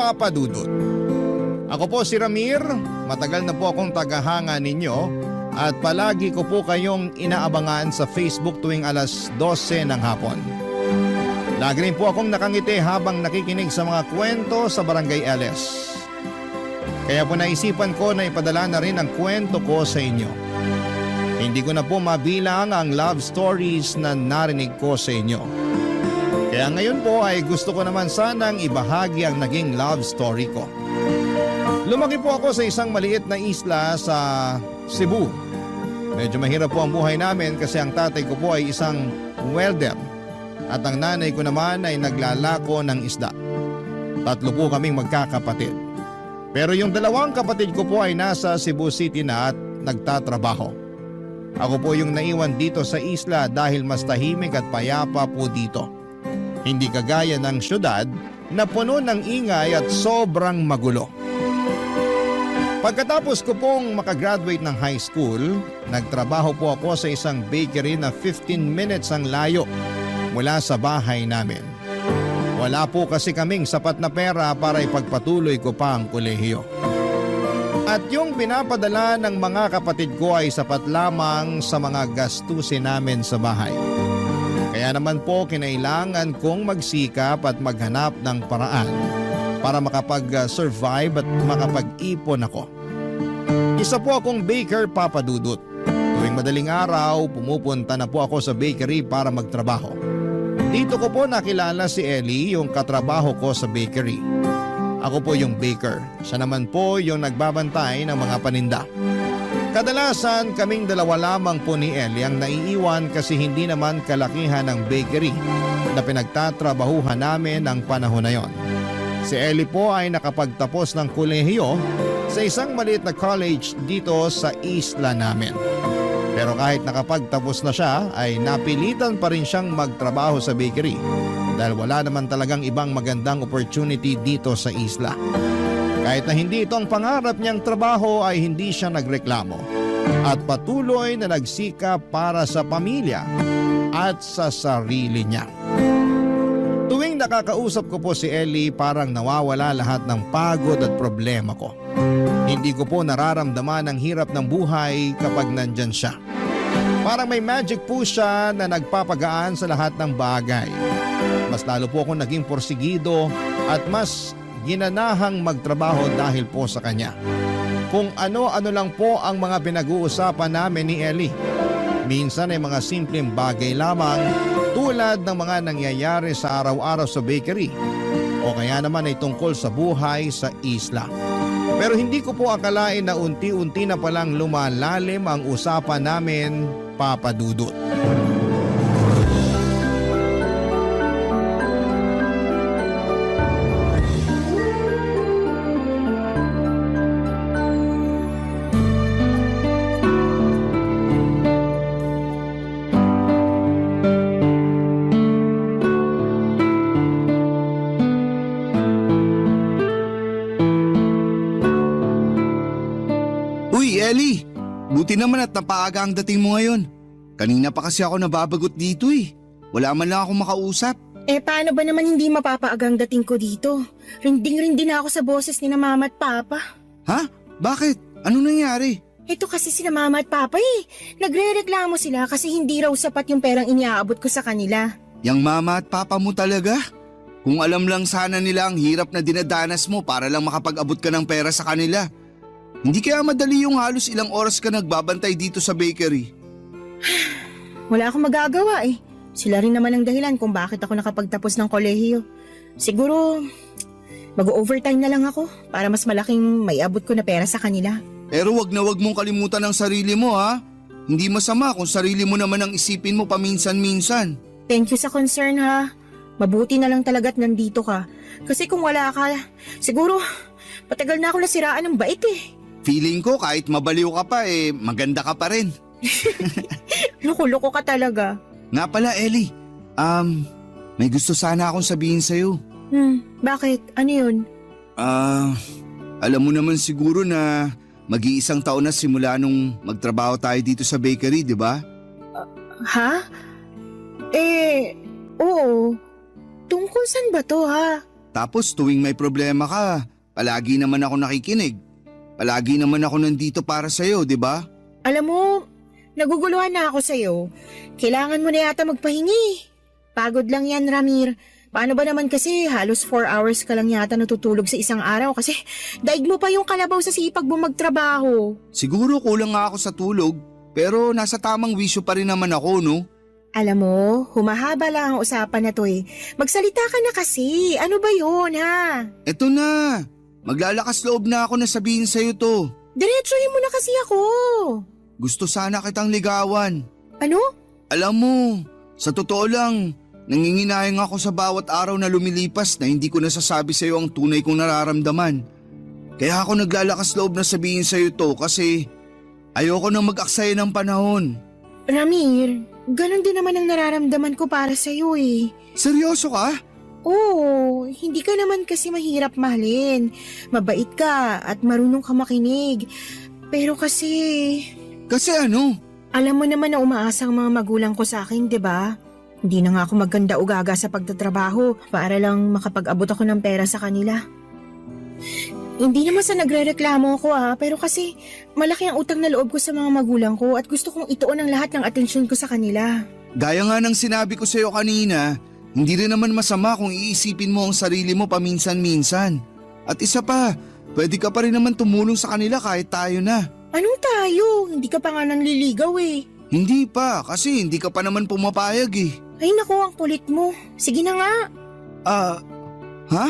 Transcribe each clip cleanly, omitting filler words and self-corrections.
Papa Dudut. Ako po si Ramir, matagal na po akong tagahanga ninyo at palagi ko po kayong inaabangan sa Facebook tuwing alas 12 ng hapon. Lagi rin po akong nakangiti habang nakikinig sa mga kwento sa Barangay LS. Kaya po naisipan ko na ipadala na rin ang kwento ko sa inyo. Hindi ko na po mabilang ang love stories na narinig ko sa inyo. Kaya ngayon po ay gusto ko naman sanang ibahagi ang naging love story ko. Lumaki po ako sa isang maliit na isla sa Cebu. Medyo mahirap po ang buhay namin kasi ang tatay ko po ay isang welder at ang nanay ko naman ay naglalako ng isda. Tatlo po kaming magkakapatid. Pero yung dalawang kapatid ko po ay nasa Cebu City na at nagtatrabaho. Ako po yung naiwan dito sa isla dahil mas tahimik at payapa po dito. Hindi kagaya ng syudad na puno ng ingay at sobrang magulo. Pagkatapos ko pong makagraduate ng high school, nagtrabaho po ako sa isang bakery na 15 minutes ang layo mula sa bahay namin. Wala po kasi kaming sapat na pera para ipagpatuloy ko pa ang kolehiyo. At yung pinapadala ng mga kapatid ko ay sapat lamang sa mga gastusin namin sa bahay. Kaya naman po kinailangan kong magsikap at maghanap ng paraan para makapag-survive at makapag-ipon ako. Isa po akong baker, Papa Dudut. Tuwing madaling araw, pumupunta na po ako sa bakery para magtrabaho. Dito ko po nakilala si Ellie, yung katrabaho ko sa bakery. Ako po yung baker. Siya naman po yung nagbabantay ng mga paninda. Kadalasan kaming dalawa lamang po ni Ellie ang naiiwan kasi hindi naman kalakihan ng bakery na pinagtatrabahuhan namin ng panahon na yon. Si Ellie po ay nakapagtapos ng kolehiyo sa isang maliit na college dito sa isla namin. Pero kahit nakapagtapos na siya ay napilitan pa rin siyang magtrabaho sa bakery dahil wala naman talagang ibang magandang opportunity dito sa isla. Kahit na hindi ito ang pangarap niyang trabaho ay hindi siya nagreklamo at patuloy na nagsikap para sa pamilya at sa sarili niya. Tuwing nakakausap ko po si Ellie, parang nawawala lahat ng pagod at problema ko. Hindi ko po nararamdaman ang hirap ng buhay kapag nandyan siya. Parang may magic po siya na nagpapagaan sa lahat ng bagay. Mas lalo po akong naging porsigido at mas ginanahang magtrabaho dahil po sa kanya. Kung ano-ano lang po ang mga pinag-uusapan namin ni Ellie. Minsan ay mga simpleng bagay lamang tulad ng mga nangyayari sa araw-araw sa bakery o kaya naman ay tungkol sa buhay sa isla. Pero hindi ko po akalain na unti-unti na palang lumalalim ang usapan namin, Papa Dudut. Uy, Ellie! Buti naman at napaaga ang dating mo ngayon. Kanina pa kasi ako nababagot dito eh. Wala man lang akong makausap. Paano ba naman hindi mapapaagang dating ko dito? Rinding-rindi na ako sa boses ni na Mama at Papa. Ha? Bakit? Ano nangyari? Ito kasi sina Mama at Papa eh. Nagre-reklamo sila kasi hindi raw sapat yung perang iniaabot ko sa kanila. Yang mama at papa mo talaga? Kung alam lang sana nila ang hirap na dinadanas mo para lang makapag-abot ka ng pera sa kanila. Hindi kaya madali yung halos ilang oras ka nagbabantay dito sa bakery? Wala akong magagawa eh. Sila rin naman ang dahilan kung bakit ako nakapagtapos ng kolehiyo. Siguro, mag-overtime na lang ako para mas malaking may abot ko na pera sa kanila. Pero wag na wag mong kalimutan ang sarili mo ha. Hindi masama kung sarili mo naman ang isipin mo paminsan-minsan. Thank you sa concern ha. Mabuti na lang talaga't nandito ka. Kasi kung wala ka, siguro patagal na ako nasiraan ng bait eh. Feeling ko kahit mabaliw ka pa maganda ka pa rin. Loko-loko ka talaga. Nga pala Ellie, may gusto sana akong sabihin sa'yo. Bakit? Ano yun? Alam mo naman siguro na mag-iisang taon na simula nung magtrabaho tayo dito sa bakery, di ba? Ha? Oo. Tungkol saan ba to ha? Tapos tuwing may problema ka, palagi naman ako nakikinig. Palagi naman ako nandito para sa'yo, di ba? Alam mo, naguguluhan na ako sa'yo. Kailangan mo na yata magpahingi. Pagod lang yan, Ramir. Paano ba naman kasi halos 4 hours ka lang yata natutulog sa isang araw kasi daig mo pa yung kalabaw sa sipag mo magtrabaho. Siguro kulang nga ako sa tulog, pero nasa tamang wisyo pa rin naman ako, no? Alam mo, humahaba lang ang usapan na to eh. Magsalita ka na kasi. Ano ba yun, ha? Eto na, maglalakas loob na ako na sabihin sa'yo to. Diretsuhin mo na kasi ako. Gusto sana kitang ligawan. Ano? Alam mo, sa totoo lang, nanginginayang ako sa bawat araw na lumilipas na hindi ko nasasabi sa'yo ang tunay kong nararamdaman. Kaya ako naglalakas loob na sabihin sa'yo to kasi ayoko nang mag-aksaya ng panahon. Ramir, ganun din naman ang nararamdaman ko para sa'yo eh. Seryoso ka? Oo, hindi ka naman kasi mahirap mahalin. Mabait ka at marunong ka makinig. Pero kasi, Kasi ano? alam mo naman na umaasa ang mga magulang ko sa akin, 'di ba? Hindi na nga ako maganda ugaga sa pagtatrabaho para lang makapag-abot ako ng pera sa kanila. Hindi naman sa nagrereklamo ko pero kasi malaki ang utang na loob ko sa mga magulang ko at gusto kong ituon ang lahat ng atensyon ko sa kanila. Gaya nga ng sinabi ko sa'yo kanina, hindi rin naman masama kung iisipin mo ang sarili mo paminsan-minsan. At isa pa, pwede ka pa rin naman tumulong sa kanila kahit tayo na. Anong tayo? Hindi ka pa nga nanliligaw eh. Hindi pa, kasi hindi ka pa naman pumapayag eh. Ay naku, ang kulit mo. Sige na nga. Ha?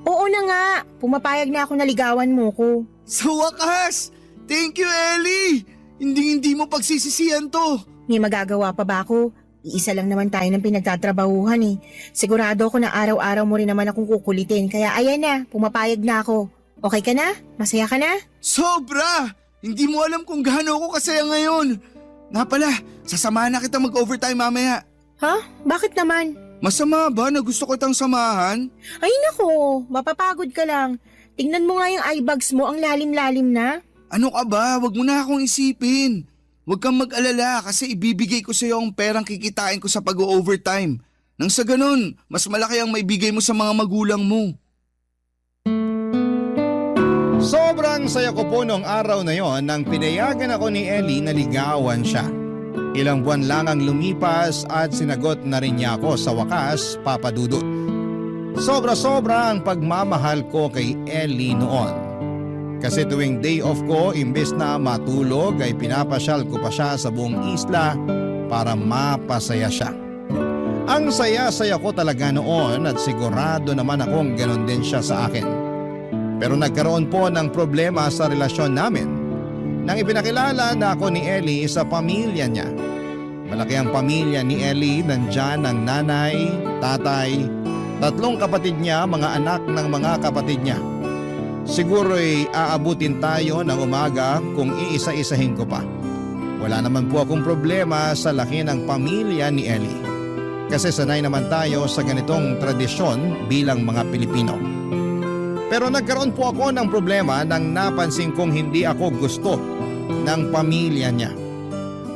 Oo na nga. Pumapayag na ako na ligawan mo ko. Sa wakas! Thank you, Ellie! Hindi mo pagsisisihan to. May magagawa pa ba ako? Iisa lang naman tayo ng pinagtatrabahuhan eh. Sigurado ako na araw-araw mo rin naman akong kukulitin. Kaya ayan na, pumapayag na ako. Okay ka na? Masaya ka na? Sobra! Hindi mo alam kung gaano ako kasaya ngayon. Nga pala, sasamahan na kita mag-overtime mamaya. Ha? Bakit naman? Masama ba na gusto ko itang samahan? Ay nako, mapapagod ka lang. Tingnan mo nga yung eye bags mo, ang lalim-lalim na. Ano ka ba? Huwag mo na akong isipin. Huwag kang mag-alala kasi ibibigay ko sa iyo ang perang kikitain ko sa pag-overtime. Nang sa ganun, mas malaki ang maibigay mo sa mga magulang mo. Sobrang saya ko po noong araw na yon nang pinayagan ako ni Ellie na ligawan siya. Ilang buwan lang ang lumipas at sinagot na rin niya ako sa wakas, Papa Dudut. Sobra-sobra ang pagmamahal ko kay Ellie noon. Kasi tuwing day off ko, imbes na matulog ay pinapasyal ko pa siya sa buong isla para mapasaya siya. Ang saya-saya ko talaga noon at sigurado naman akong ganon din siya sa akin. Pero nagkaroon po ng problema sa relasyon namin nang ipinakilala na ako ni Ellie sa pamilya niya. Malaki ang pamilya ni Ellie, nandyan ang nanay, tatay, 3 kapatid niya, mga anak ng mga kapatid niya. Siguro'y aabutin tayo ng umaga kung iisa-isahin ko pa. Wala naman po akong problema sa laki ng pamilya ni Ellie. Kasi sanay naman tayo sa ganitong tradisyon bilang mga Pilipino. Pero nagkaroon po ako ng problema nang napansin kong hindi ako gusto ng pamilya niya.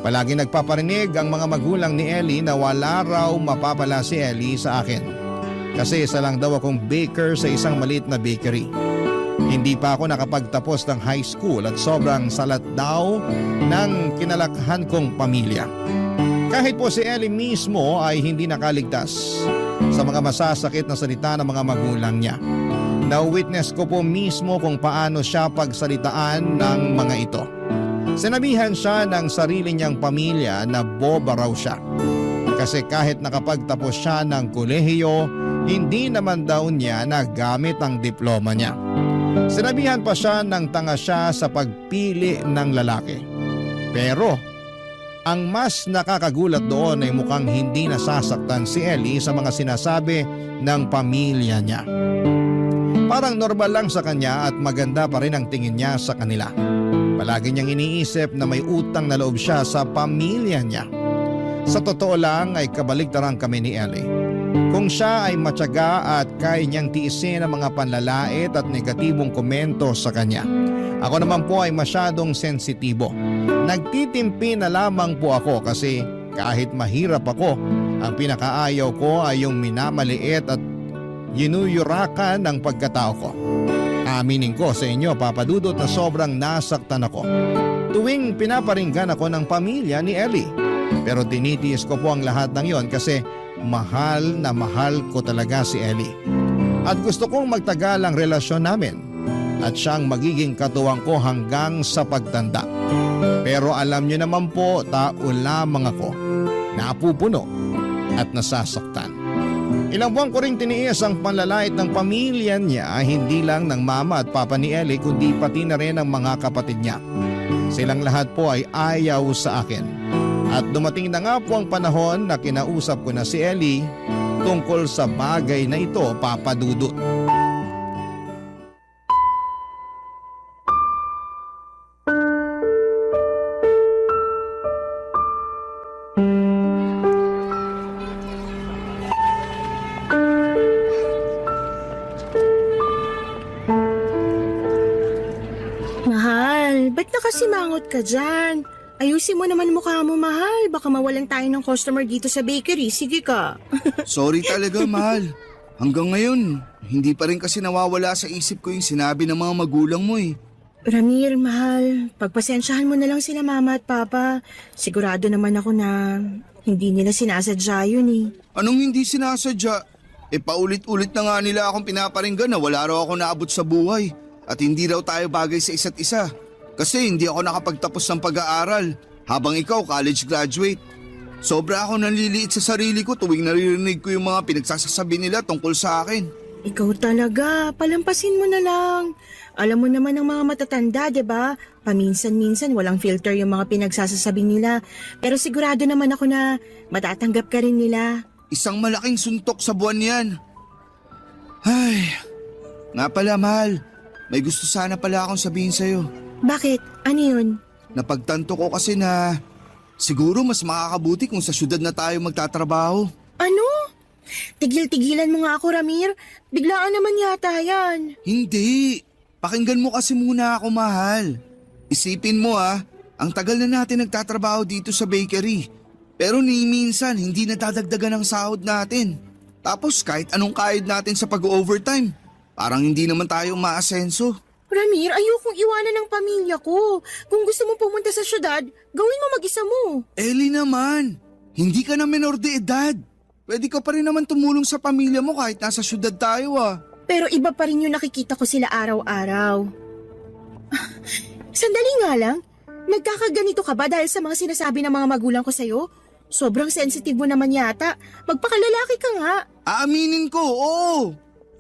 Palagi nagpaparinig ang mga magulang ni Ellie na wala raw mapapala si Ellie sa akin. Kasi isa lang daw akong baker sa isang maliit na bakery. Hindi pa ako nakapagtapos ng high school at sobrang salat daw ng kinalakhan kong pamilya. Kahit po si Ellie mismo ay hindi nakaligtas sa mga masasakit na salita ng mga magulang niya. Na-witness ko po mismo kung paano siya pagsalitaan ng mga ito. Sinabihan siya ng sarili niyang pamilya na boba raw siya. Kasi kahit nakapagtapos siya ng kolehiyo, hindi naman daw niya nagamit ang diploma niya. Sinabihan pa siya ng tanga siya sa pagpili ng lalaki. Pero ang mas nakakagulat doon ay mukhang hindi nasasaktan si Ellie sa mga sinasabi ng pamilya niya. Parang normal lang sa kanya at maganda pa rin ang tingin niya sa kanila. Palagi niyang iniisip na may utang na loob siya sa pamilya niya. Sa totoo lang ay kabaligtaran kami ni Ellie. Kung siya ay matyaga at kaya niyang tiisin ang mga panlalait at negatibong komento sa kanya. Ako naman po ay masyadong sensitibo. Nagtitimpi na lamang po ako kasi kahit mahirap ako, ang pinakaayaw ko ay yung minamaliit at yinuyurakan ng pagkatao ko. Aminin ko sa inyo, Papa Dudut, na sobrang nasaktan ako tuwing pinaparinggan ako ng pamilya ni Ellie. Pero tinitiis ko po ang lahat ng yon kasi mahal na mahal ko talaga si Ellie. At gusto kong magtagal ang relasyon namin at siyang magiging katuwang ko hanggang sa pagtanda. Pero alam niyo naman po, tao lamang ako, napupuno at nasasaktan. Ilang buwan ko ring tiniis ang panlalait ng pamilya niya, hindi lang ng mama at papa ni Ellie kundi pati na rin ng mga kapatid niya. Silang lahat po ay ayaw sa akin. At dumating na nga po ang panahon na kinausap ko na si Ellie tungkol sa bagay na ito, Papa Dudut. Mahal, ba't nakasimangot ka dyan? Ayusin mo naman mukha mo, mahal. Baka mawalan tayo ng customer dito sa bakery. Sige ka. Sorry talaga, mahal. Hanggang ngayon, hindi pa rin kasi nawawala sa isip ko yung sinabi ng mga magulang mo eh. Ramir, mahal, pagpasensyahan mo na lang sila mama at papa. Sigurado naman ako na hindi nila sinasadya yun eh. Anong hindi sinasadya? Paulit-ulit na nga nila akong pinaparinggan na wala raw ako naabot sa buhay at hindi raw tayo bagay sa isa't isa. Kasi hindi ako nakapagtapos ng pag-aaral habang ikaw college graduate. Sobra ako nanliliit sa sarili ko tuwing naririnig ko yung mga pinagsasasabi nila tungkol sa akin. Ikaw talaga, palampasin mo na lang. Alam mo naman ng mga matatanda, 'di ba? Paminsan-minsan walang filter yung mga pinagsasasabi nila. Pero sigurado naman ako na matatanggap ka rin nila. Isang malaking suntok sa buwan yan. Ay, nga pala mahal, may gusto sana pala akong sabihin sa'yo. Bakit? Ano yun? Napagtanto ko kasi na siguro mas makakabuti kung sa syudad na tayo magtatrabaho. Ano? Tigil-tigilan mo nga ako, Ramir. Biglaan naman yata yan. Hindi. Pakinggan mo kasi muna ako, mahal. Isipin mo ang tagal na natin nagtatrabaho dito sa bakery. Pero ni minsan hindi nadadagdagan ang sahod natin. Tapos kahit anong kahit natin sa pag-overtime, parang hindi naman tayo maasenso. Ramir, ayokong iwanan ng pamilya ko. Kung gusto mo pumunta sa syudad, gawin mo mag-isa mo. Ellie naman, hindi ka na menor de edad. Pwede ka pa rin naman tumulong sa pamilya mo kahit nasa syudad tayo Pero iba pa rin yung nakikita ko sila araw-araw. Sandali nga lang, nagkakaganito ka ba dahil sa mga sinasabi ng mga magulang ko sa'yo? Sobrang sensitive mo naman yata. Magpakalalaki ka nga. Aaminin ko, oo.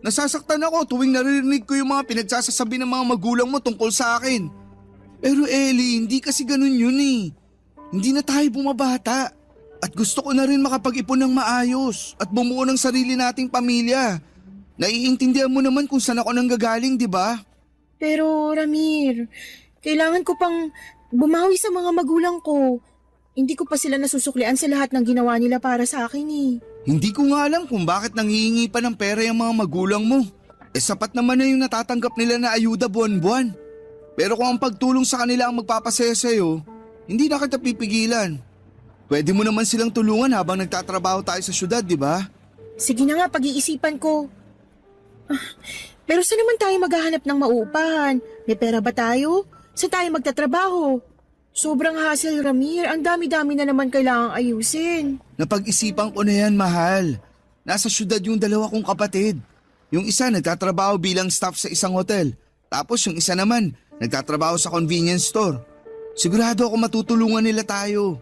Nasasaktan ako tuwing naririnig ko yung mga pinagsasasabi ng mga magulang mo tungkol sa akin. Pero Ellie, hindi kasi ganun yun eh. Hindi na tayo bumabata. At gusto ko na rin makapag-ipon ng maayos at bumuo ng sarili nating pamilya. Naiintindihan mo naman kung saan ako nanggagaling, di ba? Pero Ramir, kailangan ko pang bumawi sa mga magulang ko. Hindi ko pa sila nasusuklian sa lahat ng ginawa nila para sa akin eh. Hindi ko nga alam kung bakit nanghihingi pa ng pera yung mga magulang mo. Sapat naman na yung natatanggap nila na ayuda buwan-buwan. Pero kung ang pagtulong sa kanila ang magpapasaya sa'yo, hindi na kita pipigilan. Pwede mo naman silang tulungan habang nagtatrabaho tayo sa syudad, di ba? Sige na nga, pag-iisipan ko. Pero saan naman tayo maghahanap ng maupahan? May pera ba tayo? Saan tayo magtatrabaho? Sobrang hassle, Ramir. Ang dami-dami na naman kailangang ayusin. Napag-isipan ko na yan, mahal. Nasa syudad yung dalawa kong kapatid. Yung isa nagtatrabaho bilang staff sa isang hotel. Tapos yung isa naman, nagtatrabaho sa convenience store. Sigurado ako matutulungan nila tayo.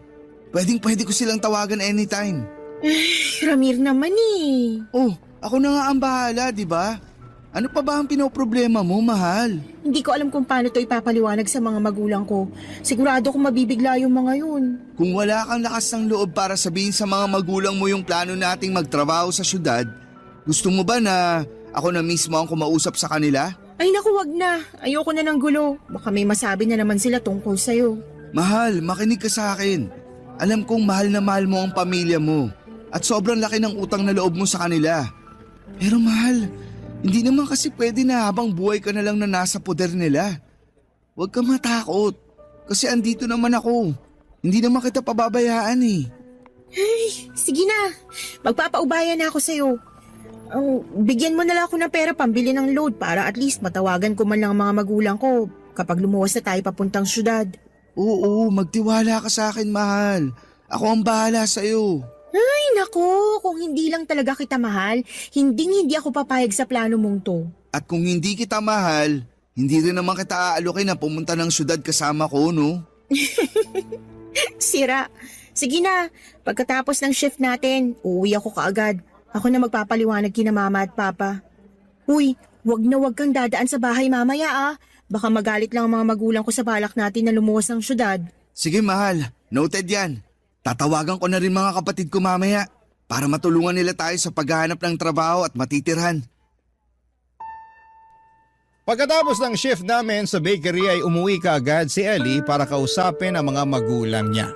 Pwedeng-pwede ko silang tawagan anytime. Ramir naman eh. Oh, ako na nga ang bahala, di ba? Ano pa ba ang pinoproblema mo, mahal? Hindi ko alam kung paano to ipapaliwanag sa mga magulang ko. Sigurado kong mabibigla yung mga yun. Kung wala kang lakas ng loob para sabihin sa mga magulang mo yung plano nating magtrabaho sa syudad, gusto mo ba na ako na mismo ang kumausap sa kanila? Ay naku, wag na. Ayoko na ng gulo. Baka may masabi na naman sila tungkol sa'yo. Mahal, makinig ka sa akin. Alam kong mahal na mahal mo ang pamilya mo at sobrang laki ng utang na loob mo sa kanila. Pero mahal, hindi naman kasi pwede na habang buhay ka na lang na nasa poder nila. Huwag ka matakot kasi andito naman ako. Hindi naman kita pababayaan eh. Ay, sige na. Magpapaubaya na ako sa'yo. Bigyan mo na lang ako ng pera pambili ng load para at least matawagan ko man lang ang mga magulang ko kapag lumuwas na tayo papuntang syudad. Oo, magtiwala ka sa akin, mahal. Ako ang bahala sa'yo. Ay nako, kung hindi lang talaga kita mahal, hindi ako papayag sa plano mong to. At kung hindi kita mahal, hindi rin naman kita aalukin na pumunta ng syudad kasama ko, no? Sira. Sige na, pagkatapos ng shift natin, uuwi ako kaagad. Ako na magpapaliwanag kina mama at papa. Uy, wag kang dadaan sa bahay mamaya ah. Baka magalit lang ang mga magulang ko sa balak natin na lumuwas ng syudad. Sige, mahal. Noted yan. Tatawagan ko na rin mga kapatid ko mamaya para matulungan nila tayo sa paghahanap ng trabaho at matitirhan. Pagkatapos ng shift namin sa bakery ay umuwi kaagad si Ellie para kausapin ang mga magulang niya.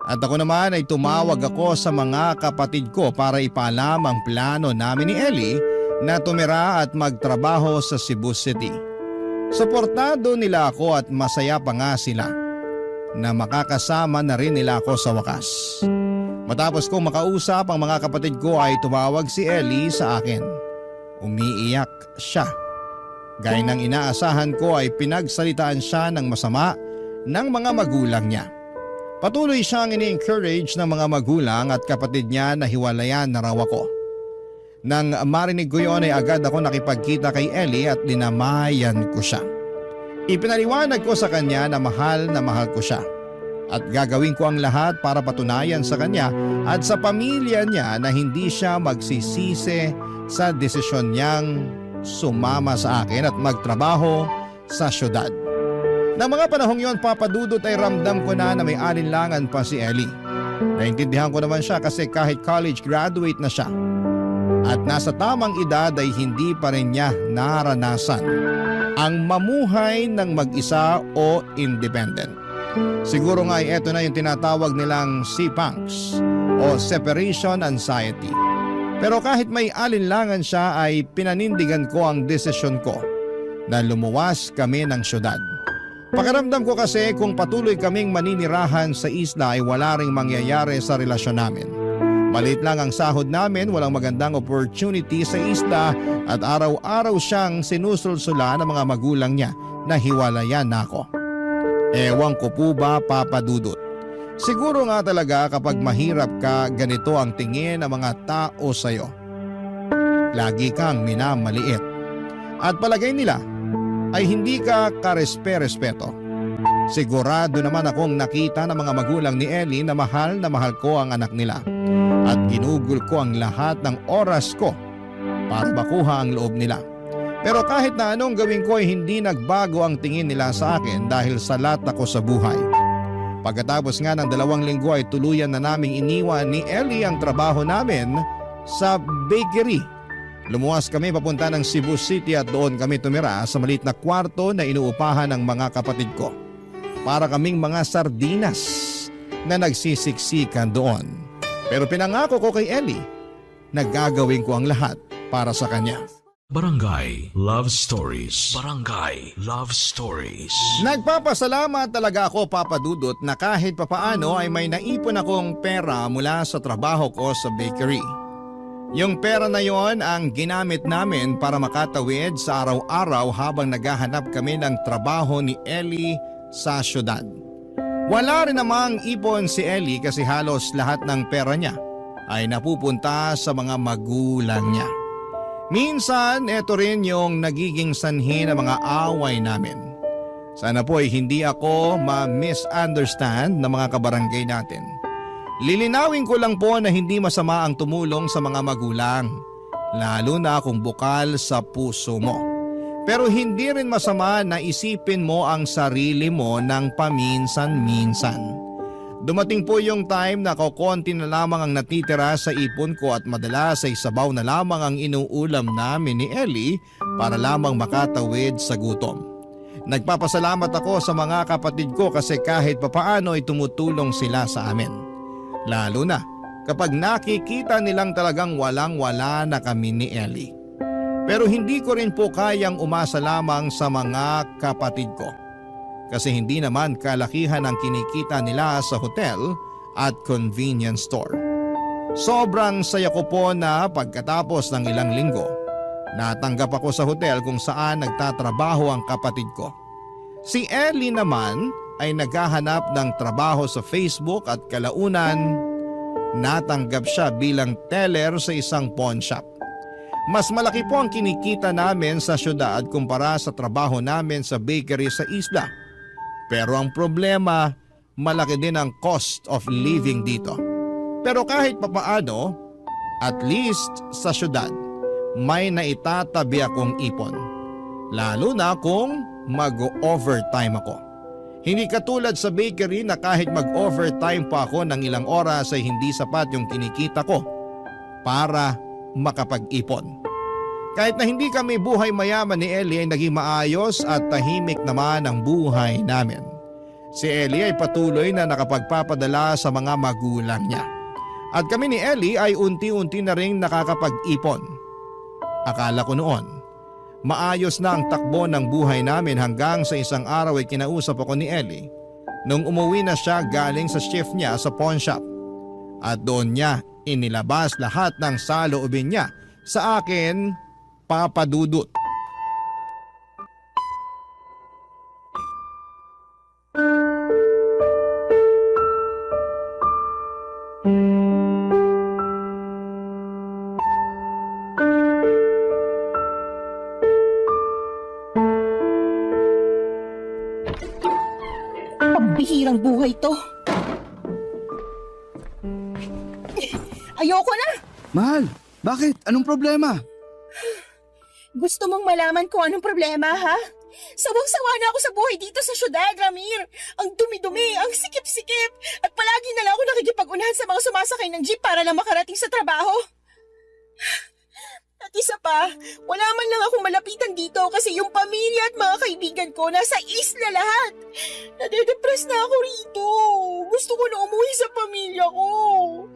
At ako naman ay tumawag ako sa mga kapatid ko para ipaalam ang plano namin ni Ellie na tumira at magtrabaho sa Cebu City. Suportado nila ako at masaya pa nga sila na makakasama na rin nila ako sa wakas. Matapos kong makausap ang mga kapatid ko ay tumawag si Ellie sa akin. Umiiyak siya. Gaya ng inaasahan ko ay pinagsalitaan siya ng masama ng mga magulang niya. Patuloy siyang ini-encourage ng mga magulang at kapatid niya na hiwalayan na raw ako. Nang marinig ko yun ay agad ako nakipagkita kay Ellie at dinamayan ko siya. Ipinaliwanag ko sa kanya na mahal ko siya at gagawin ko ang lahat para patunayan sa kanya at sa pamilya niya na hindi siya magsisisi sa desisyon niyang sumama sa akin at magtrabaho sa syudad. Nang mga panahong yon, Papa Dudut, ay ramdam ko na may alinlangan pa si Ellie. Naintindihan ko naman siya kasi kahit college graduate na siya at nasa tamang edad ay hindi pa rin niya naranasan ang mamuhay ng mag-isa o independent. Siguro nga ay eto na yung tinatawag nilang CPANGS o Separation Anxiety. Pero kahit may alinlangan siya ay pinanindigan ko ang desisyon ko na lumuwas kami ng syudad. Pakiramdam ko kasi kung patuloy kaming maninirahan sa isla ay wala ring mangyayari sa relasyon namin. Maliit lang ang sahod namin, walang magandang opportunity sa isla at araw-araw siyang sinusulsula ng mga magulang niya na hiwalayan na ako. Ewan ko po ba, Papa Dudut. Siguro nga talaga kapag mahirap ka, ganito ang tingin ng mga tao sa'yo. Lagi kang minamaliit. At palagay nila ay hindi ka karespe-respeto. Sigurado naman akong nakita ng mga magulang ni Ellie na mahal ko ang anak nila. At ginugol ko ang lahat ng oras ko para makuha ang loob nila. Pero kahit na anong gawin ko ay hindi nagbago ang tingin nila sa akin dahil salat ako sa buhay. Pagkatapos nga ng 2 linggo ay tuluyan na naming iniwan ni Ellie ang trabaho namin sa bakery. Lumuwas kami papunta ng Cebu City at doon kami tumira sa maliit na kwarto na inuupahan ng mga kapatid ko. Para kaming mga sardinas na nagsisiksikan doon. Pero pinangako ko kay Ellie na gagawin ko ang lahat para sa kanya. Barangay Love Stories. Barangay Love Stories. Nagpapasalamat talaga ako, Papa Dudut, na kahit papaano ay may naipon akong pera mula sa trabaho ko sa bakery. Yung pera na yon ang ginamit namin para makatawid sa araw-araw habang naghahanap kami ng trabaho ni Ellie sa syudad. Wala rin namang ipon si Ellie kasi halos lahat ng pera niya ay napupunta sa mga magulang niya. Minsan, ito rin yung nagiging sanhi ng mga away namin. Sana po ay hindi ako ma-misunderstand ng mga kabarangay natin. Lilinawin ko lang po na hindi masama ang tumulong sa mga magulang, lalo na kung bukal sa puso mo. Pero hindi rin masama na isipin mo ang sarili mo ng paminsan-minsan. Dumating po yung time na kokonti na lamang ang natitira sa ipon ko at madalas ay sabaw na lamang ang inuulam namin ni Ellie para lamang makatawid sa gutom. Nagpapasalamat ako sa mga kapatid ko kasi kahit papaano ay tumutulong sila sa amin. Lalo na kapag nakikita nilang talagang walang-wala na kami ni Ellie. Pero hindi ko rin po kayang umasa lamang sa mga kapatid ko. Kasi hindi naman kalakihan ang kinikita nila sa hotel at convenience store. Sobrang saya ko po na pagkatapos ng ilang linggo, natanggap ako sa hotel kung saan nagtatrabaho ang kapatid ko. Si Ellie naman ay naghahanap ng trabaho sa Facebook at kalaunan natanggap siya bilang teller sa isang pawn shop. Mas malaki po ang kinikita namin sa syudad kumpara sa trabaho namin sa bakery sa isla. Pero ang problema, malaki din ang cost of living dito. Pero kahit papaano, at least sa syudad, may naitatabi akong ipon. Lalo na kung mag-overtime ako. Hindi katulad sa bakery na kahit mag-overtime pa ako ng ilang oras ay hindi sapat yung kinikita ko para makapag-ipon. Kahit na hindi kami buhay mayaman ni Ellie ay naging maayos at tahimik naman ang buhay namin. Si Ellie ay patuloy na nakapagpapadala sa mga magulang niya. At kami ni Ellie ay unti-unti na ring nakakapag-ipon. Akala ko noon, maayos na ang takbo ng buhay namin hanggang sa isang araw ay kinausap ako ni Ellie nung umuwi na siya galing sa shift niya sa pawn shop. At doon niya inilabas lahat ng saloobin niya sa akin, Papa Dudut. Pambihirang buhay to. Ayoko na! Mahal, bakit? Anong problema? Gusto mong malaman kung anong problema, ha? Sawang-sawa na ako sa buhay dito sa syudad, Ramir. Ang dumi-dumi, ang sikip-sikip. At palagi na lang ako nakikipag-unahan sa mga sumasakay ng jeep para lang makarating sa trabaho. At isa pa, wala man lang akong malapitan dito kasi yung pamilya at mga kaibigan ko nasa isla lahat. Nade-depress na ako rito. Gusto ko na umuwi sa pamilya ko.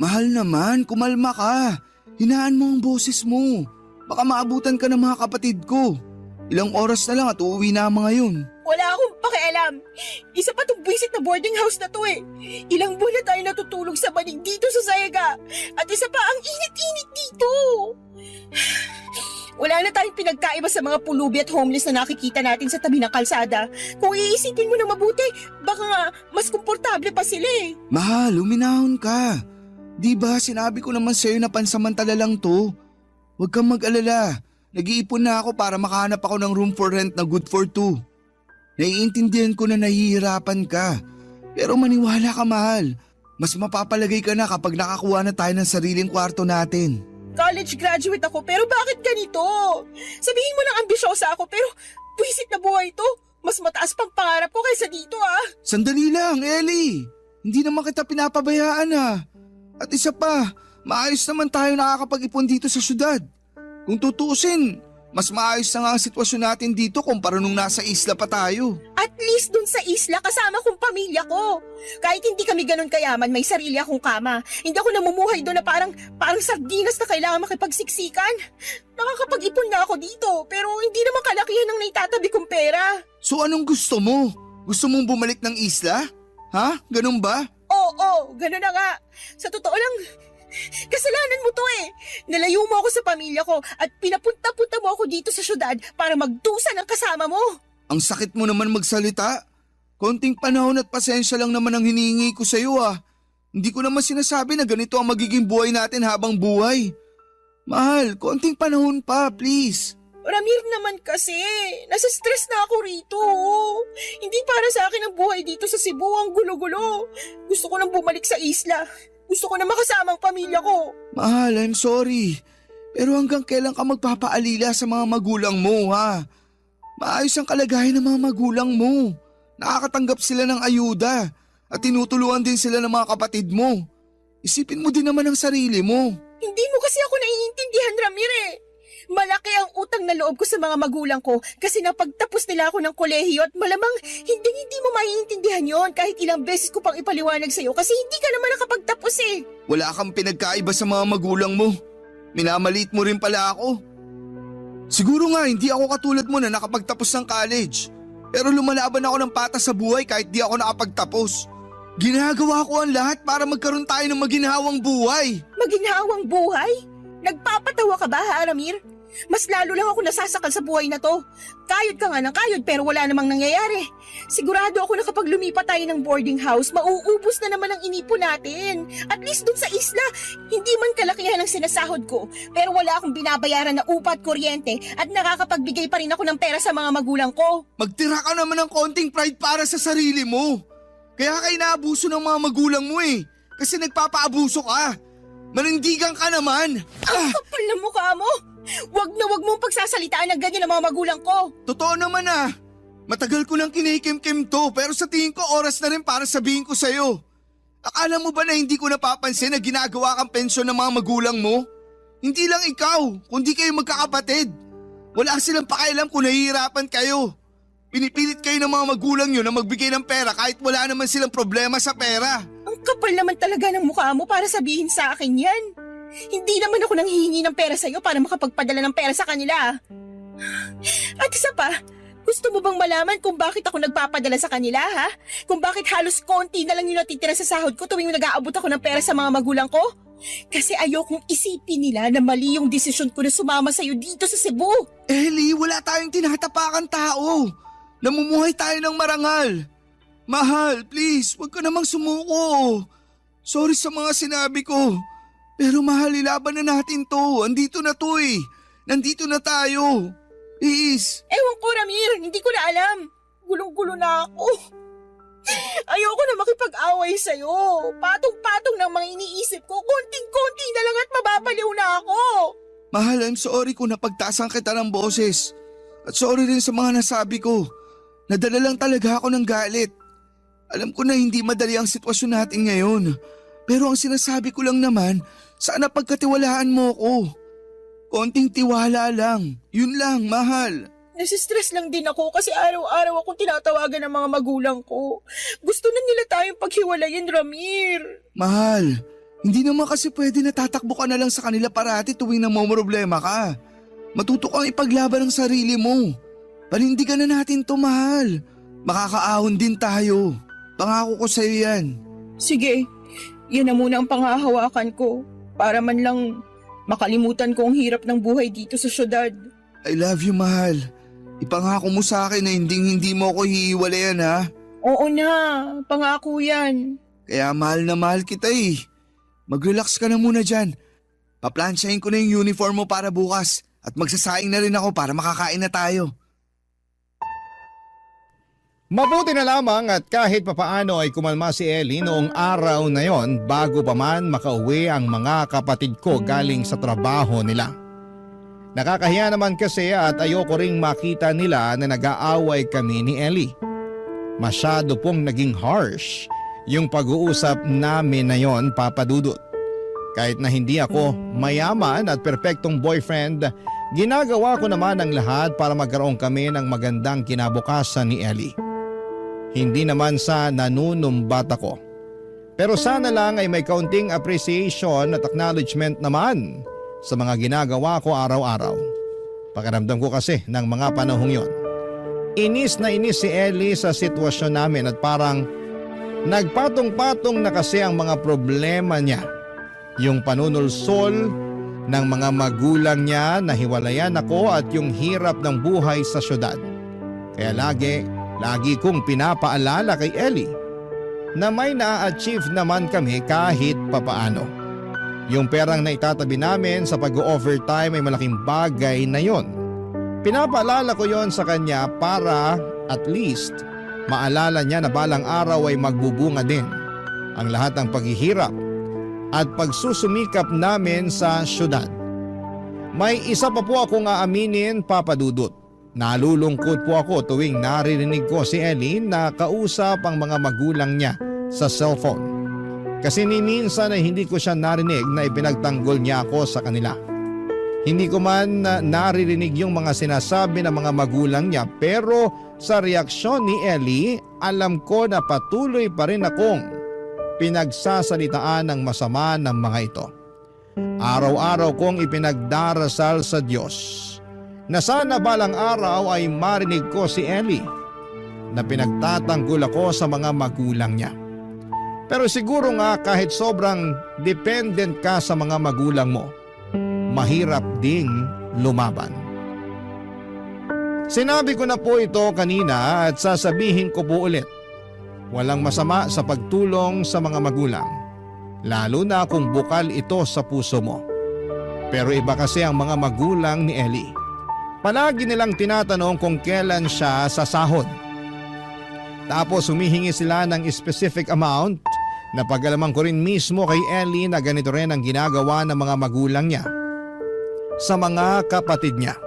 Mahal naman, kumalma ka. Hinaan mo ang boses mo. Baka maabutan ka ng mga kapatid ko. Ilang oras na lang at uuwi na ang mga yun. Wala akong pakialam. Isa pa tong buwisit na boarding house na to eh. Ilang buwan na tayo natutulog sa banig dito sa Sayaga. At isa pa ang init-init dito. Wala na tayong pinagkaiba sa mga pulubi at homeless na nakikita natin sa tabi ng kalsada. Kung iisipin mo na mabuti, baka nga mas komportable pa sila eh. Mahal, uminahon ka. Di ba sinabi ko naman sa'yo na pansamantala lang to? Huwag kang mag-alala. Nag-iipon na ako para makahanap ako ng room for rent na good for two. Naiintindihan ko na nahihirapan ka. Pero maniwala ka, mahal. Mas mapapalagay ka na kapag nakakuha na tayo ng sariling kwarto natin. College graduate ako pero bakit ganito? Sabihin mo lang ambisyosa ako pero buwisit na buhay to. Mas mataas pang pangarap ko kaysa dito ah. Sandali lang, Ellie. Hindi naman kita pinapabayaan ah. At isa pa, maayos naman tayo nakakapag-ipon dito sa syudad. Kung tutuusin, mas maayos na nga ang sitwasyon natin dito kumpara nung nasa isla pa tayo. At least dun sa isla kasama kong pamilya ko. Kahit hindi kami ganun kayaman, may sarili akong kama. Hindi ako namumuhay doon na parang sardinas na kailangan makipagsiksikan. Nakakapag-ipon na ako dito pero hindi naman kalakihan ng naitatabi kong pera. So anong gusto mo? Gusto mong bumalik ng isla? Ha? Ganun ba? Oo, ganun na nga. Sa totoo lang, kasalanan mo to eh. Nalayo mo ako sa pamilya ko at pinapunta-punta mo ako dito sa syudad para magdusa ng kasama mo. Ang sakit mo naman magsalita. Konting panahon at pasensya lang naman ang hinihingi ko sa'yo ah. Hindi ko naman sinasabi na ganito ang magiging buhay natin habang buhay. Mahal, konting panahon pa, please. Ramir naman kasi, nasa stress na ako rito. Hindi para sa akin ang buhay dito sa Cebu ang gulo-gulo. Gusto ko nang bumalik sa isla. Gusto ko na makasama ang pamilya ko. Mahal, I'm sorry. Pero hanggang kailan ka magpapaalila sa mga magulang mo ha? Maayos ang kalagayan ng mga magulang mo. Nakakatanggap sila ng ayuda at tinutulungan din sila ng mga kapatid mo. Isipin mo din naman ang sarili mo. Hindi mo kasi ako naiintindihan, Ramir eh. Malaki ang utang na loob ko sa mga magulang ko kasi napagtapos nila ako ng kolehiyo at malamang hindi mo maiintindihan yon kahit ilang beses ko pang ipaliwanag sa'yo kasi hindi ka naman nakapagtapos eh. Wala kang pinagkaiba sa mga magulang mo. Minamaliit mo rin pala ako. Siguro nga hindi ako katulad mo na nakapagtapos ng college. Pero lumalaban ako ng patas sa buhay kahit di ako nakapagtapos. Ginagawa ko ang lahat para magkaroon tayo ng maginhawang buhay. Maginhawang buhay? Nagpapatawa ka ba, ha, Ramir? Mas lalo lang ako nasasakal sa buhay na to. Kayod ka nga ng kayod pero wala namang nangyayari. Sigurado ako na kapag lumipat tayo ng boarding house, mauubos na naman ang inipon natin. At least dun sa isla, hindi man kalakihan ang sinasahod ko. Pero wala akong binabayaran na upa at kuryente at nakakapagbigay pa rin ako ng pera sa mga magulang ko. Magtira ka naman ng konting pride para sa sarili mo. Kaya ka inaabuso ng mga magulang mo eh. Kasi nagpapaabuso ka. Manindigan ka naman. Kapal na mukha mo! Wag mong pagsasalitaan ng ganyan ang mga magulang ko. Totoo naman ah. Matagal ko nang kinikimkim to pero sa tingin ko oras na rin para sabihin ko sa'yo. Akala mo ba na hindi ko napapansin na ginagawa kang pensyon ng mga magulang mo? Hindi lang ikaw, kundi kayo magkakapatid. Wala silang pakialam kung nahihirapan kayo. Pinipilit kayo ng mga magulang nyo na magbigay ng pera kahit wala naman silang problema sa pera. Ang kapal naman talaga ng mukha mo para sabihin sa akin yan. Hindi naman ako nanghihingi ng pera sa'yo para makapagpadala ng pera sa kanila. At isa pa, gusto mo bang malaman kung bakit ako nagpapadala sa kanila, ha? Kung bakit halos konti na lang yung natitira sa sahod ko tuwing nag-aabot ako ng pera sa mga magulang ko? Kasi ayokong isipin nila na mali yung desisyon ko na sumama sa'yo dito sa Cebu. Ellie, wala tayong tinatapakan tao. Namumuhay tayo ng marangal. Mahal, please, huwag ka namang sumuko. Sorry sa mga sinabi ko. Pero mahal, ilaban na natin to. Andito na to eh. Nandito na tayo. Please. Ewan ko, Ramir, hindi ko na alam. Gulong-gulo na ako. Ayoko na makipag-away sa'yo. Patong-patong ng mga iniisip ko. Konting-konti na lang at mababaliw na ako. Mahal, I'm sorry kung napagtaasan kita ng boses. At sorry rin sa mga nasabi ko. Nadala lang talaga ako ng galit. Alam ko na hindi madali ang sitwasyon natin ngayon. Pero ang sinasabi ko lang naman, sana pagkatiwalaan mo ko. Konting tiwala lang. Yun lang, mahal. Nasistress lang din ako kasi araw-araw akong tinatawagan ng mga magulang ko. Gusto na nila tayong paghiwalayin, Ramir. Mahal, hindi naman kasi pwede na tatakbo ka na lang sa kanila parati tuwing namomroblema ka. Matuto kang ipaglaban ang sarili mo. Panindigan na natin to, mahal. Makakaahon din tayo. Pangako ko sa'yo yan. Sige, yan na muna ang pangahawakan ko para man lang makalimutan ko ang hirap ng buhay dito sa syudad. I love you, mahal. Ipangako mo sa akin na hindi mo ako hihiwalayan, ha? Oo na, pangako yan. Kaya mahal na mahal kita eh. Mag-relax ka na muna dyan. Paplansyahin ko na yung uniform mo para bukas at magsasaing na rin ako para makakain na tayo. Mabuti na lamang at kahit papaano ay kumalma si Ellie noong araw na yon bago pa man makauwi ang mga kapatid ko galing sa trabaho nila. Nakakahiya naman kasi at ayoko ring makita nila na nag-aaway kami ni Ellie. Masyado pong naging harsh yung pag-uusap namin na yon, Papa Dudut. Kahit na hindi ako mayaman at perpektong boyfriend, ginagawa ko naman ang lahat para magkaroon kami ng magandang kinabukasan ni Ellie. Hindi naman sa nanunumbat ako. Pero sana lang ay may kaunting appreciation at acknowledgement naman sa mga ginagawa ko araw-araw. Pakiramdam ko kasi ng mga panahong yon. Inis na inis si Ellie sa sitwasyon namin at parang nagpatong-patong na kasi ang mga problema niya. Yung panunulsol ng mga magulang niya na hiwalayan ako at yung hirap ng buhay sa syudad. Kaya lagi kong pinapaalala kay Ellie na may na-achieve naman kami kahit papaano. Yung perang na itatabi namin sa pag-overtime ay malaking bagay na yon. Pinapaalala ko yon sa kanya para at least maalala niya na balang araw ay magbubunga din ang lahat ng paghihirap at pagsusumikap namin sa syudad. May isa pa po akong aaminin, Papa Dudut. Nalulungkot po ako tuwing naririnig ko si Ellie na kausap ang mga magulang niya sa cellphone. Kasi minsan ay hindi ko siya narinig na ipinagtanggol niya ako sa kanila. Hindi ko man naririnig yung mga sinasabi ng mga magulang niya pero sa reaksyon ni Ellie, alam ko na patuloy pa rin akong pinagsasalitaan ng masama ng mga ito. Araw-araw kong ipinagdarasal sa Diyos na sana balang araw ay marinig ko si Ellie na pinagtatanggol ako sa mga magulang niya. Pero siguro nga kahit sobrang dependent ka sa mga magulang mo, mahirap ding lumaban. Sinabi ko na po ito kanina at sasabihin ko po ulit. Walang masama sa pagtulong sa mga magulang, lalo na kung bukal ito sa puso mo. Pero iba kasi ang mga magulang ni Ellie. Palagi nilang tinatanong kung kailan siya sasahod. Tapos humihingi sila ng specific amount. Napag-alaman ko rin mismo kay Ellie na ganito rin ang ginagawa ng mga magulang niya sa mga kapatid niya.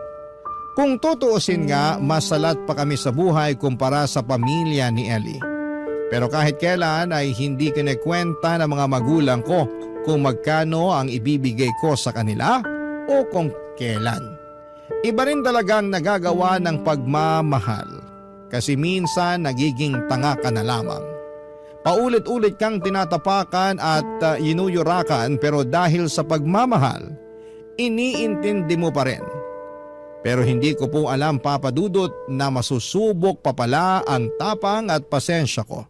Kung tutuusin nga, mas salat pa kami sa buhay kumpara sa pamilya ni Ellie. Pero kahit kailan ay hindi kinikwenta ng mga magulang ko kung magkano ang ibibigay ko sa kanila o kung kailan. Iba rin talagang nagagawa ng pagmamahal kasi minsan nagiging tanga ka na lamang. Paulit-ulit kang tinatapakan at inuyurakan pero dahil sa pagmamahal, iniintindi mo pa rin. Pero hindi ko po alam, Papa Dudut, na masusubok pa pala ang tapang at pasensya ko.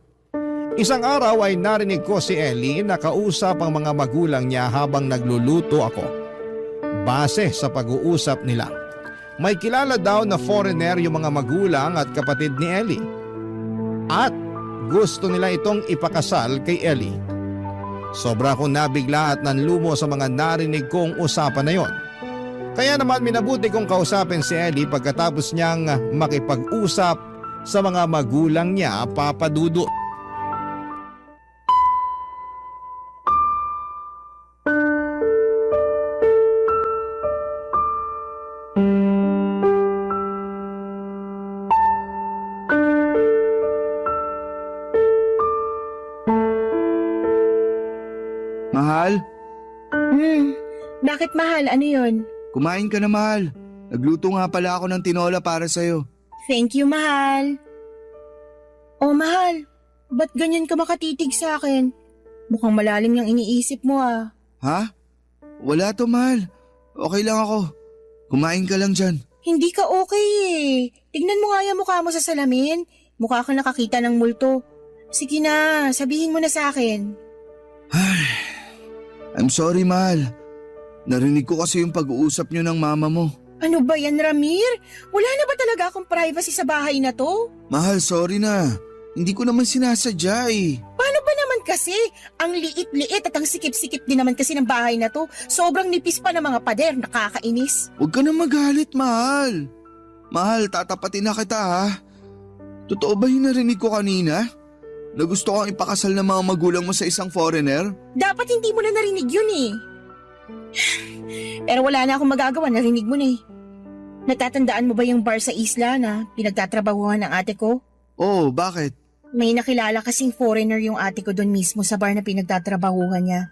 Isang araw ay narinig ko si Ellie na kausap ang mga magulang niya habang nagluluto ako. Base sa pag-uusap nila, may kilala daw na foreigner yung mga magulang at kapatid ni Ellie. At gusto nila itong ipakasal kay Ellie. Sobra akong nabigla at nanlumo sa mga narinig kong usapan na yon. Kaya naman minabuti kong kausapin si Ellie pagkatapos niyang makipag-usap sa mga magulang niya, Papa Dudut. Mahal, Bakit mahal? Ano yon? kumain ka na mahal. Nagluto nga pala ako ng tinola para sa'yo. Thank you, mahal. Oh, mahal. Ba't ganyan ka makatitig sa akin? Mukhang malalim yung iniisip mo ah. Ha? Wala to mahal. Okay lang ako. Kumain ka lang dyan. Hindi ka okay eh. Tignan mo nga yung mukha mo sa salamin. Mukha kang nakakita ng multo. Sige na, sabihin mo na sa akin. I'm sorry mahal. Narinig ko kasi yung pag-uusap niyo ng mama mo. Ano ba yan, Ramir? Wala na ba talaga akong privacy sa bahay na to? Mahal, sorry na. Hindi ko naman sinasadya eh. Paano ba naman kasi? Ang liit-liit at ang sikip-sikip din naman kasi ng bahay na to. Sobrang nipis pa ng mga pader, nakakainis. Huwag ka na magalit, mahal. Mahal, tatapatin na kita ha. Totoo ba yung narinig ko kanina? Na gusto kang ipakasal ng mga magulang mo sa isang foreigner? Dapat hindi mo na narinig yun eh. Pero wala na akong magagawa, narinig mo na eh. Natatandaan mo ba yung bar sa isla na pinagtatrabahuhan ng ate ko? Oo, bakit? May nakilala kasing foreigner yung ate ko doon mismo sa bar na pinagtatrabahuhan niya.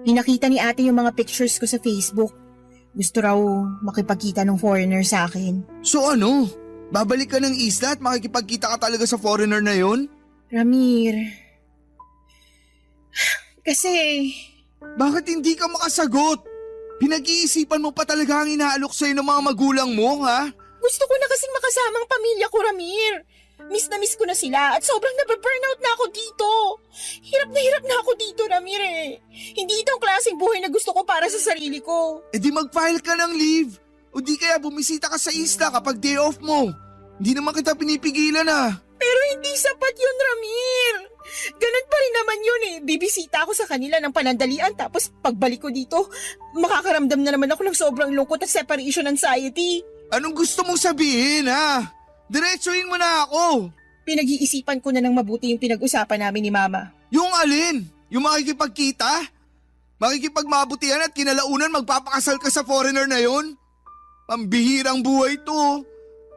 Pinakita ni ate yung mga pictures ko sa Facebook. Gusto raw makipagkita ng foreigner sa akin. So ano? Babalik ka ng isla at makikipagkita ka talaga sa foreigner na yon? Ramir, kasi Bakit hindi ka makasagot? Pinag-iisipan mo pa talaga ang inaalok sa'yo ng mga magulang mo, ha? gusto ko na kasing makasama ang pamilya ko, Ramir. Miss na miss ko na sila at sobrang nababurnout na ako dito. Hirap na ako dito, Ramir eh. Hindi ito ang klaseng buhay na gusto ko para sa sarili ko. E di mag-file ka ng leave. O di kaya bumisita ka sa isla kapag day off mo. Hindi naman kita pinipigilan Pero hindi sapat yun, Ramir. Ganun pa rin naman yun eh. Bibisita ako sa kanila ng panandalian tapos pagbalik ko dito, makakaramdam na naman ako ng sobrang lungkot at separation anxiety. Anong gusto mong sabihin, ha? Diretsuhin mo na ako. Pinag-iisipan ko na ng mabuti yung pinag-usapan namin ni Mama. Yung alin? Yung makikipagkita? Makikipagmabutihan at kinalaunan magpapakasal ka sa foreigner na yon? Pambihirang buhay to.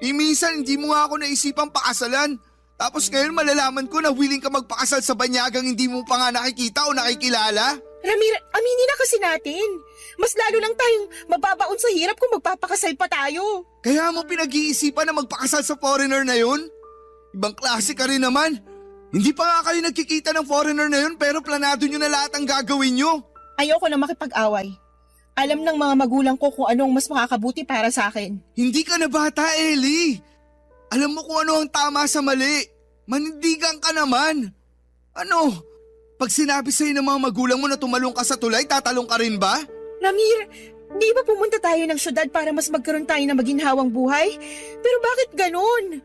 Minsan hindi mo nga ako naisipang pakasalan. Tapos ngayon malalaman ko na willing ka magpakasal sa banyagang hindi mo pa nga nakikita o nakikilala. Ramir, aminin na kasi natin. Mas lalo lang tayong mababaon sa hirap kung magpapakasal pa tayo. Kaya mo pinag-iisipan na magpakasal sa foreigner na yon? Ibang klase ka rin naman. Hindi pa nga kayo nagkikita ng foreigner na yon pero planado nyo na lahat ang gagawin nyo. Ayoko na makipag-away. Alam ng mga magulang ko kung anong mas makakabuti para sa akin. Hindi ka na bata, Ellie. Alam mo kung ano ang tama sa mali. Manindigan ka naman. Ano? Pag sinabi sa'yo ng mga magulang mo na tumalong ka sa tulay, tatalong ka rin ba? Ramir, di ba pumunta tayo ng syudad para mas magkaroon tayo ng maginhawang buhay? Pero bakit ganun?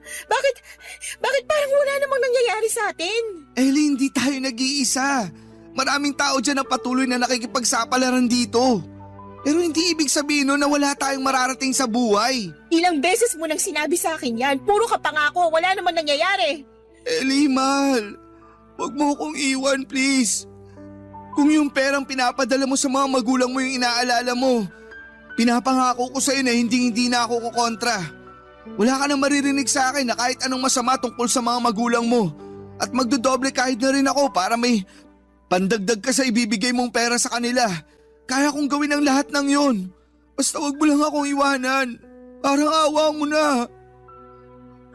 Bakit parang wala namang nangyayari sa atin? Ellie, hindi tayo nag-iisa. Maraming tao dyan ang patuloy na nakikipagsapalaran dito. Pero hindi ibig sabihin nun na wala tayong mararating sa buhay. Ilang beses mo nang sinabi sa akin yan. Puro ka pangako, wala namang nangyayari. Ellie, mahal. Huwag mo akong iwan, please. Kung yung perang pinapadala mo sa mga magulang mo yung inaalala mo, pinapangako ko sa'yo na hindi na ako kukontra. Wala ka na maririnig sa akin na kahit anong masama tungkol sa mga magulang mo. At magdodoble kahit na rin ako para may pandagdag ka sa ibibigay mong pera sa kanila. Kaya kong gawin ang lahat ng yon. Basta wag mo lang akong iwanan. Parang awa mo na.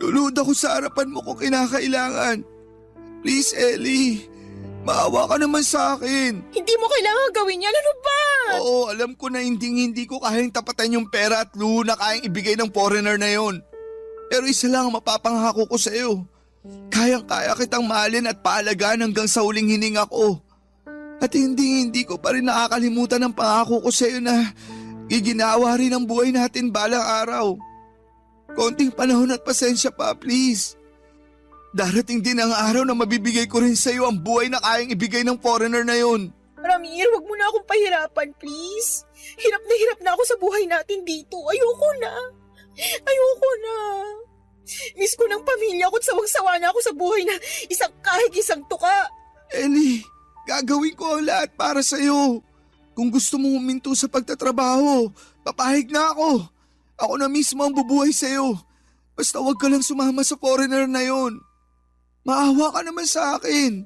Lulod ako sa harapan mo kung kinakailangan. Please, Ellie. Maawa ka naman sa akin. Hindi mo kailangan gawin yan, ano ba? Oo, alam ko na hindi ko kayang tapatan yung pera at luho na kayang ibigay ng foreigner na yon. Pero isa lang ang mapapangako ko sa iyo. Kayang-kaya kitang mahalin at paalagaan hanggang sa huling hininga ko. At hindi ko pa rin nakakalimutan ang pangako ko sa iyo na giginawa rin ang buhay natin balang araw. Konting panahon at pasensya pa, please. Darating din ang araw na mabibigay ko rin sa iyo ang buhay na kayang ibigay ng foreigner na yon. Ramir, wag mo na akong pahirapan, please. Hirap na ako sa buhay natin dito. Ayoko na. Miss ko ng pamilya ko at sawang-sawa na ako sa buhay na kahit isang tuka. Ellie, gagawin ko ang lahat para sa iyo. Kung gusto mong huminto sa pagtatrabaho, papahig na ako. Ako na mismo ang bubuhay sa iyo. Basta wag ka lang sumama sa foreigner na yon. Maawa ka naman sa akin.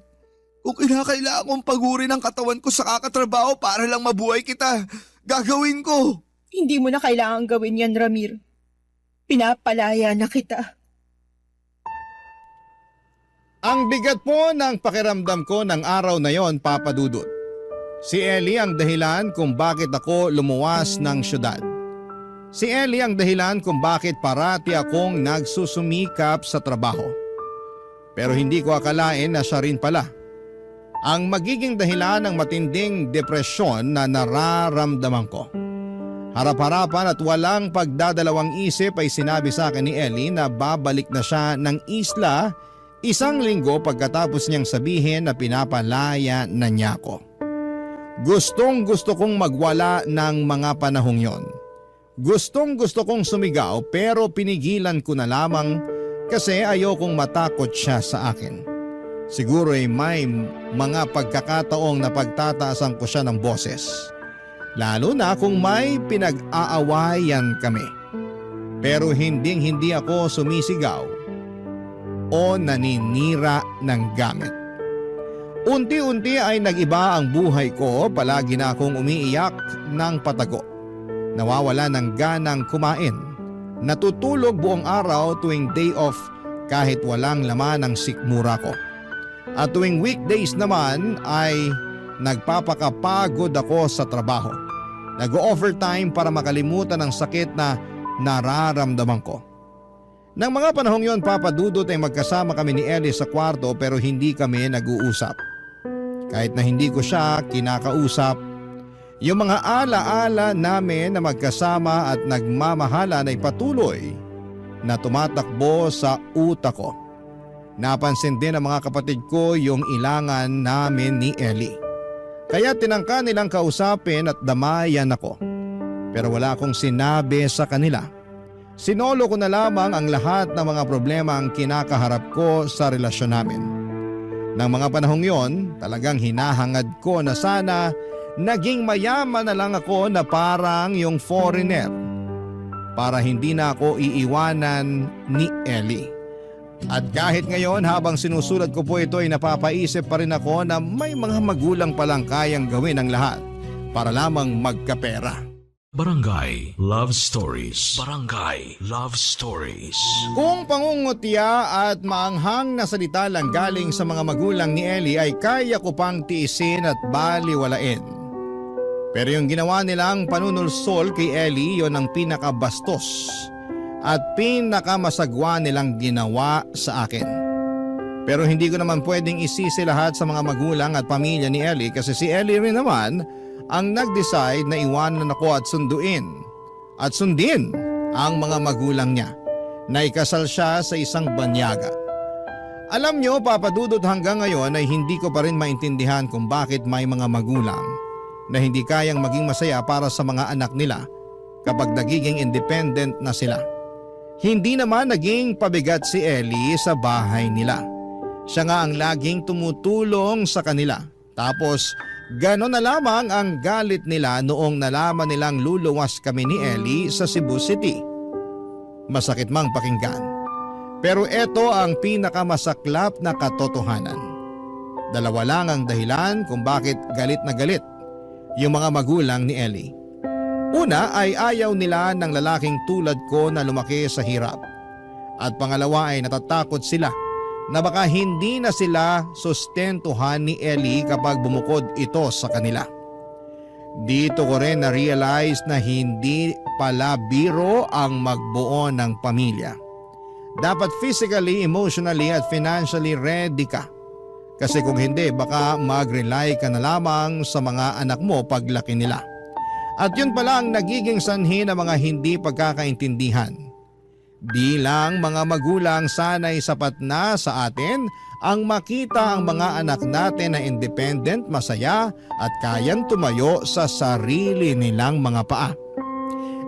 Kung kinakailangan kong pagurin ang katawan ko sa kakatrabaho para lang mabuhay kita, gagawin ko. Hindi mo na kailangan gawin yan, Ramir. Pinapalaya na kita. Ang bigat po ng pakiramdam ko ng araw na yon, Papa Dudut. Si Ellie ang dahilan kung bakit ako lumuwas ng syudad. Si Ellie ang dahilan kung bakit parati akong nagsusumikap sa trabaho. Pero hindi ko akalain na siya rin pala ang magiging dahilan ng matinding depresyon na nararamdaman ko. Harap-harapan at walang pagdadalawang isip ay sinabi sa akin ni Ellie na babalik na siya ng isla 1 linggo pagkatapos niyang sabihin na pinapalaya na niya ako. Gustong gusto kong magwala ng mga panahong yon. Gustong gusto kong sumigaw pero pinigilan ko na lamang kasi ayokong matakot siya sa akin. Siguro ay may mga pagkakataong napagtataasan ko siya ng boses. Lalo na kung may pinag-aawayan kami. Pero hindi ako sumisigaw o naninira ng gamit. Unti-unti ay nag-iba ang buhay ko, palagi na akong umiiyak ng patago. Nawawala ng ganang kumain. Natutulog buong araw tuwing day off kahit walang laman ang sikmura ko. At tuwing weekdays naman ay nagpapakapagod ako sa trabaho. Nag-overtime para makalimutan ang sakit na nararamdaman ko. Nang mga panahong yon, Papa Dudut, ay magkasama kami ni Ellie sa kwarto pero hindi kami nag-uusap. Kahit na hindi ko siya kinakausap, yung mga alaala namin na magkasama at nagmamahalan ay patuloy na tumatakbo sa utak ko. Napansin din ng mga kapatid ko yung ilangan namin ni Ellie. Kaya tinangka nilang kausapin at damayan ako. Pero wala akong sinabi sa kanila. Sinolo ko na lamang ang lahat ng mga problema ang kinakaharap ko sa relasyon namin. Nang mga panahong yon, talagang hinahangad ko na sana naging mayaman na lang ako na parang yung foreigner para hindi na ako iiwanan ni Ellie. At kahit ngayon habang sinusulat ko po ito ay napapaisip pa rin ako na may mga magulang palang kayang gawin ang lahat para lamang magkapera. Barangay Love Stories. Barangay Love Stories. Kung pangungutya at maanghang na salita lang galing sa mga magulang ni Ellie ay kaya ko pang tiisin at baliwalain. Pero yung ginawa nilang panunulsol kay Ellie, yon ang pinakabastos at pinakamasagwa nilang ginawa sa akin. Pero hindi ko naman pwedeng isisi lahat sa mga magulang at pamilya ni Ellie kasi si Ellie rin naman ang nag-decide na iwanan ako at sunduin at sundin ang mga magulang niya na ikasal siya sa isang banyaga. Alam nyo, Papa Dudut, hanggang ngayon ay hindi ko pa rin maintindihan kung bakit may mga magulang na hindi kayang maging masaya para sa mga anak nila kapag nagiging independent na sila. Hindi naman naging pabigat si Ellie sa bahay nila. Siya nga ang laging tumutulong sa kanila. Tapos gano'n na lamang ang galit nila noong nalaman nilang luluwas kami ni Ellie sa Cebu City. Masakit mang pakinggan. Pero ito ang pinakamasaklap na katotohanan. Dalawa lang ang dahilan kung bakit galit na galit yung mga magulang ni Ellie. Una ay ayaw nila ng lalaking tulad ko na lumaki sa hirap. At pangalawa ay natatakot sila na baka hindi na sila sustentuhan ni Ellie kapag bumukod ito sa kanila. Dito ko rin na-realize na hindi pala biro ang magbuo ng pamilya. Dapat physically, emotionally at financially ready ka. Kasi kung hindi, baka mag-rely ka na lamang sa mga anak mo paglaki nila. At yun pala ang nagiging sanhi ng mga hindi pagkakaintindihan. Bilang mga magulang, sana'y sapat na sa atin ang makita ang mga anak natin na independent, masaya at kayang tumayo sa sarili nilang mga paa.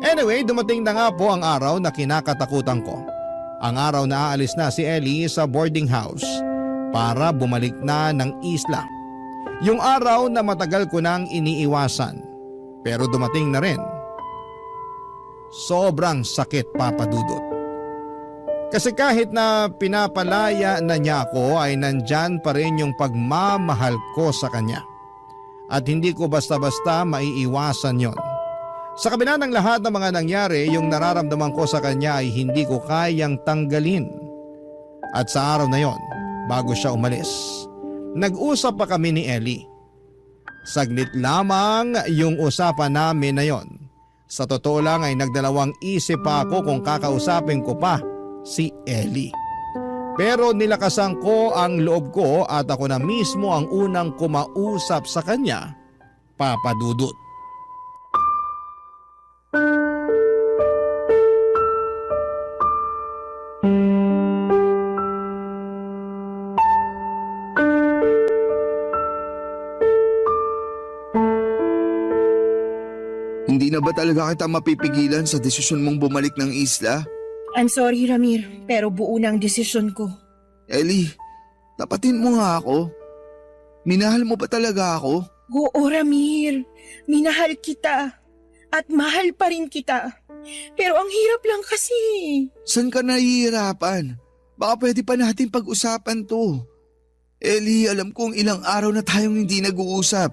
Anyway, dumating na nga po ang araw na kinakatakutan ko. Ang araw na aalis na si Ellie sa boarding house para bumalik na ng isla. Yung araw na matagal ko nang iniiwasan. Pero dumating na rin. Sobrang sakit, Papa Dudut. Kasi kahit na pinapalaya na niya ako ay nandyan pa rin yung pagmamahal ko sa kanya. At hindi ko basta-basta maiiwasan yon. Sa kabila ng lahat ng mga nangyari, yung nararamdaman ko sa kanya ay hindi ko kayang tanggalin. At sa araw na yon, bago siya umalis, nag-usap pa kami ni Ellie. Saglit lamang yung usapan namin na yon. Sa totoo lang ay nagdalawang isip pa ako kung kakausapin ko pa si Ellie. Pero nilakasan ko ang loob ko at ako na mismo ang unang kumausap sa kanya, Papa Dudut. Hindi na ba talaga kita mapipigilan sa desisyon mong bumalik ng isla? I'm sorry, Ramir, pero buo na ang desisyon ko. Ellie, tapatin mo nga ako. Minahal mo ba talaga ako? Oo, Ramir. Minahal kita. At mahal pa rin kita. Pero ang hirap lang kasi. San ka nahihirapan? Baka pwede pa natin pag-usapan to. Ellie, alam kong ilang araw na tayong hindi nag-uusap.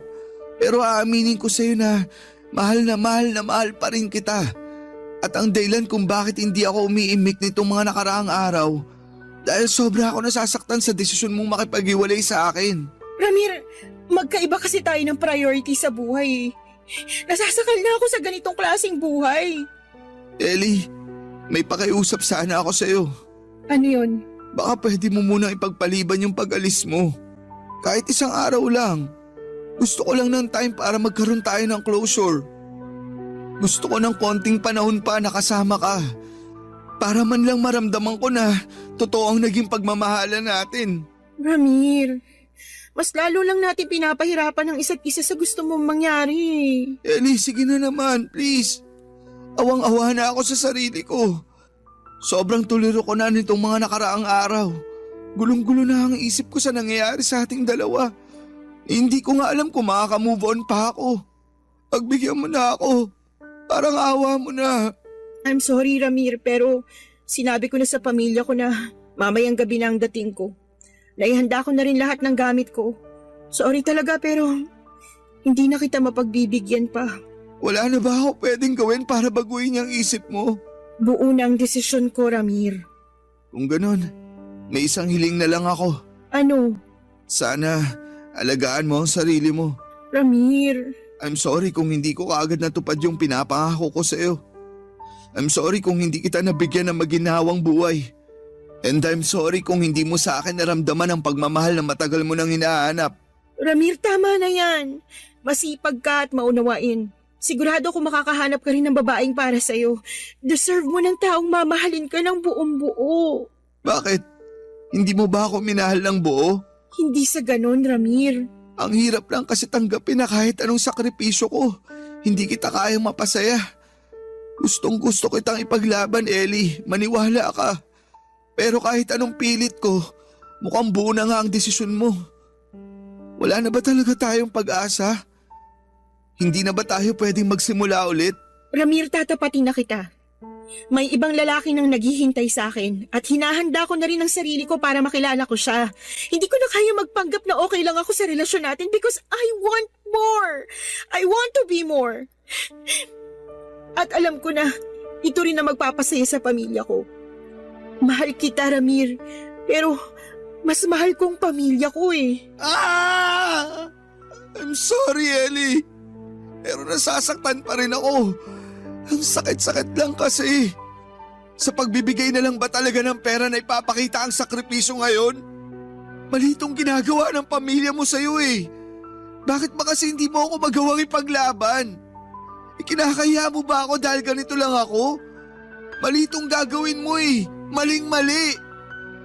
Pero aaminin ko sa'yo na mahal pa rin kita. At ang dahilan kung bakit hindi ako umiimik nitong mga nakaraang araw, dahil sobra ako nasasaktan sa desisyon mong makipag-iwalay sa akin. Ramir, magkaiba kasi tayo ng priority sa buhay. Nasasakal na ako sa ganitong klaseng buhay. Ellie, may pakiusap sana ako sa'yo. Ano yun? Baka pwede mo munang ipagpaliban yung pag-alis mo. Kahit isang araw lang. Gusto ko lang ng time para magkaroon tayo ng closure. Gusto ko ng konting panahon pa na kasama ka. Para man lang maramdaman ko na totoo ang naging pagmamahalan natin. Ramir, mas lalo lang natin pinapahirapan ng isa't isa sa gusto mong mangyari. Ellie, sige na naman, please. Awang-awa na ako sa sarili ko. Sobrang tuliro ko na nitong mga nakaraang araw. Gulong-gulo na ang isip ko sa nangyayari sa ating dalawa. Hindi ko nga alam kung makaka-move on pa ako. Pagbigyan mo na ako. Parang awa mo na. I'm sorry, Ramir, pero sinabi ko na sa pamilya ko na mamayang gabi na ang dating ko. Naihanda ko na rin lahat ng gamit ko. Sorry talaga pero hindi na kita mapagbibigyan pa. Wala na ba ako pwedeng gawin para baguhin ang isip mo? Buo na ang desisyon ko, Ramir. Kung ganon, may isang hiling na lang ako. Ano? Sana alagaan mo ang sarili mo. Ramir. I'm sorry kung hindi ko kaagad natupad yung pinapangako ko sa iyo. I'm sorry kung hindi kita nabigyan ng maginhawang buhay. And I'm sorry kung hindi mo sa akin naramdaman ang pagmamahal na matagal mo nang hinahanap. Ramir, tama na yan. Masipag ka at maunawain. Sigurado ako makakahanap ka rin ng babaeng para sa'yo. Deserve mo ng taong mamahalin ka ng buong buo. Bakit? Hindi mo ba ako minahal ng buo? Hindi sa ganon, Ramir. Ang hirap lang kasi tanggapin na kahit anong sakripisyo ko, hindi kita kayang mapasaya. Gustong gusto kitang ipaglaban, Ellie. Maniwala ka. Pero kahit anong pilit ko, mukhang buo na nga ang desisyon mo. Wala na ba talaga tayong pag-asa? Hindi na ba tayo pwedeng magsimula ulit? Ramir, tatapatin na kita. May ibang lalaki nang naghihintay sa akin at hinahanda ko na rin ang sarili ko para makilala ko siya. Hindi ko na kaya magpanggap na okay lang ako sa relasyon natin because I want more. I want to be more. At alam ko na ito rin na magpapasaya sa pamilya ko. Mahal kita, Ramir, pero mas mahal kong pamilya ko eh. I'm sorry, Ellie. Pero nasasaktan pa rin ako. Ang sakit-sakit lang kasi. Sa pagbibigay na lang ba talaga ng pera na ipapakita ang sakripisyo ngayon? Mali itong ginagawa ng pamilya mo sa'yo eh. Bakit ba kasi hindi mo ako magawang ipaglaban? Ikinakaya mo ba ako dahil ganito lang ako? Mali itong gagawin mo eh. Maling-mali.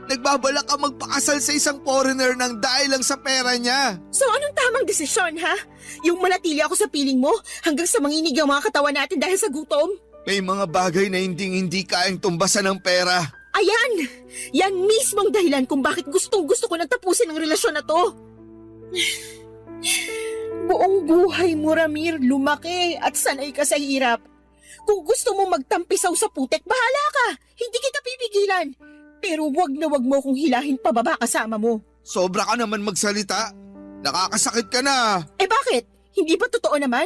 Nagbabalak ka magpakasal sa isang foreigner nang dahil lang sa pera niya. So anong tamang desisyon, ha? Yung manatili ako sa piling mo hanggang sa manginig ang mga katawan natin dahil sa gutom? May mga bagay na hindi kayang tumbasan ng pera. Ayan! Yan mismong dahilan kung bakit gustong-gusto ko nang tapusin ang relasyon na to. Buong buhay mo, Ramir, lumaki at sanay ka sa hirap. Kung gusto mo magtampisaw sa putek, bahala ka. Hindi kita pipigilan. Pero wag na wag mo kung hilahin pababa kasama mo. Sobra ka naman magsalita. Nakakasakit ka na. Eh bakit? Hindi ba totoo naman?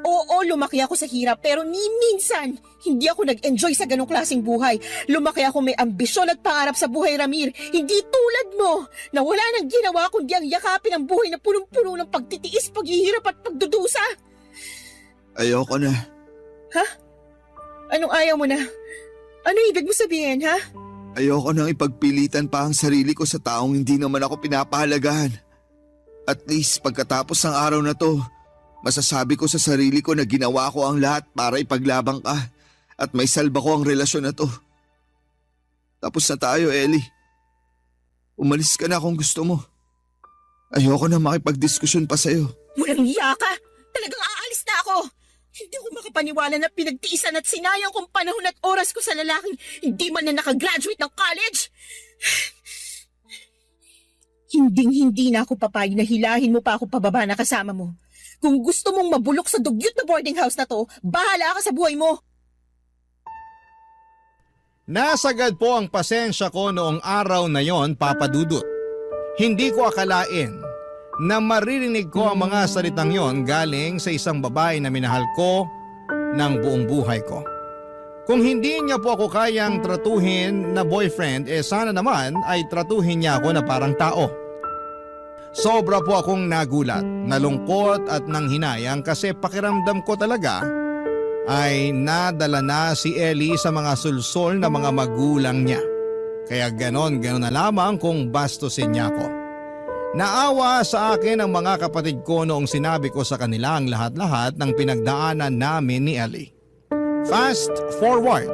Oo, lumaki ako sa hirap pero ni minsan hindi ako nag-enjoy sa ganong klaseng buhay. Lumaki ako may ambisyon at pangarap sa buhay, Ramir. Hindi tulad mo na wala nang ginawa kundi ang yakapin ang buhay na punong-puno ng pagtitiis, paghihirap at pagdudusa. Ayoko na. Ha? Anong ayaw mo na? Ano ibig mo sabihin, ha? Ayoko nang ipagpilitan pa ang sarili ko sa taong hindi naman ako pinapahalagahan. At least pagkatapos ng araw na to, masasabi ko sa sarili ko na ginawa ko ang lahat para ipaglabang ka at may salba ko ang relasyon na to. Tapos na tayo, Ellie. Umalis ka na kung gusto mo. Ayoko na makipagdiskusyon pa sa'yo. Walang iya ka! Talagang aalis na ako! Hindi ko makapaniwala na pinagtiisan at sinayang kong panahon at oras ko sa lalaking hindi man na nakagraduate ng college. Hinding-hindi na ako papayag na hilahin mo pa ako pababa na kasama mo. Kung gusto mong mabulok sa dugyot na boarding house na to, bahala ka sa buhay mo. Nasagad po ang pasensya ko noong araw na yon, Papa Dudut. Hindi ko akalain na maririnig ko ang mga salitang yon galing sa isang babae na minahal ko ng buong buhay ko. Kung hindi niya po ako kayang tratuhin na boyfriend, sana naman ay tratuhin niya ako na parang tao. Sobra po akong nagulat, nalungkot at nanghinayang kasi pakiramdam ko talaga ay nadala na si Ellie sa mga sulsol na mga magulang niya. Kaya ganon na lamang kung bastusin niya ako. Naawa sa akin ang mga kapatid ko noong sinabi ko sa kanila ang lahat-lahat ng pinagdaanan namin ni Ellie. Fast forward.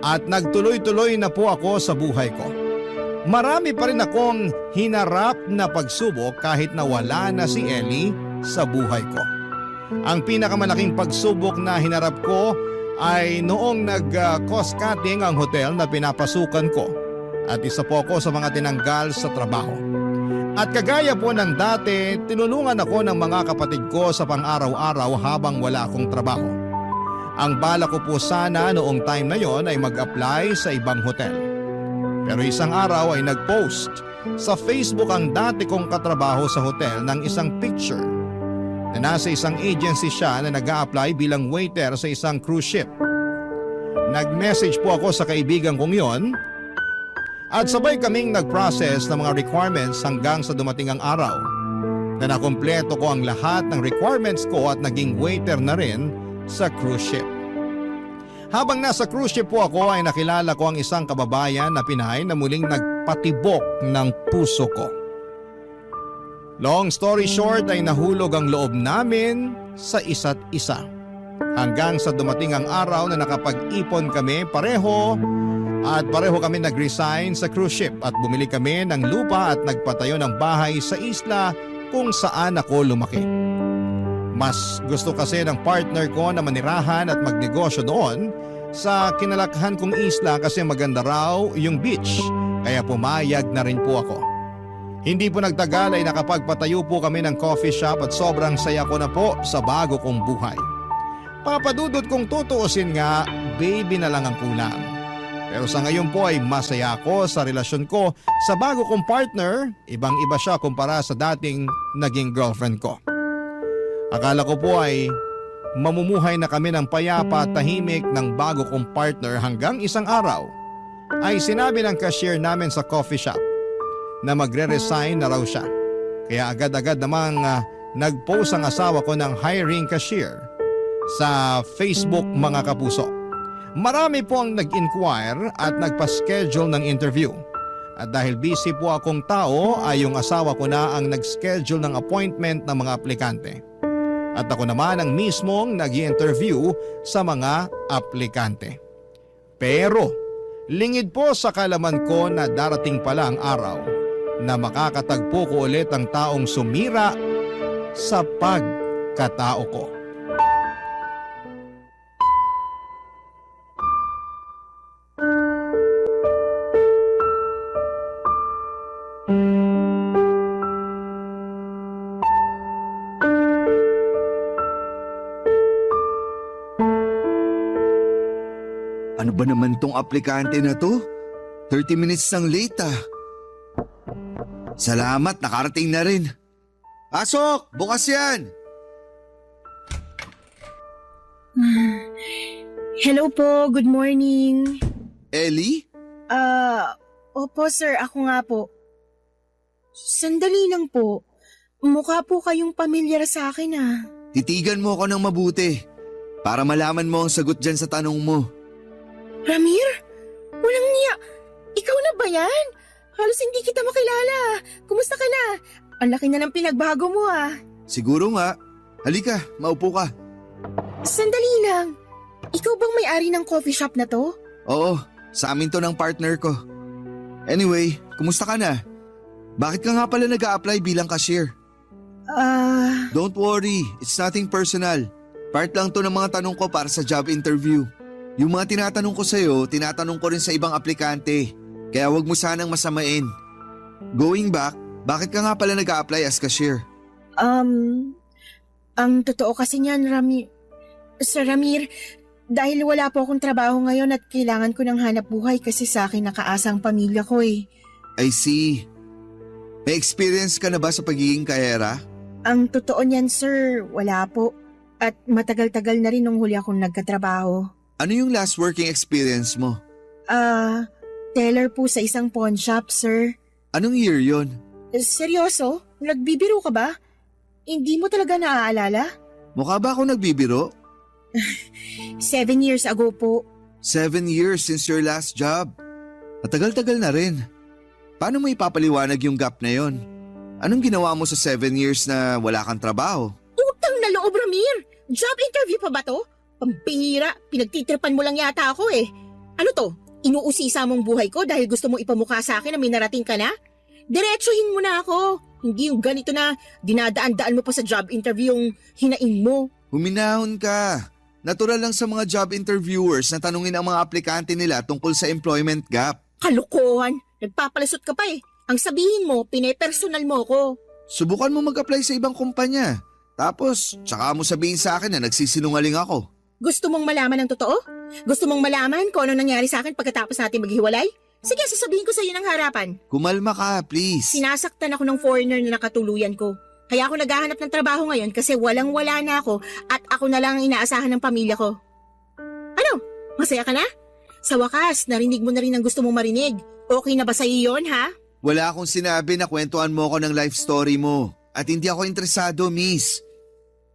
At nagtuloy-tuloy na po ako sa buhay ko. Marami pa rin akong hinarap na pagsubok kahit na wala na si Ellie sa buhay ko. Ang pinakamalaking pagsubok na hinarap ko ay noong nag-cost cutting ang hotel na pinapasukan ko. At isa po ako sa mga tinanggal sa trabaho. At kagaya po ng dati, tinulungan ako ng mga kapatid ko sa pang-araw-araw habang wala akong trabaho. Ang bala ko po sana noong time na yon ay mag-apply sa ibang hotel. Pero isang araw ay nag-post sa Facebook ang dati kong katrabaho sa hotel ng isang picture na nasa isang agency siya na nag-a-apply bilang waiter sa isang cruise ship. Nag-message po ako sa kaibigan kong yon at sabay kaming nag-process ng mga requirements hanggang sa dumating ang araw na nakumpleto ko ang lahat ng requirements ko at naging waiter na rin sa cruise ship. Habang nasa cruise ship po ako ay nakilala ko ang isang kababayan na Pinay na muling nagpatibok ng puso ko. Long story short ay nahulog ang loob namin sa isa't isa. Hanggang sa dumating ang araw na nakapag-ipon kami pareho kami nag-resign sa cruise ship at bumili kami ng lupa at nagpatayo ng bahay sa isla kung saan ako lumaki. Mas gusto kasi ng partner ko na manirahan at magnegosyo doon sa kinalakhan kong isla kasi maganda raw yung beach, kaya pumayag na rin po ako. Hindi po nagtagal ay nakapagpatayo po kami ng coffee shop at sobrang saya ko na po sa bago kong buhay. Papadudot kong tutuusin nga, baby na lang ang kulang. Pero sa ngayon po ay masaya ako sa relasyon ko sa bago kong partner, ibang-iba siya kumpara sa dating naging girlfriend ko. Akala ko po ay mamumuhay na kami ng payapa at tahimik ng bago kong partner hanggang isang araw ay sinabi ng cashier namin sa coffee shop na magre-resign na raw siya. Kaya agad-agad namang nag-post ang asawa ko ng hiring cashier sa Facebook mga kapuso. Marami po ang nag-inquire at nagpa-schedule ng interview. At dahil busy po akong tao ay yung asawa ko na ang nag-schedule ng appointment ng mga aplikante. At ako naman ang mismong nag-i-interview sa mga aplikante. Pero lingid po sa kalaman ko na darating pala ang araw na makakatagpo ko ulit ang taong sumira sa pagkatao ko. Ano ba naman tong aplikante na to? 30 minutes nang late ah. Salamat, nakarating na rin. Pasok! Bukas yan! Hello po, good morning. Ellie? Opo sir, ako nga po. Sandali lang po. Mukha po kayong pamilyar sa akin ah. Titigan mo ako ng mabuti para malaman mo ang sagot dyan sa tanong mo. Ramir? Walang niya. Ikaw na ba yan? Halos hindi kita makilala. Kumusta ka na? Ang laki na ng pinagbago mo ah. Siguro nga. Halika, maupo ka. Sandali lang. Ikaw bang may-ari ng coffee shop na to? Oo, sa amin to ng partner ko. Anyway, kumusta ka na? Bakit ka nga pala nag-a-apply bilang cashier? Don't worry, it's nothing personal. Part lang to ng mga tanong ko para sa job interview. Yung mga tinatanong ko sa'yo, tinatanong ko rin sa ibang aplikante. Kaya wag mo sanang masamain. Going back, bakit ka nga pala nag-a-apply as cashier? Ang totoo kasi niyan, Sir Ramir, dahil wala po akong trabaho ngayon at kailangan ko ng hanap buhay kasi sa akin nakaasa ang pamilya ko eh. I see. May experience ka na ba sa pagiging kahera? Ang totoo niyan, sir, wala po. At matagal-tagal na rin nung huli akong nagkatrabaho. Ano yung last working experience mo? Teller po sa isang pawn shop, sir. Anong year yon? Seryoso? Nagbibiro ka ba? Hindi mo talaga naaalala? Mukha ba ako nagbibiro? 7 years ago po. 7 years since your last job. Matagal-tagal na rin. Paano mo ipapaliwanag yung gap na yon? Anong ginawa mo sa 7 years na wala kang trabaho? Utang na loob, Ramir! Job interview pa ba to? Pambihira, pinagtitripan mo lang yata ako eh. Ano to? Inuusisa mong buhay ko dahil gusto mong ipamukha sa akin na may narating ka na? Diretsuhin mo na ako. Hindi yung ganito na dinadaan-daan mo pa sa job interview yung hinaing mo. Huminahon ka. Natural lang sa mga job interviewers na tanungin ang mga aplikante nila tungkol sa employment gap. Kalukuhan! Nagpapalasot ka pa eh. Ang sabihin mo, pinepersonal mo ko. Subukan mo mag-apply sa ibang kumpanya. Tapos, tsaka mo sabihin sa akin na nagsisinungaling ako. Gusto mong malaman ang totoo? Gusto mong malaman kung ano nangyari sa akin pagkatapos natin maghiwalay? Sige, sasabihin ko sa iyo ng harapan. Kumalma ka, please. Sinasaktan ako ng foreigner na nakatuluyan ko. Kaya ako naghahanap ng trabaho ngayon kasi walang-wala na ako at ako na lang ang inaasahan ng pamilya ko. Ano? Masaya ka na? Sa wakas, narinig mo na rin ang gusto mong marinig. Okay na ba sa iyo yun, ha? Wala akong sinabi na kwentuhan mo ako ng life story mo. At hindi ako interesado, miss.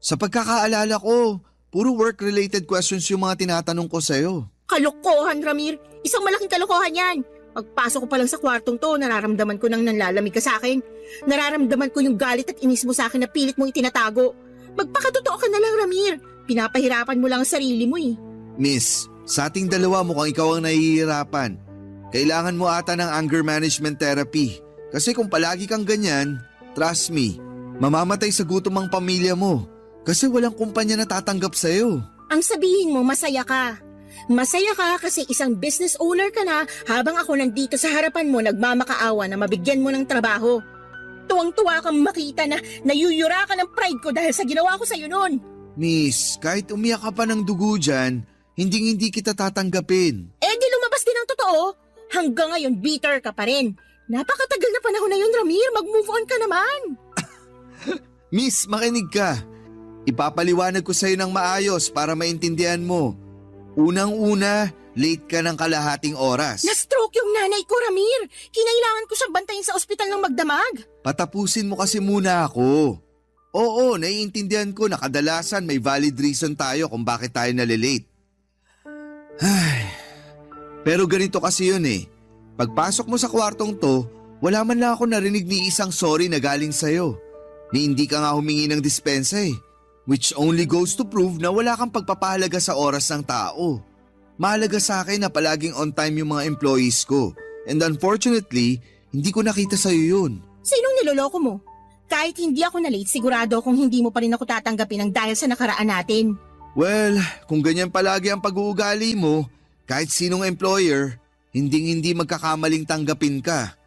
Sa pagkakaalala ko, Puro work-related questions yung mga tinatanong ko sa'yo. Kalokohan, Ramir. Isang malaking kalokohan yan. Pagpasok ko pa lang sa kwartong to, nararamdaman ko nang nanlalamig ka sa akin. Nararamdaman ko yung galit at inis mo sa akin na pilit mong itinatago. Magpakatotoo ka na lang, Ramir. Pinapahirapan mo lang ang sarili mo eh. Miss, sa ating dalawa mukhang ikaw ang nahihirapan. Kailangan mo ata ng anger management therapy. Kasi kung palagi kang ganyan, trust me, mamamatay sa gutom ang pamilya mo. Kasi walang kumpanya na tatanggap sa'yo. Ang sabihin mo, masaya ka. Masaya ka kasi isang business owner ka na habang ako nandito sa harapan mo nagmamakaawa na mabigyan mo ng trabaho. Tuwang-tuwa kang makita na nayuyura ka ng pride ko dahil sa ginawa ko sa'yo noon. Miss, kahit umiyak ka pa ng dugo dyan, hindi kita tatanggapin. Eh di lumabas din ang totoo. Hanggang ngayon bitter ka pa rin. Napakatagal na panahon na yun, Ramir. Mag-move on ka naman. Miss, makinig ka. Ipapaliwanag ko sa'yo ng maayos para maintindihan mo. Unang-una, late ka ng kalahating oras. Na-stroke yung nanay ko, Ramir. Kinailangan ko siyang bantayin sa ospital ng magdamag. Patapusin mo kasi muna ako. Oo, naiintindihan ko na kadalasan may valid reason tayo kung bakit tayo nalilate. Ay, pero ganito kasi yun eh. Pagpasok mo sa kwartong to, wala man lang ako narinig ni isang sorry na galing sa'yo. Ni hindi ka nga humingi ng dispensa eh. Which only goes to prove na wala kang pagpapahalaga sa oras ng tao. Mahalaga sa akin na palaging on time yung mga employees ko. And unfortunately, hindi ko nakita sa'yo yun. Sinong niloloko mo? Kahit hindi ako na-late, sigurado kung hindi mo pa rin ako tatanggapin ng dahil sa nakaraan natin. Well, kung ganyan palagi ang pag-uugali mo, kahit sinong employer, hindi magkakamaling tanggapin ka.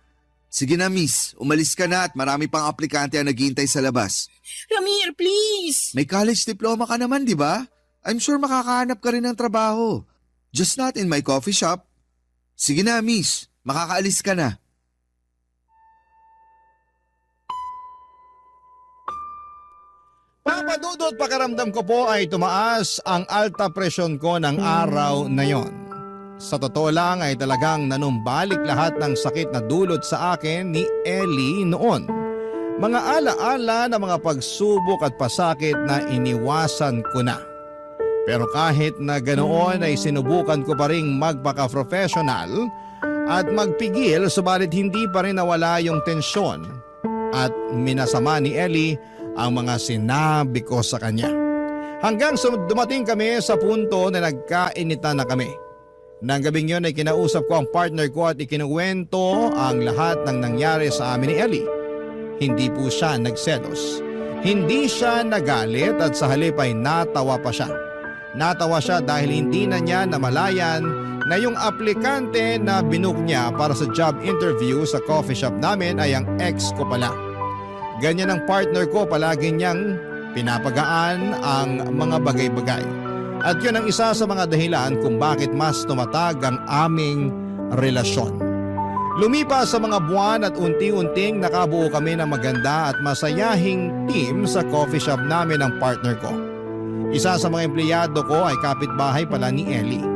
Sige na miss, umalis ka na at marami pang aplikante ang naghihintay sa labas. Ramir, please! May college diploma ka naman, di ba? I'm sure makakahanap ka rin ng trabaho. Just not in my coffee shop. Sige na miss, makakaalis ka na. Papadudot pakiramdam ko po ay tumaas ang alta presyon ko ng araw na yon. Sa totoo lang ay talagang nanumbalik lahat ng sakit na dulot sa akin ni Ellie noon. Mga alaala na mga pagsubok at pasakit na iniwasan ko na. Pero kahit na ganoon ay sinubukan ko pa ring magpaka-professional at magpigil subalit hindi pa rin nawala yung tensyon at minasama ni Ellie ang mga sinabi ko sa kanya. Hanggang dumating kami sa punto na nagkainitan na kami. Nang gabing yun ay kinausap ko ang partner ko at ikinuwento ang lahat ng nangyari sa amin ni Ellie. Hindi po siya nagselos. Hindi siya nagalit at sa halip ay natawa pa siya. Natawa siya dahil hindi na niya namalayan na yung aplikante na binook niya para sa job interview sa coffee shop namin ay ang ex ko pala. Ganyan ang partner ko, palagi niyang pinapagaan ang mga bagay-bagay. At yun ang isa sa mga dahilan kung bakit mas tumatag ang aming relasyon. Lumipas sa mga buwan at unti-unting nakabuo kami ng maganda at masayahing team sa coffee shop namin ng partner ko. Isa sa mga empleyado ko ay kapitbahay pala ni Ellie.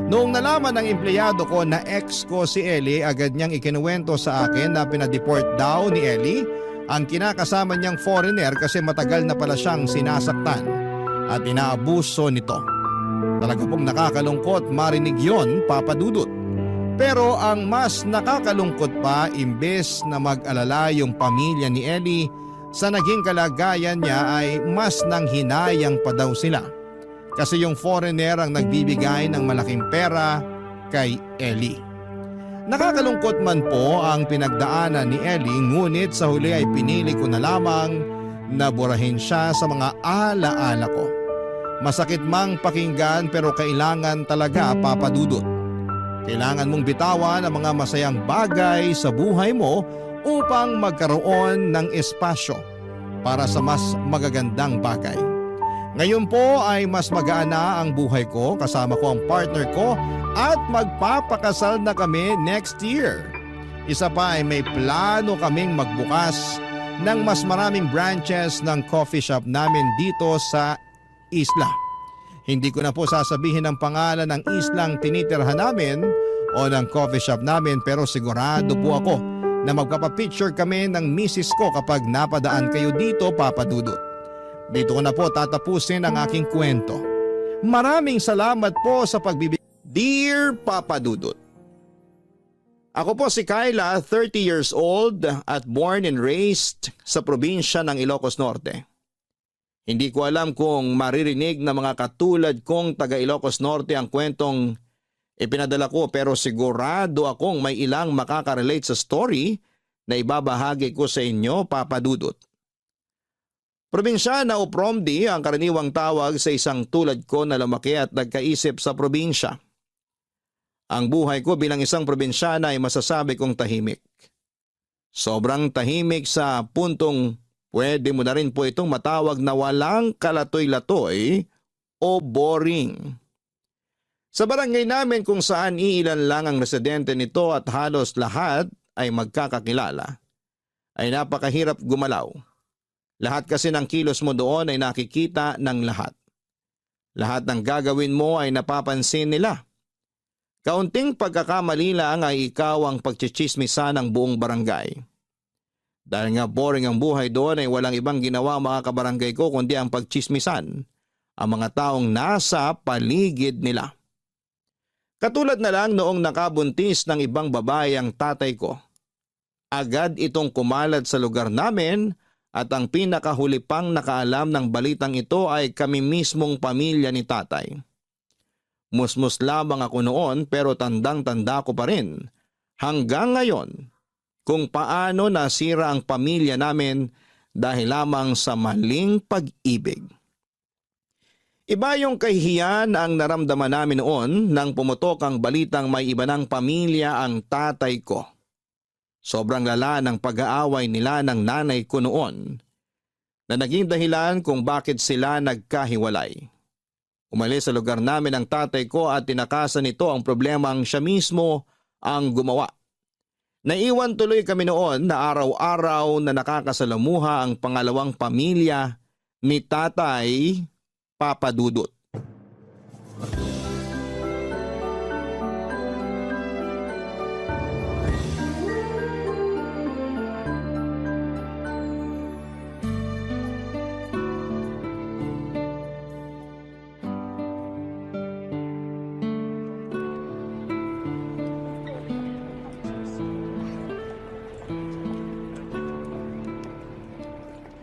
Noong nalaman ng empleyado ko na ex ko si Ellie, agad niyang ikinuwento sa akin na pinadeport daw ni Ellie ang kinakasama niyang foreigner kasi matagal na pala siyang sinasaktan at inaabuso nito. Talaga pong nakakalungkot marinig yon, Papa Dudut. Pero ang mas nakakalungkot pa, imbes na mag-alala yung pamilya ni Ellie sa naging kalagayan niya ay mas nanghinayang pa daw sila. Kasi yung foreigner ang nagbibigay ng malaking pera kay Ellie. Nakakalungkot man po ang pinagdaanan ni Ellie, ngunit sa huli ay pinili ko na lamang na burahin siya sa mga alaala ko. Masakit mang pakinggan pero kailangan talaga, Papa Dudut. Kailangan mong bitawan ang mga masayang bagay sa buhay mo upang magkaroon ng espasyo para sa mas magagandang bagay. Ngayon po ay mas magaan na ang buhay ko, kasama ko ang partner ko at magpapakasal na kami next year. Isa pa ay may plano kaming magbukas ng mas maraming branches ng coffee shop namin dito sa isla. Hindi ko na po sasabihin ang pangalan ng islang tinitirhan namin o ng coffee shop namin, pero sigurado po ako na magpapapicture kami ng misis ko kapag napadaan kayo dito, Papa Dudut. Dito ko na po tatapusin ang aking kwento. Maraming salamat po sa pagbibigay. Dear Papa Dudut, ako po si Kyla, 30 years old at born and raised sa probinsya ng Ilocos Norte. Hindi ko alam kung maririnig na mga katulad kong taga Ilocos Norte ang kwentong ipinadala ko, pero sigurado akong may ilang makaka-relate sa story na ibabahagi ko sa inyo, Papa Dudut. Probinsyana o Promdi ang karaniwang tawag sa isang tulad ko na lumaki at nagkaisip sa probinsya. Ang buhay ko bilang isang probinsyana ay masasabi kong tahimik. Sobrang tahimik sa puntong pwede mo na rin po itong matawag na walang kalatoy-latoy o boring. Sa barangay namin kung saan iilan lang ang residente nito at halos lahat ay magkakakilala, ay napakahirap gumalaw. Lahat kasi ng kilos mo doon ay nakikita ng lahat. Lahat ng gagawin mo ay napapansin nila. Kaunting pagkakamali lang ay ikaw ang pagchichismisan ng buong barangay. Dahil nga boring ang buhay doon ay walang ibang ginawa mga kabarangay ko kundi ang pagchismisan ang mga taong nasa paligid nila. Katulad na lang noong nakabuntis ng ibang babae ang tatay ko. Agad itong kumalat sa lugar namin. At ang pinakahuli pang nakaalam ng balitang ito ay kami mismong pamilya ni tatay. Musmus lamang ako noon pero tandang-tanda ko pa rin hanggang ngayon kung paano nasira ang pamilya namin dahil lamang sa maling pag-ibig. Iba yung kahihiyan ang naramdaman namin noon nang pumutok ang balitang may iba ng pamilya ang tatay ko. Sobrang lala ng pag-aaway nila ng nanay ko noon na naging dahilan kung bakit sila nagkahiwalay. Umalis sa lugar namin ang tatay ko at tinakasan nito ang problemang siya mismo ang gumawa. Naiwan tuloy kami noon na araw-araw na nakakasalamuha ang pangalawang pamilya ni Tatay Papa Dudut.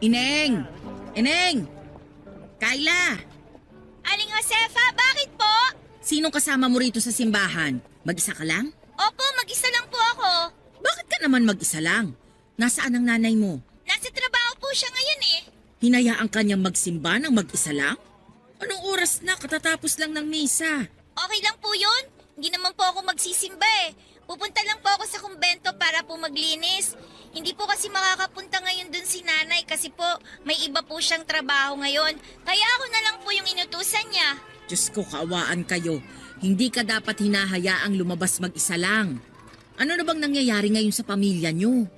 Ineng! Ineng! Kyla! Aling Josefa, bakit po? Sinong kasama mo rito sa simbahan? Mag-isa ka lang? Opo, mag-isa lang po ako. Bakit ka naman mag-isa lang? Nasaan ang nanay mo? Nasa trabaho po siya ngayon eh. Hinayaan ka niyang magsimba ng mag-isa lang? Anong oras na? Katatapos lang ng misa. Okay lang po yun. Hindi naman po ako magsisimba eh. Pupunta lang po ako sa kumbento para po maglinis. Hindi po kasi makakapunta ngayon dun si nanay kasi po may iba po siyang trabaho ngayon. Kaya ako na lang po yung inutusan niya. Diyos ko, kaawaan kayo. Hindi ka dapat hinahayaang lumabas mag-isa lang. Ano na bang nangyayari ngayon sa pamilya niyo?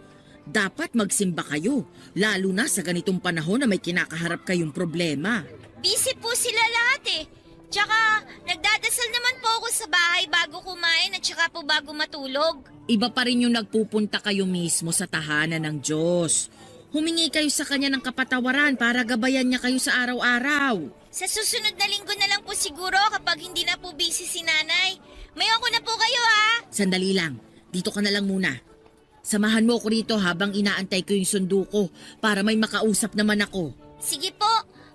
Dapat magsimba kayo, lalo na sa ganitong panahon na may kinakaharap kayong problema. Busy po sila lahat eh. Tsaka nagdadasal naman po ako sa bahay bago kumain at tsaka po bago matulog. Iba pa rin yung nagpupunta kayo mismo sa tahanan ng Diyos. Humingi kayo sa Kanya ng kapatawaran para gabayan niya kayo sa araw-araw. Sa susunod na linggo na lang po siguro kapag hindi na po busy si nanay. Mayon ko na po kayo ha. Sandali lang, dito ka na lang muna. Samahan mo ako rito habang inaantay ko yung sundo ko para may makausap naman ako. Sige po,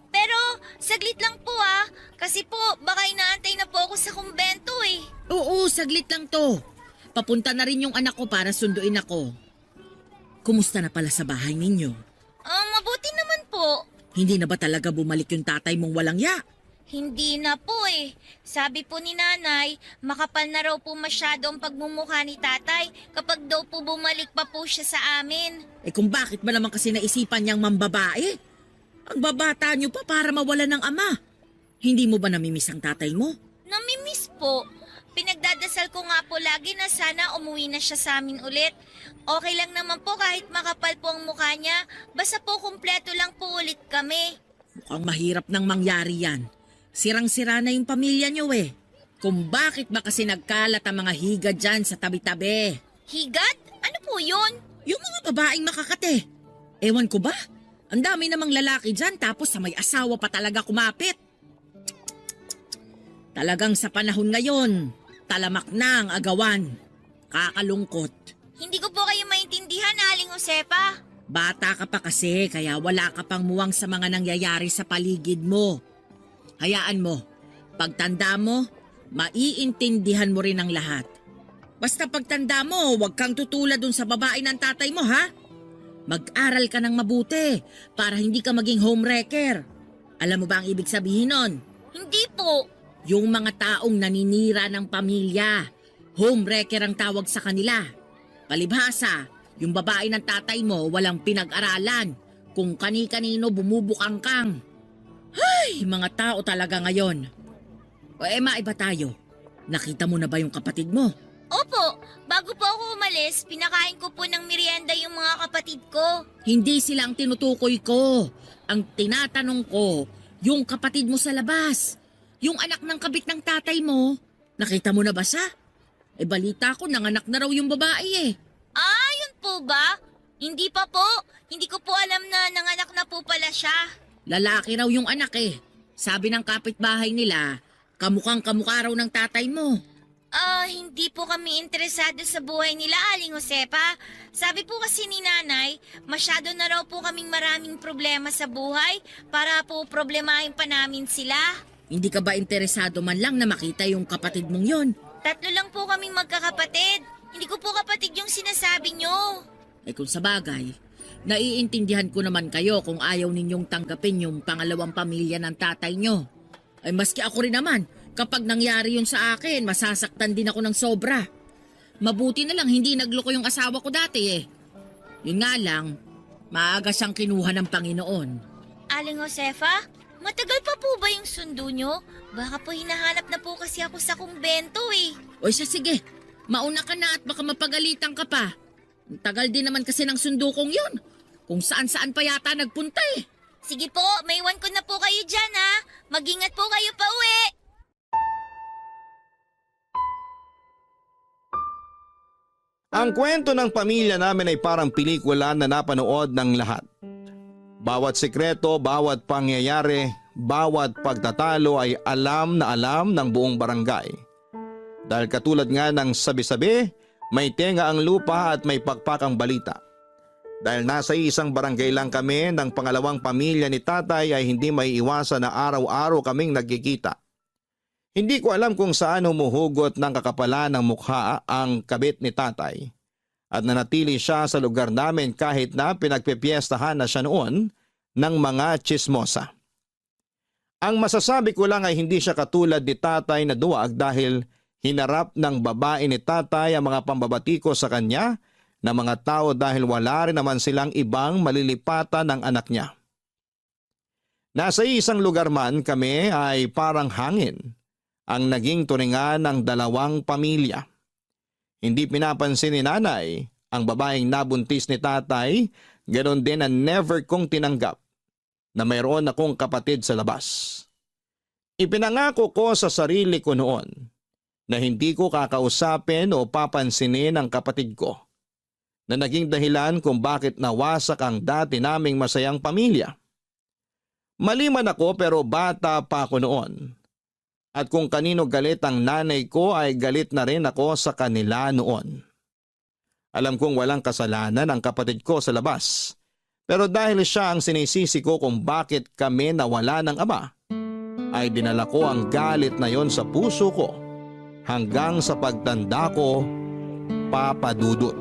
pero saglit lang po ha. Kasi po baka inaantay na po ako sa kumbento eh. Oo, saglit lang to. Papunta na rin yung anak ko para sunduin ako. Kumusta na pala sa bahay ninyo? Mabuti naman po. Hindi na ba talaga bumalik yung tatay mong walang ya? Hindi na po eh. Sabi po ni nanay, makapal na raw po masyado ang pagmumukha ni tatay kapag daw po bumalik pa po siya sa amin. Eh kung bakit ba naman kasi naisipan niyang mambabae? Ang babata niyo pa para mawala ng ama. Hindi mo ba namimiss ang tatay mo? Namimiss po. Pinagdadasal ko nga po lagi na sana umuwi na siya sa amin ulit. Okay lang naman po kahit makapal po ang mukha niya. Basta po kumpleto lang po ulit kami. Mukhang mahirap nang mangyari yan. Sirang-sira na yung pamilya niyo eh. Kung bakit ba kasi nagkalat ang mga higad dyan sa tabi-tabi? Higad? Ano po yun? Yung mga babaeng makakate. Ewan ko ba? Ang dami namang lalaki dyan tapos sa may asawa pa talaga kumapit. Talagang sa panahon ngayon, talamak na ang agawan. Kakalungkot. Hindi ko po kayo maintindihan, Aling Josefa. Bata ka pa kasi kaya wala ka pang muwang sa mga nangyayari sa paligid mo. Hayaan mo, pagtanda mo, maiintindihan mo rin ang lahat. Basta pagtanda mo, huwag kang tutulad dun sa babae ng tatay mo, ha? Mag-aral ka ng mabuti para hindi ka maging homewrecker. Alam mo ba ang ibig sabihin nun? Hindi po. Yung mga taong naninira ng pamilya, homewrecker ang tawag sa kanila. Palibhasa, yung babae ng tatay mo walang pinag-aralan, kung kani-kanino bumubukangkang. Ay, mga tao talaga ngayon. O maiba tayo. Nakita mo na ba yung kapatid mo? Opo, bago po ako umalis, pinakain ko po ng merienda yung mga kapatid ko. Hindi sila ang tinutukoy ko. Ang tinatanong ko, yung kapatid mo sa labas. Yung anak ng kabit ng tatay mo. Nakita mo na ba siya? Balita ko, nanganak na raw yung babae eh. Ah, yun po ba? Hindi pa po. Hindi ko po alam na nanganak na po pala siya. Lalaki raw yung anak eh. Sabi ng kapitbahay nila, kamukhang kamukha raw ng tatay mo. Hindi po kami interesado sa buhay nila, Aling Josefa. Sabi po kasi ni nanay, masyado na raw po kaming maraming problema sa buhay para po problemahin pa namin sila. Hindi ka ba interesado man lang na makita yung kapatid mong yon? 3 lang po kaming magkakapatid. Hindi ko po kapatid yung sinasabi nyo. Kung sa bagay, naiintindihan ko naman kayo kung ayaw ninyong tanggapin yung pangalawang pamilya ng tatay nyo. Maski ako rin naman, kapag nangyari yun sa akin, masasaktan din ako ng sobra. Mabuti na lang hindi nagloko yung asawa ko dati eh. Yun nga lang, maaga siyang kinuha ng Panginoon. Aling Josefa, matagal pa po ba yung sundo nyo? Baka po hinahanap na po kasi ako sa kumbento eh. Sige, mauna ka na at baka mapagalitan ka pa. Ang tagal din naman kasi ng sundo kong yun. Kung saan-saan pa yata nagpunta eh. Sige po, maiwan ko na po kayo dyan ha. Mag-ingat po kayo pa uwi. Ang kwento ng pamilya namin ay parang pelikula na napanood ng lahat. Bawat sikreto, bawat pangyayari, bawat pagtatalo ay alam na alam ng buong barangay. Dahil katulad nga ng sabi-sabi, may tenga ang lupa at may pakpak ang balita. Dahil nasa isang barangay lang kami ng pangalawang pamilya ni tatay ay hindi may iwasan na araw-araw kaming nagkikita. Hindi ko alam kung saan humuhugot ng kakapalan ng mukha ang kabit ni tatay. At nanatili siya sa lugar namin kahit na pinagpipiestahan na siya noon ng mga tsismosa. Ang masasabi ko lang ay hindi siya katulad ni tatay na duwag dahil hinarap ng babae ni tatay ang mga pambabatiko sa kanya na mga tao dahil wala rin naman silang ibang malilipatan ng anak niya. Nasa isang lugar man kami ay parang hangin ang naging turingan ng dalawang pamilya. Hindi pinapansin ni nanay ang babaeng nabuntis ni tatay, ganoon din na never kong tinanggap na mayroon akong kapatid sa labas. Ipinangako ko sa sarili ko noon na hindi ko kakausapin o papansinin ang kapatid ko, na naging dahilan kung bakit nawasak ang dati naming masayang pamilya. Mali man ako pero bata pa ako noon. At kung kanino galit ang nanay ko ay galit na rin ako sa kanila noon. Alam kong walang kasalanan ang kapatid ko sa labas. Pero dahil siya ang sinisisi ko kung bakit kami nawala ng ama, ay dinala ko ang galit na yon sa puso ko hanggang sa pagtanda ko, Papa Dudut.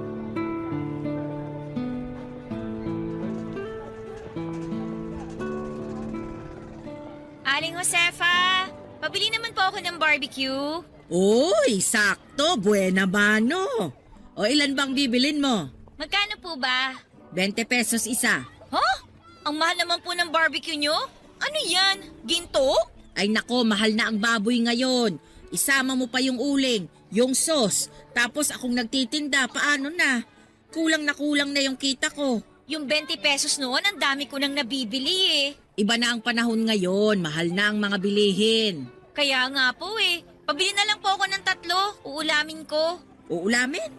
Aling Josefa, pabili naman po ako ng barbecue. Uy, sakto, buena mano. O ilan bang bibilin mo? Magkano po ba? 20 pesos isa. Huh? Ang mahal naman po ng barbecue nyo? Ano yan? Ginto? Ay nako, mahal na ang baboy ngayon. Isama mo pa yung uling, yung sauce, tapos akong nagtitinda, paano na? Kulang na yung kita ko. Yung 20 pesos noon, ang dami ko nang nabibili eh. Iba na ang panahon ngayon, mahal na ang mga bilihin. Kaya nga po eh. Pabili na lang po ako ng 3, uulamin ko. Uulamin?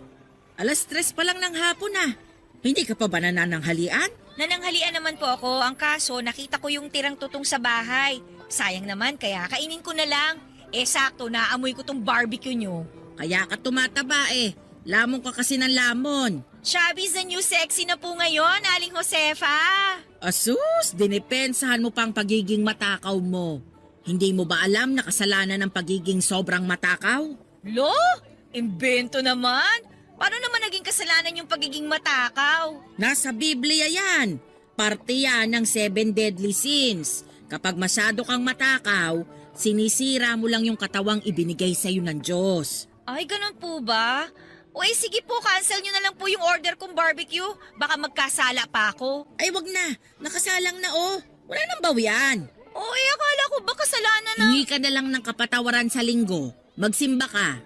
3:00 pa lang ng hapon na. Hindi ka pa ba nanananghalian? Nananghalian naman po ako. Ang kaso, nakita ko yung tirang tutong sa bahay. Sayang naman, kaya kainin ko na lang. Sakto, naamoy ko tong barbecue nyo. Kaya ka tumataba eh. Lamon ka kasi ng lamon. Chubby's the new sexy na po ngayon, Aling Josefa. Asus, dinipensahan mo pang pagiging matakaw mo. Hindi mo ba alam na kasalanan ng pagiging sobrang matakaw? Lo? Imbento naman. Paano naman naging kasalanan yung pagiging matakaw? Nasa Biblia yan. Parte yan ng 7 deadly sins. Kapag masyado kang matakaw, sinisira mo lang yung katawang ibinigay sa'yo ng Diyos. Ay, ganun po ba? O sige po, cancel nyo na lang po yung order kong barbecue. Baka magkasala pa ako. Ay wag na, nakasalang na oh. Wala nang bawian. Akala ko ba kasalanan na... Hingi ka na lang ng kapatawaran sa linggo. Magsimba ka.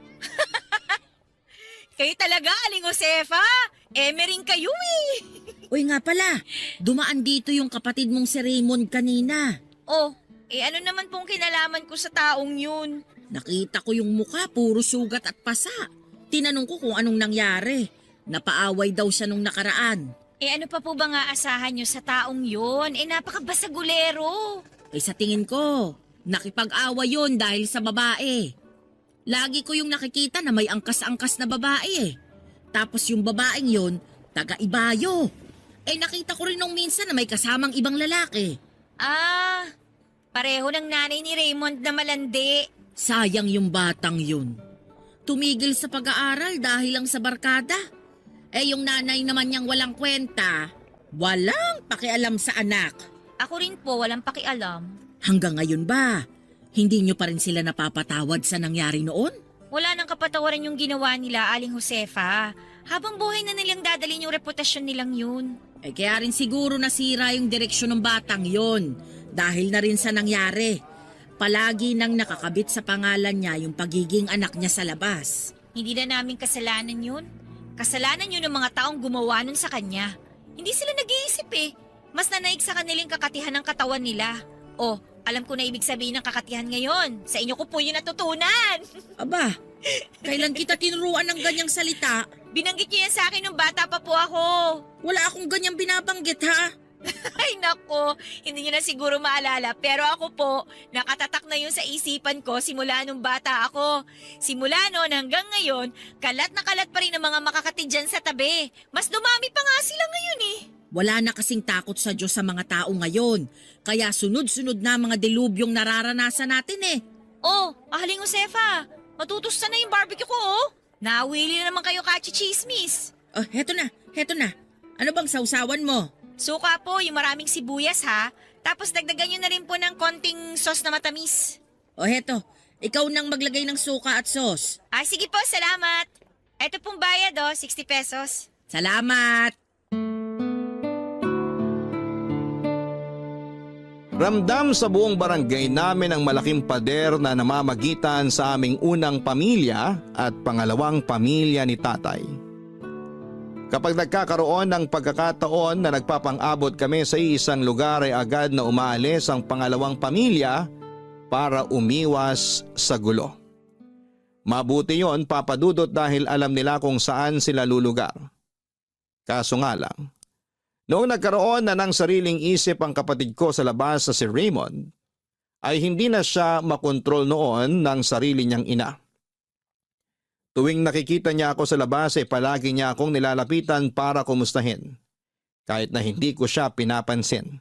Kayo talaga, Aling Josefa. Emering kayo eh. Uy nga pala, dumaan dito yung kapatid mong si Raymond kanina. Ano naman pong kinalaman ko sa taong yun? Nakita ko yung mukha, puro sugat at pasa. Tinanong ko kung anong nangyari. Napaaway daw siya nung nakaraan. Ano pa po ba nga asahan nyo sa taong yun? Napakabasagulero. Sa tingin ko, nakipag-away yun dahil sa babae. Lagi ko yung nakikita na may angkas-angkas na babae eh. Tapos yung babaeng yun, taga-Ibayo. Nakita ko rin nung minsan na may kasamang ibang lalaki. Pareho ng nanay ni Raymond na malandi. Sayang yung batang yun. Tumigil sa pag-aaral dahil lang sa barkada. Yung nanay naman niyang walang kwenta, walang pakialam sa anak. Ako rin po, walang pakialam. Hanggang ngayon ba, hindi niyo pa rin sila napapatawad sa nangyari noon? Wala nang kapatawaran yung ginawa nila, Aling Josefa. Habang buhay na nilang dadalhin yung reputasyon nilang yun. Kaya rin siguro nasira yung direksyon ng batang yon dahil na rin sa nangyari. Palagi nang nakakabit sa pangalan niya yung pagiging anak niya sa labas. Hindi na namin kasalanan yun. Kasalanan yun ng mga taong gumawa nun sa kanya. Hindi sila nag-iisip eh. Mas nanaig sa kanilang kakatihan ng katawan nila. Alam ko na ibig sabihin ng kakatihan ngayon. Sa inyo ko po yun natutunan. Aba, kailan kita tinuruan ng ganyang salita? Binanggit niyo yan sa akin nung bata pa po ako. Wala akong ganyang binabanggit ha. Ay nako, hindi niyo na siguro maalala. Pero ako po, nakatatak na yun sa isipan ko simula nung bata ako. Simula noon hanggang ngayon, kalat na kalat pa rin ang mga makakatid dyan sa tabi. Mas dumami pa nga sila ngayon eh. Wala na kasing takot sa Diyos sa mga tao ngayon. Kaya sunod-sunod na mga dilubyong nararanasan natin eh. Aling Josefa, matutusta na yung barbecue ko Nawili na naman kayo kachi-chismis. Heto na. Ano bang sausawan mo? Suka po, yung maraming sibuyas ha. Tapos dagdagan nyo na rin po ng konting sauce na matamis. Heto, ikaw nang maglagay ng suka at sauce. Sige po, salamat. Ito pong bayad 60 pesos. Salamat! Ramdam sa buong barangay namin ang malaking pader na namamagitan sa aming unang pamilya at pangalawang pamilya ni tatay. Kapag nagkakaroon ng pagkakataon na nagpapang-abot kami sa isang lugar ay agad na umaalis ang pangalawang pamilya para umiwas sa gulo. Mabuti yon, Papa Dudut, dahil alam nila kung saan sila lulugar. Kaso nga lang, noong nagkaroon na ng sariling isip ang kapatid ko sa labas sa si Raymond, ay hindi na siya makontrol noon ng sarili niyang ina. Tuwing nakikita niya ako sa labas ay palagi niya akong nilalapitan para kumustahin, kahit na hindi ko siya pinapansin.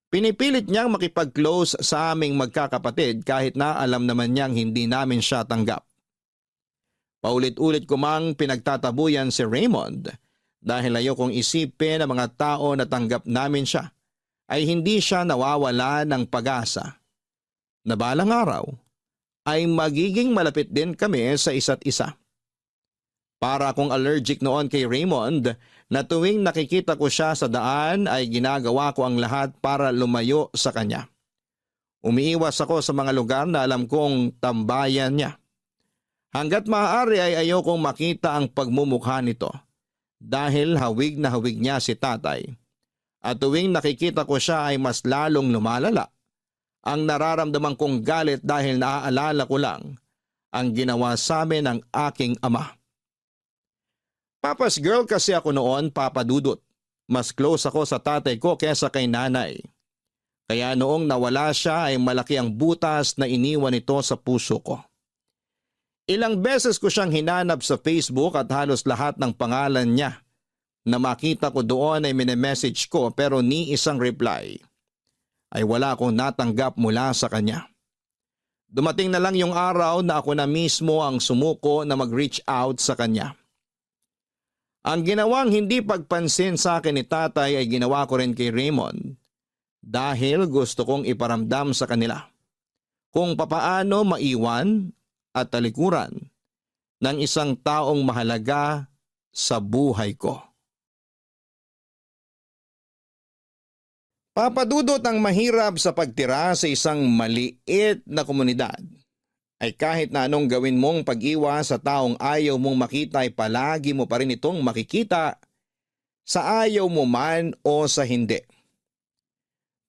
Pinipilit niyang makipag-close sa aming magkakapatid kahit na alam naman niyang hindi namin siya tanggap. Paulit-ulit ko mang pinagtatabuyan si Raymond dahil ayokong isipin ng mga tao na tanggap namin siya ay hindi siya nawawala ng pag-asa na balang araw ay magiging malapit din kami sa isa't isa. Para akong allergic noon kay Raymond na tuwing nakikita ko siya sa daan ay ginagawa ko ang lahat para lumayo sa kanya. Umiiwas ako sa mga lugar na alam kong tambayan niya. Hanggat maaari ay ayokong makita ang pagmumukha nito dahil hawig na hawig niya si tatay. At tuwing nakikita ko siya ay mas lalong lumalala ang nararamdaman kong galit dahil naaalala ko lang ang ginawa sa amin ng aking ama. Papa's girl kasi ako noon, Papa Dudut. Mas close ako sa tatay ko kesa kay nanay. Kaya noong nawala siya ay malaki ang butas na iniwan nito sa puso ko. Ilang beses ko siyang hinanap sa Facebook at halos lahat ng pangalan niya na makita ko doon ay minemessage ko pero ni isang reply ay wala akong natanggap mula sa kanya. Dumating na lang yung araw na ako na mismo ang sumuko na mag-reach out sa kanya. Ang ginawang hindi pagpansin sa akin ni tatay ay ginawa ko rin kay Raymond dahil gusto kong iparamdam sa kanila kung papaano maiwan at talikuran ng isang taong mahalaga sa buhay ko. Papadudot ang mahirap sa pagtira sa isang maliit na komunidad ay kahit na anong gawin mong pag-iwas sa taong ayaw mong makita ay palagi mo pa rin itong makikita sa ayaw mo man o sa hindi.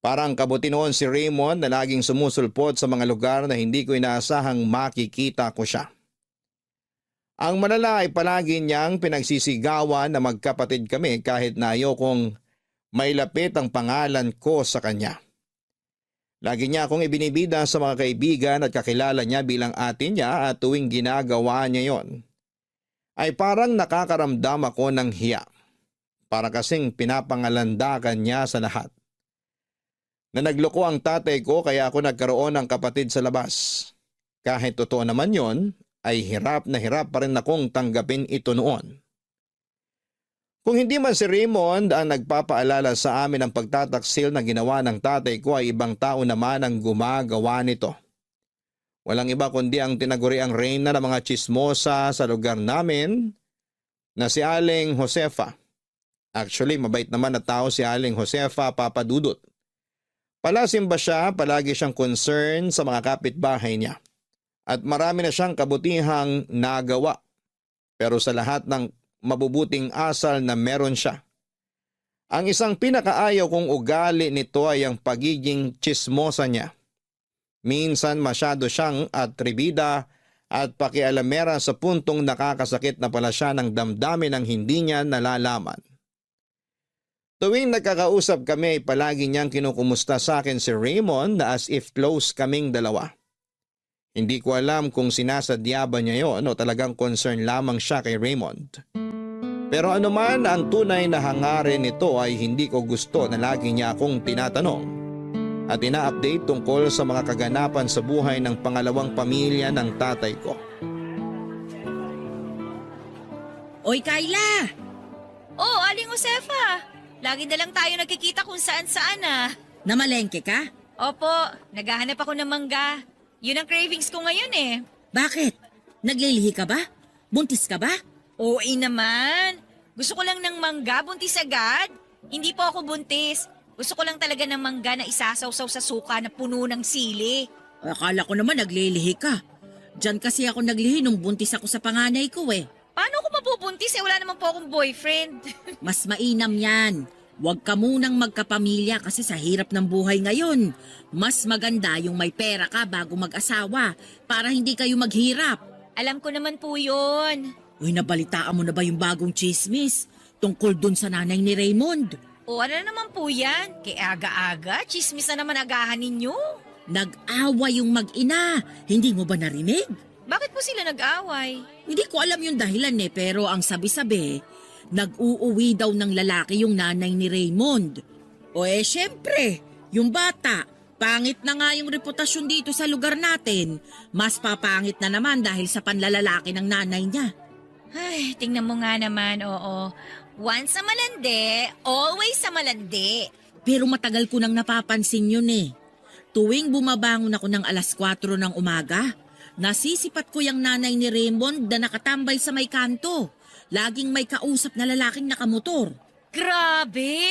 Parang kabuti noon si Raymond na laging sumusulpot sa mga lugar na hindi ko inaasahang makikita ko siya. Ang malala ay palagi niyang pinagsisigawan na magkapatid kami kahit na ayaw kong may lapit ang pangalan ko sa kanya. Lagi niya akong ibinibida sa mga kaibigan at kakilala niya bilang ate niya at tuwing ginagawa niya yon, ay parang nakakaramdam ako ng hiya. Para kasing pinapangalandakan niya sa lahat. Na nagloko ang tatay ko kaya ako nagkaroon ng kapatid sa labas. Kahit totoo naman yon, ay hirap na hirap pa rin akong tanggapin ito noon. Kung hindi man si Raymond ang nagpapaalala sa amin ng pagtataksil na ginawa ng tatay ko ay ibang tao naman ang gumagawa nito. Walang iba kundi ang tinaguriang reyna ng mga chismosa sa lugar namin na si Aling Josefa. Actually, mabait naman na tao si Aling Josefa Papadudot. Palasimba siya, palagi siyang concern sa mga kapitbahay niya. At marami na siyang kabutihang nagawa. Pero sa lahat ng mabubuting asal na meron siya, ang isang pinakaayaw kong ugali nito ay ang pagiging chismosa niya. Minsan masyado siyang atribida at pakialamera sa puntong nakakasakit na pala siya ng damdamin ng hindi niya nalalaman. Tuwing nagkakausap kami ay palagi niyang kinukumusta sa akin si Raymond na as if close kaming dalawa. Hindi ko alam kung sinasadya ba niya yon o talagang concern lamang siya kay Raymond. Pero anuman ang tunay na hangarin nito ay hindi ko gusto na lagi niya akong tinatanong at ina-update tungkol sa mga kaganapan sa buhay ng pangalawang pamilya ng tatay ko. Oy, Kayla! Oh, Aling Josefa! Lagi na lang tayo nagkikita kung saan-saan ah. Namalengke ka? Opo, naghahanap ako ng mangga. Yun ang cravings ko ngayon eh. Bakit? Naglilihi ka ba? Buntis ka ba? Oo naman. Gusto ko lang ng mangga, buntis agad. Hindi po ako buntis. Gusto ko lang talaga ng mangga na isasawsaw sa suka na puno ng sili. Akala ko naman naglilihi ka. Diyan kasi ako naglihi nung buntis ako sa panganay ko eh. Paano ako mabubuntis eh? Wala naman po akong boyfriend. Mas mainam yan. Huwag ka munang magkapamilya kasi sa hirap ng buhay ngayon. Mas maganda yung may pera ka bago mag-asawa para hindi kayo maghirap. Alam ko naman po yun. Uy, nabalitaan mo na ba yung bagong chismis tungkol dun sa nanay ni Raymond? O ano naman po yan? Kaya aga-aga, chismis na naman agahan ninyo. Nag-awa yung mag-ina. Hindi mo ba narinig? Bakit po sila nag-away? Hindi ko alam yung dahilan pero ang sabi-sabi, nag-uuwi daw ng lalaki yung nanay ni Raymond. O syempre, yung bata, pangit na nga yung reputasyon dito sa lugar natin. Mas papangit na naman dahil sa panlalalaki ng nanay niya. Ay, tingnan mo nga naman, oo. Once sa malandi, always sa malandi. Pero matagal ko nang napapansin yun eh. Tuwing bumabangon ako ng 4:00 ng umaga, nasisipat ko yung nanay ni Raymond na nakatambay sa may kanto. Laging may kausap na lalaking nakamotor. Grabe!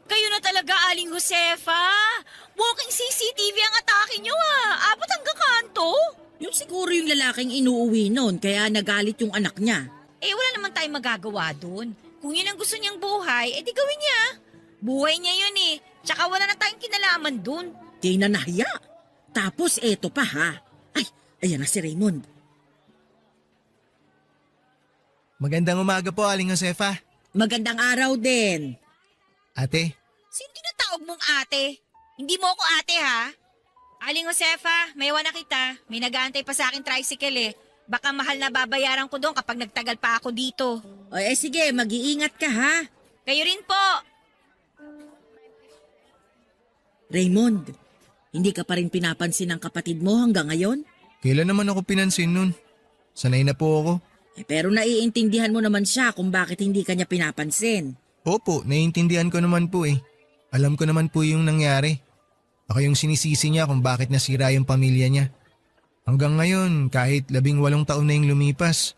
Kayo na talaga, Aling Josefa! Walking CCTV ang atake nyo ah! Abot hanggang kanto! Yung siguro yung lalaking inuuwi noon kaya nagalit yung anak niya. Eh wala naman tayong magagawa dun. Kung yun ang gusto niyang buhay, edi gawin niya. Buhay niya yun eh. Tsaka wala na tayong kinalaman dun. Di na nahiya. Tapos eto pa ha. Ay, ayan na si Raymond. Magandang umaga po, Aling Josefa. Magandang araw din. Ate, Sino tinatawag mong ate? Hindi mo ako ate ha? Aling Josefa, may na kita. May nag-aantay pa sa akin tricycle eh. Baka mahal na babayaran ko doon kapag nagtagal pa ako dito. O sige, mag-iingat ka ha. Kayo rin po. Raymond, hindi ka pa rin pinapansin ng kapatid mo hanggang ngayon? kailan naman ako pinansin nun? Sanay na po ako. Pero naiintindihan mo naman siya kung bakit hindi ka niya pinapansin. Opo, naiintindihan ko naman po eh. Alam ko naman po yung nangyari. Ako yung sinisisi niya kung bakit nasira yung pamilya niya. Hanggang ngayon, kahit 18 taon na yung lumipas,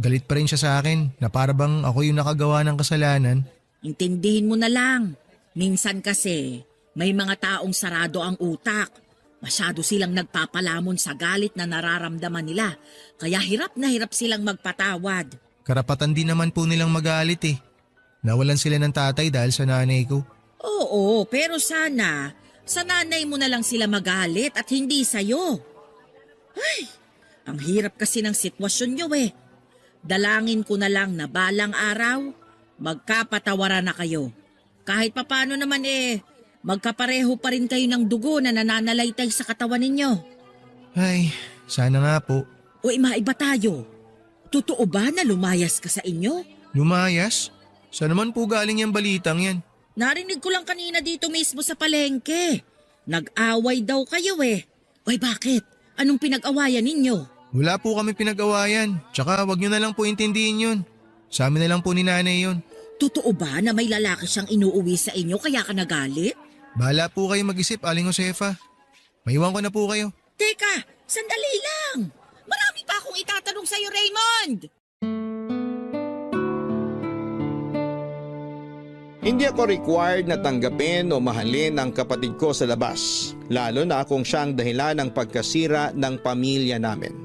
galit pa rin siya sa akin na para bang ako yung nakagawa ng kasalanan. Intindihin mo na lang. Minsan kasi, may mga taong sarado ang utak. Masyado silang nagpapalamon sa galit na nararamdaman nila. Kaya hirap na hirap silang magpatawad. Karapatan din naman po nilang magalit eh. Nawalan sila ng tatay dahil sa nanay ko. Oo, pero sana, sa nanay mo na lang sila magalit at hindi sa'yo. Ay, ang hirap kasi ng sitwasyon nyo eh. Dalangin ko na lang na balang araw, magkapatawaran na kayo. Kahit papano naman magkapareho pa rin kayo ng dugo na nananalaytay sa katawan ninyo. Ay, sana nga po. O maiba tayo. Totoo ba na lumayas ka sa inyo? Lumayas? Saan naman po galing yung balitang yan? Narinig ko lang kanina dito mismo sa palengke. Nag-away daw kayo eh. Oy bakit? Anong pinag-awayan ninyo? Wala po kami pinag-awayan. Tsaka wag nyo na lang po intindihin yun. Sa amin na lang po ni nanay yun. Totoo ba na may lalaki siyang inuuwi sa inyo kaya ka nagalit? Bahala po kayo mag-isip, Aling Josefa. Maiwan ko na po kayo. Teka, sandali lang. Marami pa akong itatanong sa'yo, Raymond. Hindi ako required na tanggapin o mahalin ang kapatid ko sa labas, lalo na kung siya ang dahilan ng pagkasira ng pamilya namin.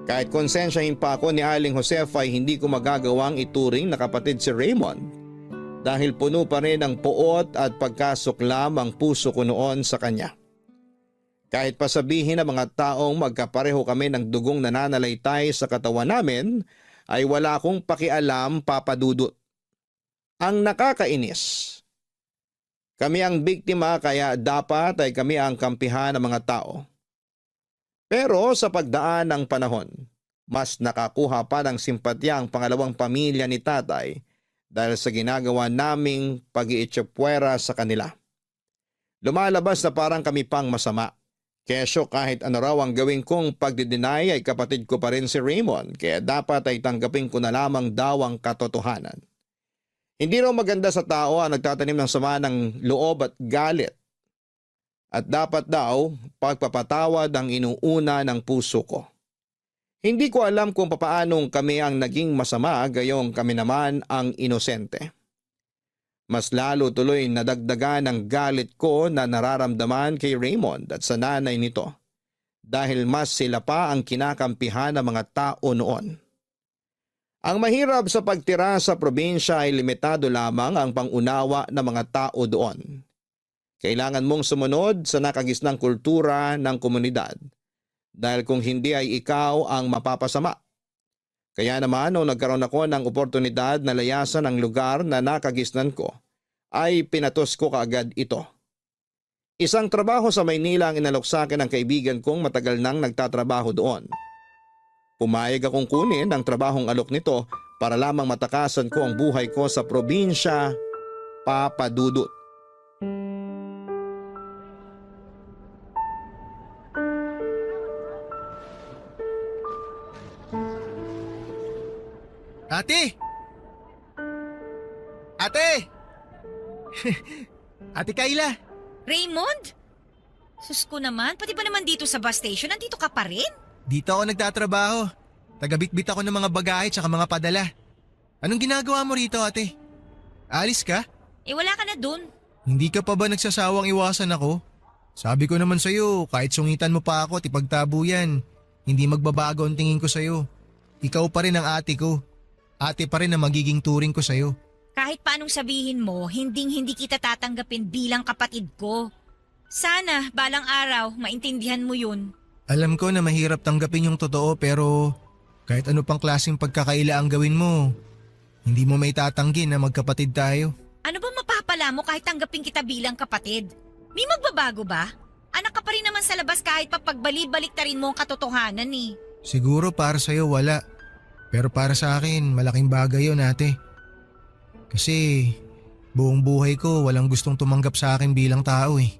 Kahit konsensyahin pa ako ni Aling Josefa ay hindi ko magagawang ituring na kapatid si Raymond dahil puno pa rin ng puot at pagkasuklam ang puso ko noon sa kanya. Kahit pasabihin ng mga taong magkapareho kami ng dugong nananalaytay sa katawan namin, ay wala akong pakialam, Papa Dudut. Ang nakakainis. Kami ang biktima kaya dapat ay kami ang kampihan ng mga tao. Pero sa pagdaan ng panahon, mas nakakuha pa ng simpatya ang pangalawang pamilya ni tatay dahil sa ginagawa naming pag-iitsapwera sa kanila. Lumalabas na parang kami pang masama. Kesyo kahit ano raw ang gawin kong pagdideny ay kapatid ko pa rin si Raymond kaya dapat ay tanggapin ko na lamang daw ang katotohanan. Hindi raw maganda sa tao ang nagtatanim ng sama ng loob at galit. At dapat daw pagpapatawad ang inuuna ng puso ko. Hindi ko alam kung papaanong kami ang naging masama gayong kami naman ang inosente. Mas lalo tuloy nadagdagan ang galit ko na nararamdaman kay Raymond at sa nanay nito dahil mas sila pa ang kinakampihan ng mga tao noon. Ang mahirap sa pagtira sa probinsya ay limitado lamang ang pangunawa ng mga tao doon. Kailangan mong sumunod sa nakagisnang kultura ng komunidad dahil kung hindi ay ikaw ang mapapasama. Kaya naman nung nagkaroon ako ng oportunidad na layasan ang lugar na nakagisnan ko, ay pinatos ko kaagad ito. Isang trabaho sa Maynila ang inalok sa akin ng kaibigan kong matagal nang nagtatrabaho doon. Pumayag akong kunin ang trabahong alok nito para lamang matakasan ko ang buhay ko sa probinsya, Papa Dudut. Ate! Ate! Ate Kayla! Raymond? Sus ko naman, pati ba naman dito sa bus station, nandito ka pa rin? Dito ako nagtatrabaho. Tagabitbit ako ng mga bagahe tsaka mga padala. Anong ginagawa mo rito, ate? Alis ka? Wala ka na dun. Hindi ka pa ba nagsasawang iwasan ako? Sabi ko naman sa'yo, kahit sungitan mo pa ako at ipagtabo yan, hindi magbabago ang tingin ko sa'yo. Ikaw pa rin ang ate ko. Ate pa rin ang magiging turing ko sa'yo. Kahit paanong sabihin mo, hindi kita tatanggapin bilang kapatid ko. Sana, balang araw, maintindihan mo yun. Alam ko na mahirap tanggapin yung totoo pero kahit ano pang klaseng pagkakaila ang gawin mo, hindi mo may tatanggi na magkapatid tayo. Ano ba mapapala mo kahit tanggapin kita bilang kapatid? May magbabago ba? Anak ka pa rin naman sa labas kahit pa pagbali-baliktarin mo ang katotohanan eh. Siguro para sa'yo wala. Pero para sa akin, malaking bagay yun ate. Kasi buong buhay ko walang gustong tumanggap sa akin bilang tao eh.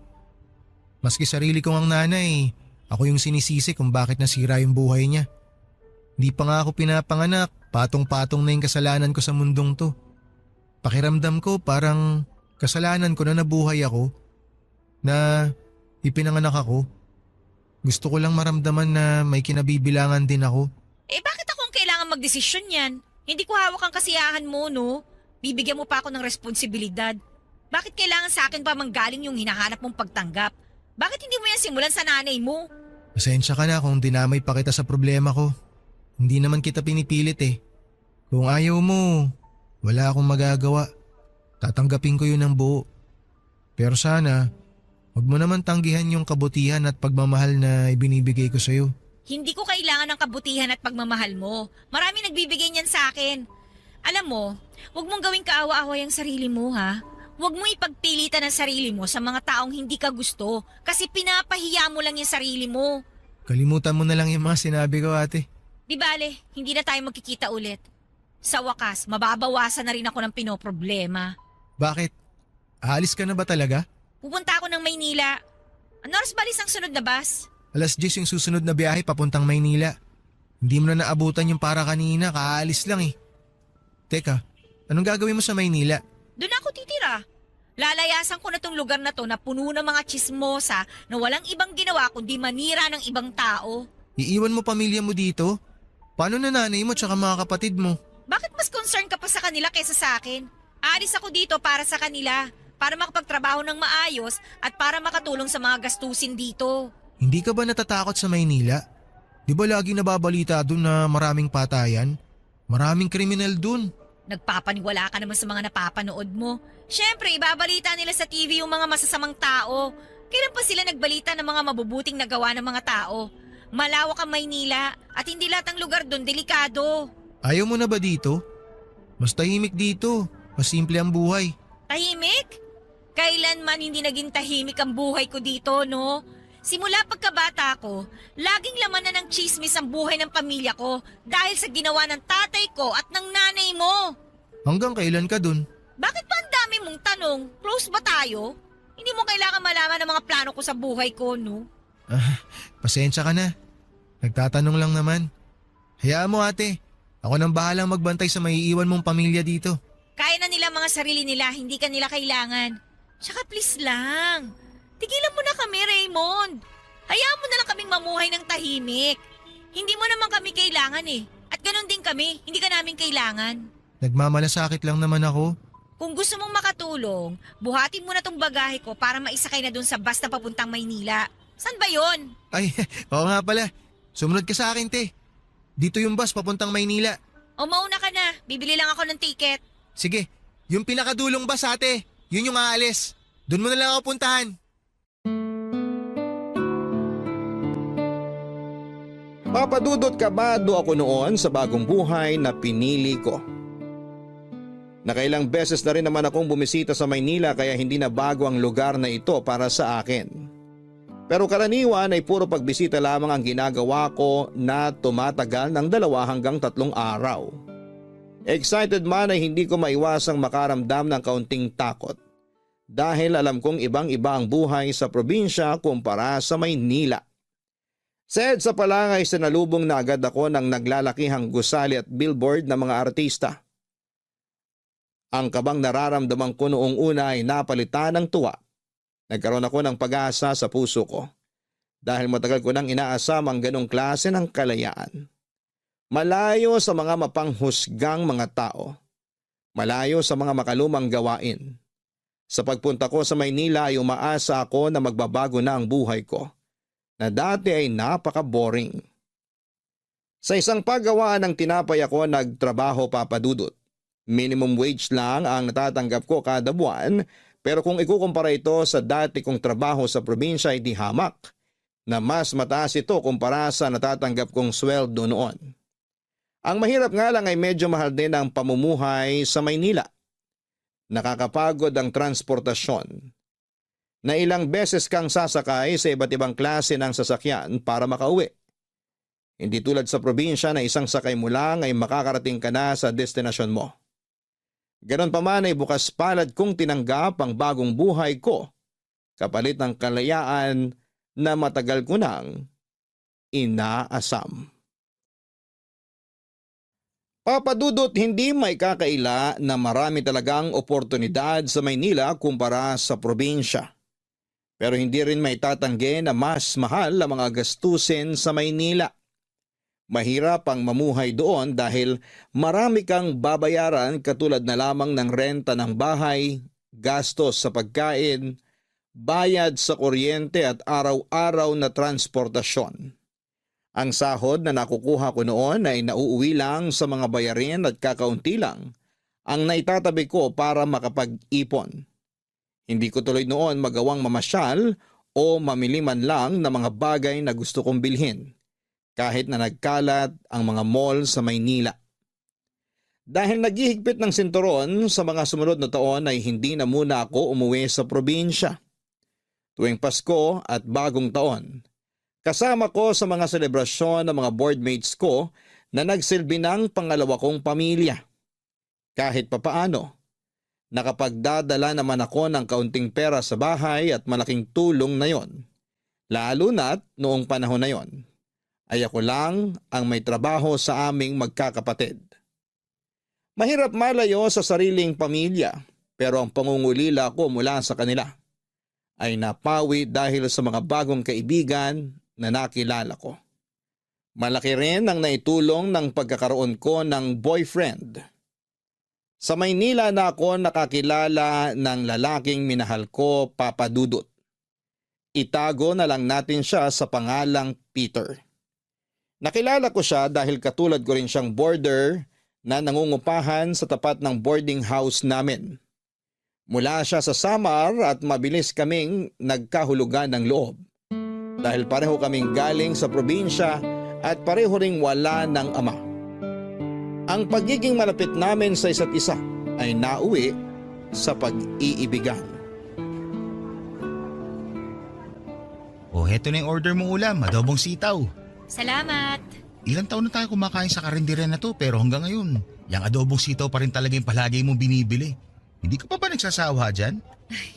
Maski sarili kong ang nanay, ako yung sinisisi kung bakit nasira yung buhay niya. Hindi pa nga ako pinapanganak, patong-patong na yung kasalanan ko sa mundong to. Pakiramdam ko parang kasalanan ko na nabuhay ako, na ipinanganak ako. Gusto ko lang maramdaman na may kinabibilangan din ako. Bakit akong kailangan magdesisyon yan? Hindi ko hawak ang kasiyahan mo, no? Bibigyan mo pa ako ng responsibilidad. Bakit kailangan sa akin pa manggaling yung hinahanap mong pagtanggap? Bakit hindi mo yan simulan sa nanay mo? Pasensya ka na kung dinamay pa kita sa problema ko. Hindi naman kita pinipilit eh. Kung ayaw mo, wala akong magagawa. Tatanggapin ko yun ng buo. Pero sana, huwag mo naman tanggihan yung kabutihan at pagmamahal na ibinibigay ko sa'yo. Hindi ko kailangan ng kabutihan at pagmamahal mo. Marami nagbibigay niyan sa akin. Alam mo, huwag mong gawing kaawa-awa yung sarili mo ha. Huwag mo ipagpilitan ang sarili mo sa mga taong hindi ka gusto kasi pinapahiya mo lang yung sarili mo. Kalimutan mo na lang yung mga sinabi ko ate. Di bale, hindi na tayo magkikita ulit. Sa wakas, mababawasan na rin ako ng pinoproblema. Bakit? Aalis ka na ba talaga? Pupunta ako ng Maynila. Ano oras balis ang sunod na bus? 10:00 yung susunod na biyahe papuntang Maynila. Hindi mo na naabutan yung para kanina, kaalis lang eh. Teka, anong gagawin mo sa Maynila? Doon ako titira. Lalayasan ko na tong lugar na to na puno ng mga chismosa na walang ibang ginawa kundi manira ng ibang tao. Iiwan mo pamilya mo dito? Paano na nanay mo tsaka mga kapatid mo? Bakit mas concern ka pa sa kanila kaysa sa akin? Aalis ako dito para sa kanila, para makapagtrabaho ng maayos at para makatulong sa mga gastusin dito. Hindi ka ba natatakot sa Maynila? Di ba lagi nababalita dun na maraming patayan? Maraming kriminal dun. Nagpapaniwala ka naman sa mga napapanood mo. Siyempre, ibabalita nila sa TV yung mga masasamang tao. Kailan pa sila nagbalita ng mga mabubuting nagawa ng mga tao? Malawak ang Maynila at hindi lahat ng lugar doon delikado. Ayaw mo na ba dito? Mas tahimik dito. Mas simple ang buhay. Tahimik? Kailanman hindi naging tahimik ang buhay ko dito, no? Simula pagkabata ko, laging laman na ng chismis ang buhay ng pamilya ko dahil sa ginawa ng tatay ko at ng nanay mo. Hanggang kailan ka dun? Bakit pa ang dami mong tanong? Close ba tayo? Hindi mo kailangan malaman ang mga plano ko sa buhay ko, no? Pasensya ka na. Nagtatanong lang naman. Hayaan mo ate. Ako nang bahalang magbantay sa maiiwan mong pamilya dito. Kaya na nila mga sarili nila, hindi ka nila kailangan. Tsaka please lang. Tigilan mo na kami, Raymond. Hayaan mo na lang kaming mamuhay ng tahimik. Hindi mo naman kami kailangan eh. At ganun din kami, hindi ka namin kailangan. Nagmamalasakit lang naman ako. Kung gusto mong makatulong, buhatin mo na tong bagahe ko para maisakay na dun sa bus na papuntang Maynila. San ba yon? Ay, oo nga pala. Sumunod ka sa akin, te. Dito yung bus papuntang Maynila. O mauna ka na, bibili lang ako ng ticket. Sige, yung pinakadulong bus ate. Yun yung aalis. Doon mo na lang ako puntahan. Papadudot kabado ako noon sa bagong buhay na pinili ko. Nakailang beses na rin naman akong bumisita sa Maynila kaya hindi na bago ang lugar na ito para sa akin. Pero karaniwan ay puro pagbisita lamang ang ginagawa ko na tumatagal ng 2 hanggang 3 araw. Excited man ay hindi ko maiwasang makaramdam ng kaunting takot. Dahil alam kong ibang-iba ang buhay sa probinsya kumpara sa Maynila. Sa EDSA pa lang ay sinalubong na agad ako ng naglalakihang gusali at billboard ng mga artista. Ang kabang nararamdaman ko noong una ay napalitan ng tuwa. Nagkaroon ako ng pag-asa sa puso ko dahil matagal ko nang inaasam ang ganong klase ng kalayaan. Malayo sa mga mapanghusgang mga tao. Malayo sa mga makalumang gawain. Sa pagpunta ko sa Maynila ay umaasa ako na magbabago na ang buhay ko. Na dati ay napaka-boring. Sa isang paggawaan ng tinapay ako nagtrabaho papadudot. Minimum wage lang ang natatanggap ko kada buwan pero kung ikukumpara ito sa dati kong trabaho sa probinsya ay di hamak na mas mataas ito kumpara sa natatanggap kong sweldo noon. Ang mahirap nga lang ay medyo mahal din ang pamumuhay sa Maynila. Nakakapagod ang transportasyon. Na ilang beses kang sasakay sa iba't ibang klase ng sasakyan para makauwi. Hindi tulad sa probinsya na isang sakay mo lang ay makakarating ka na sa destinasyon mo. Ganon pa man ay bukas palad kong tinanggap ang bagong buhay ko kapalit ng kalayaan na matagal ko nang inaasam. Papadudot, hindi may kakaila na marami talagang oportunidad sa Maynila kumpara sa probinsya. Pero hindi rin may tatanggi na mas mahal ang mga gastusin sa Maynila. Mahirap ang mamuhay doon dahil marami kang babayaran katulad na lamang ng renta ng bahay, gastos sa pagkain, bayad sa kuryente at araw-araw na transportasyon. Ang sahod na nakukuha ko noon ay nauuwi lang sa mga bayarin at kakaunti lang ang naitatabi ko para makapag-ipon. Hindi ko tuloy noon magawang mamasyal o mamili man lang ng mga bagay na gusto kong bilhin, kahit na nagkalat ang mga mall sa Maynila. Dahil naghihigpit ng sinturon sa mga sumunod na taon ay hindi na muna ako umuwi sa probinsya. Tuwing Pasko at Bagong Taon, kasama ko sa mga selebrasyon ng mga boardmates ko na nagsilbi ng pangalawa kong pamilya. Kahit papaano, nakapagdadala naman ako ng kaunting pera sa bahay at malaking tulong na yon. Lalo na't noong panahon na yon, ay ako lang ang may trabaho sa aming magkakapatid. Mahirap malayo sa sariling pamilya, pero ang pangungulila ko mula sa kanila ay napawi dahil sa mga bagong kaibigan na nakilala ko. Malaki rin ang naitulong ng pagkakaroon ko ng boyfriend. Sa Maynila na ako nakakilala ng lalaking minahal ko, Papa Dudut. Itago na lang natin siya sa pangalang Peter. Nakilala ko siya dahil katulad ko rin siyang boarder na nangungupahan sa tapat ng boarding house namin. Mula siya sa Samar at mabilis kaming nagkahulugan ng loob. Dahil pareho kaming galing sa probinsya at pareho ring wala ng ama. Ang pagiging malapit namin sa isa't isa ay nauwi sa pag-iibigan. Oh, heto na yung order mong ulam, adobong sitaw. Salamat. Ilang taon na tayo kumakain sa karinderya na to pero hanggang ngayon, yung adobong sitaw pa rin talaga yung palagi mong binibili. Hindi ka pa ba nagsasawa dyan?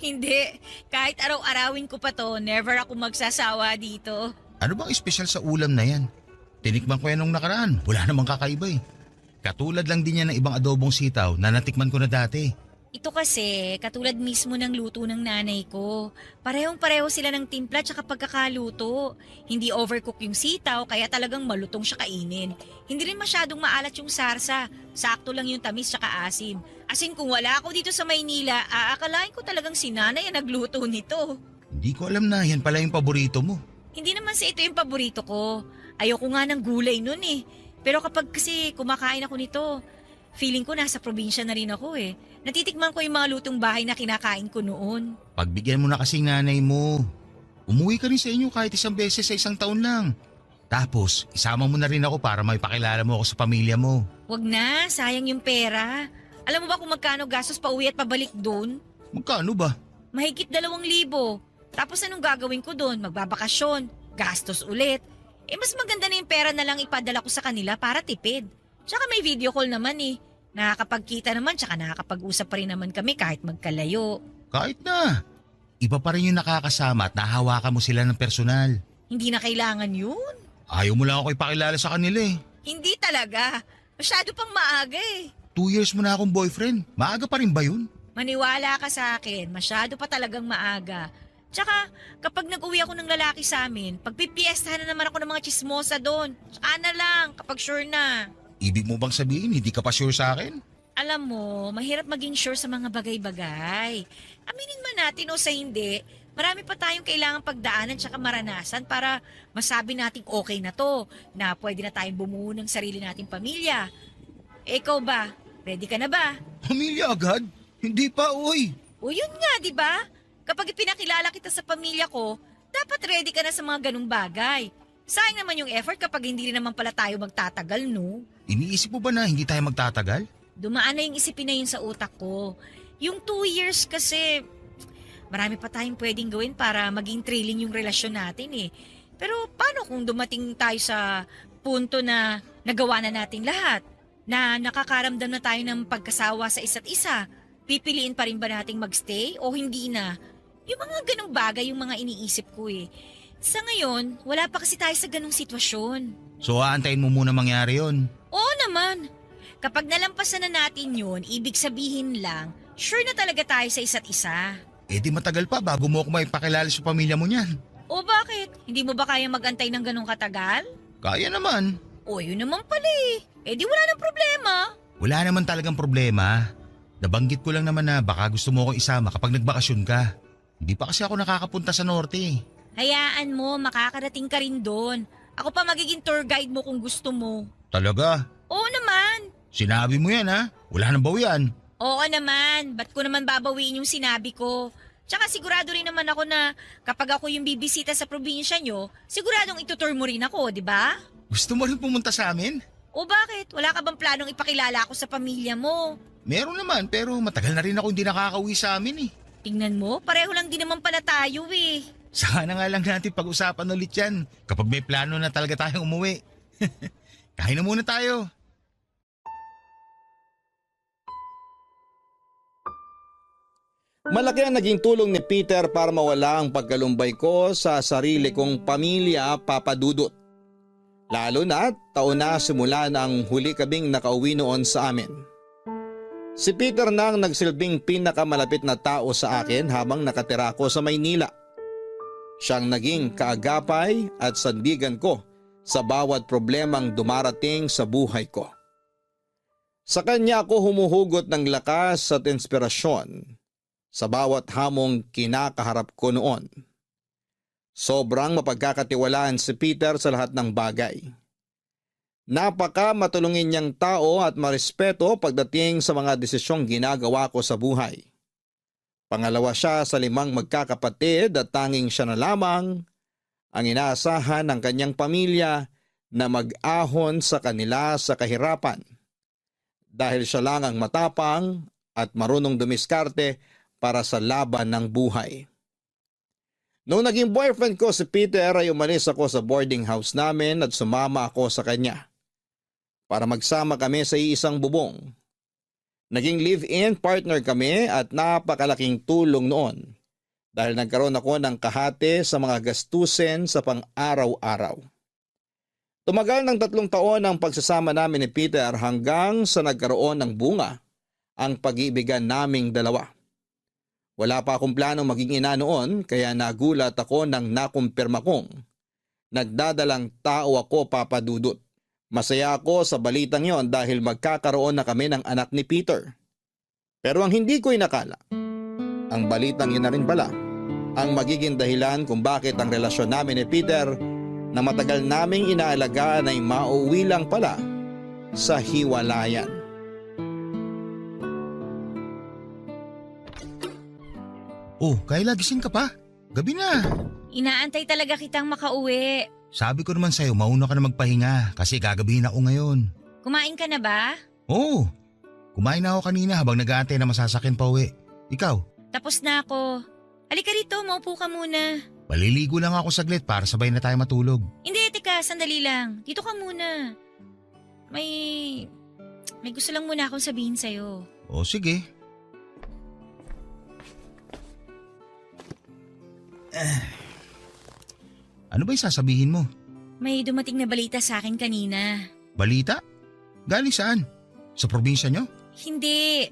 Hindi. Kahit araw-arawin ko pa to, never ako magsasawa dito. Ano bang espesyal sa ulam na yan? Tinikman ko yan nung nakaraan, wala namang kakaiba eh. Katulad lang din yan ng ibang adobong sitaw na natikman ko na dati. Ito kasi, katulad mismo ng luto ng nanay ko. Parehong-pareho sila ng timpla tsaka pagkakaluto. Hindi overcook yung sitaw kaya talagang malutong siya kainin. Hindi rin masyadong maalat yung sarsa. Sakto lang yung tamis tsaka asim. As in kung wala ako dito sa Maynila, aakalain ko talagang si nanay ang nagluto nito. Hindi ko alam na yan pala yung paborito mo. Hindi naman sa ito yung paborito ko. Ayoko nga ng gulay nun eh. Pero kapag kasi kumakain ako nito, feeling ko nasa probinsya na rin ako eh. Natitikman ko yung mga lutong bahay na kinakain ko noon. Pagbigyan mo na kasing nanay mo. Umuwi ka rin sa inyo kahit isang beses sa isang taon lang. Tapos, isama mo na rin ako para may pakilala mo ako sa pamilya mo. Wag na, sayang yung pera. Alam mo ba kung magkano gastos pa uwi at pabalik doon? Magkano ba? Mahigit 2,000. Tapos anong gagawin ko doon? Magbabakasyon, gastos ulit. Mas maganda na yung pera na lang ipadala ko sa kanila para tipid. Tsaka may video call naman eh. Nakakapagkita naman tsaka nakakapag-usap pa rin naman kami kahit magkalayo. Kahit na. Iba pa rin yung nakakasama at nahawakan mo sila ng personal. Hindi na kailangan yun. Ayaw mo lang ako ipakilala sa kanila eh. Hindi talaga. Masyado pang maaga eh. 2 years mo na akong boyfriend. Maaga pa rin ba yun? Maniwala ka sa akin, masyado pa talagang maaga. Tsaka, kapag nag-uwi ako ng lalaki sa amin, pagpipiestahan na naman ako ng mga chismosa doon. Tsaka na lang, kapag sure na. Ibig mo bang sabihin hindi ka pa sure sa akin? Alam mo, mahirap maging sure sa mga bagay-bagay. Aminin man natin o sa hindi, marami pa tayong kailangang pagdaanan tsaka maranasan para masabi nating okay na to, na pwede na tayong bumuo ng sarili nating pamilya. Ikaw ba? Ready ka na ba? Pamilya agad? Hindi pa, uy. O yun nga, di ba? Kapag ipinakilala kita sa pamilya ko, dapat ready ka na sa mga ganung bagay. Sayang naman yung effort kapag hindi rin naman pala tayo magtatagal, no? Iniisip mo ba na hindi tayo magtatagal? Dumaan na yung isipin na yun sa utak ko. Yung 2 years kasi, marami pa tayong pwedeng gawin para maging thrilling yung relasyon natin eh. Pero paano kung dumating tayo sa punto na nagawa na natin lahat? Na nakakaramdam na tayo ng pagkasawa sa isa't isa? Pipiliin pa rin ba nating magstay o hindi na? Yung mga ganong bagay yung mga iniisip ko eh. Sa ngayon, wala pa kasi tayo sa ganong sitwasyon. So aantayin mo muna mangyari yon. Oo naman. Kapag nalampasan na natin yun, ibig sabihin lang, sure na talaga tayo sa isa't isa. Eh di matagal pa bago mo ako maipakilala sa pamilya mo niyan. O bakit? Hindi mo ba kaya magantay ng ganong katagal? Kaya naman. O yun naman pala eh. Eh di wala nang problema. Wala naman talagang problema. Nabanggit ko lang naman na baka gusto mo akong isama kapag nagbakasyon ka. Hindi pa kasi ako nakakapunta sa norte. Hayaan mo, makakarating ka rin doon. Ako pa magiging tour guide mo kung gusto mo. Talaga? Oo naman. Sinabi mo yan ha? Wala nang bawian. Oo naman. Ba't ko naman babawiin yung sinabi ko? Tsaka sigurado rin naman ako na kapag ako yung bibisita sa probinsya nyo, siguradong itutour mo rin ako, di ba? Gusto mo rin pumunta sa amin? O bakit? Wala ka bang planong ipakilala ako sa pamilya mo? Meron naman pero matagal na rin ako hindi nakakauwi sa amin eh. Tingnan mo, pareho lang din naman pala tayo eh. Saka na nga lang natin pag-usapan ulit yan kapag may plano na talaga tayong umuwi. Kain na muna tayo. Malaki ang naging tulong ni Peter para mawala ang pagkalumbay ko sa sarili kong pamilya, Papa Dudut. Lalo na taon na simula ng huli kaming nakauwi noon sa amin. Si Peter na ang nagsilbing pinakamalapit na tao sa akin habang nakatira ko sa Maynila. Siyang naging kaagapay at sandigan ko sa bawat problemang dumarating sa buhay ko. Sa kanya ako humuhugot ng lakas at inspirasyon sa bawat hamong kinakaharap ko noon. Sobrang mapagkakatiwalaan si Peter sa lahat ng bagay. Napaka matulungin niyang tao at marespeto pagdating sa mga desisyong ginagawa ko sa buhay. Pangalawa siya sa 5 magkakapatid at tanging siya na lamang ang inaasahan ng kanyang pamilya na mag-ahon sa kanila sa kahirapan. Dahil siya lang ang matapang at marunong dumiskarte para sa laban ng buhay. Noong naging boyfriend ko si Peter ay umalis ako sa boarding house namin at sumama ako sa kanya para magsama kami sa iisang bubong. Naging live-in partner kami at napakalaking tulong noon dahil nagkaroon ako ng kahati sa mga gastusin sa pang-araw-araw. Tumagal ng 3 taon ang pagsasama namin ni Peter hanggang sa nagkaroon ng bunga ang pag-iibigan naming dalawa. Wala pa akong planong maging ina noon kaya nagulat ako nang nakumpirma kong nagdadalang tao ako, Papa Dudut. Masaya ako sa balitang yon dahil magkakaroon na kami ng anak ni Peter. Pero ang hindi ko inakala, ang balitang yun na rin pala ang magiging dahilan kung bakit ang relasyon namin ni Peter na matagal naming inaalagaan ay mauwi lang pala sa hiwalayan. Oh, Kayla, gising ka pa? Gabi na. Inaantay talaga kitang makauwi. Sabi ko naman sa'yo, mauna ka na magpahinga kasi gagabihin ako ngayon. Kumain ka na ba? Oo, kumain na ako kanina habang nag-aantay na masasakyan pa uwi. Ikaw? Tapos na ako. Halika rito, maupo ka muna. Paliligo lang ako saglit para sabay na tayo matulog. Hindi, teka, sandali lang. Dito ka muna. May gusto lang muna akong sabihin sa'yo. O sige. Ano ba yung sasabihin mo? May dumating na balita sa akin kanina. Balita? Galing saan? Sa probinsya nyo? Hindi.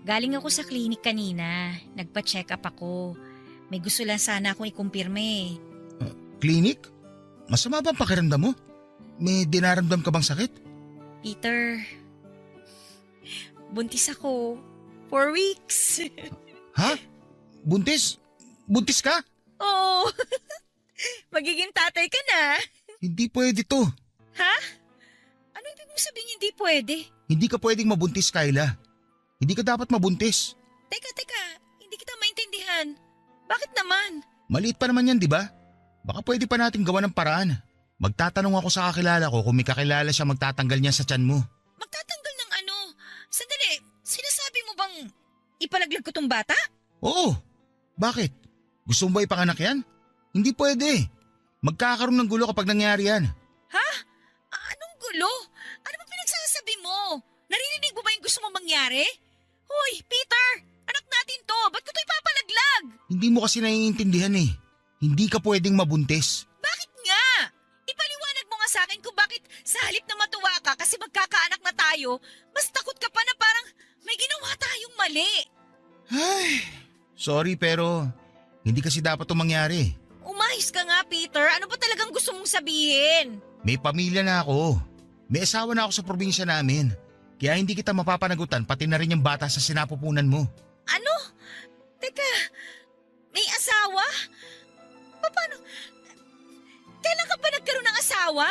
Galing ako sa klinik kanina. Nagpa-check up ako. May gusto lang sana akong ikumpirme. Klinik? Masama ba ang pakiramdam mo? May dinaramdam ka bang sakit? Peter, buntis ako. 4 weeks. Ha? Buntis? Buntis ka? Oo. Magiging tatay ka na. Hindi pwede to. Ha? Ano ibig mo sabihin hindi pwede? Hindi ka pwedeng mabuntis, Kayla. Hindi ka dapat mabuntis. Teka. Hindi kita maintindihan. Bakit naman? Maliit pa naman yan, di ba? Baka pwede pa natin gawa ng paraan. Magtatanong ako sa kakilala ko kung may kakilala siya magtatanggal niya sa tiyan mo. Magtatanggal ng ano? Sandali, sinasabi mo bang ipalaglag ko tong bata? Oo. Bakit? Gusto mo ba ipanganak yan? Hindi pwede. Magkakaroon ng gulo kapag nangyari yan. Ha? Anong gulo? Ano ba pinagsasabi mo? Narinig mo ba yung gusto mo mangyari? Hoy, Peter! Anak natin to! Ba't ko to ipapalaglag? Hindi mo kasi naiintindihan eh. Hindi ka pwedeng mabuntis. Bakit nga? Ipaliwanag mo nga sa akin kung bakit sa halip na matuwa ka kasi magkakaanak na tayo, mas takot ka pa na parang may ginawa tayong mali. Ay, sorry pero hindi kasi dapat itong mangyari. Umayos ka nga, Peter. Ano ba talagang gusto mong sabihin? May pamilya na ako. May asawa na ako sa probinsya namin. Kaya hindi kita mapapanagutan pati na rin yung bata sa sinapupunan mo. Ano? Teka, may asawa? Paano? Kailan ka ba nagkaroon ng asawa?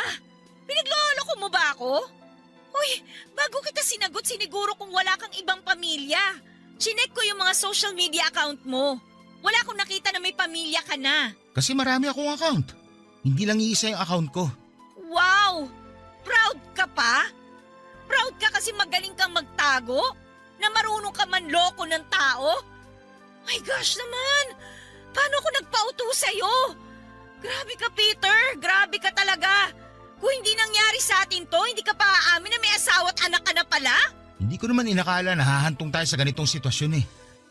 Pinagloloko mo ba ako? Hoy, bago kita sinagot, siniguro kung wala kang ibang pamilya. Chinek ko yung mga social media account mo. Wala akong nakita na may pamilya ka na. Kasi marami akong account. Hindi lang iisa yung account ko. Wow! Proud ka pa? Proud ka kasi magaling kang magtago? Na marunong ka manloko ng tao? My gosh naman! Paano ako nagpauto sa'yo? Grabe ka, Peter! Grabe ka talaga! Kung hindi nangyari sa atin to, hindi ka pa aamin na may asawa at anak ka na pala? Hindi ko naman inakala na hahantong tayo sa ganitong sitwasyon eh.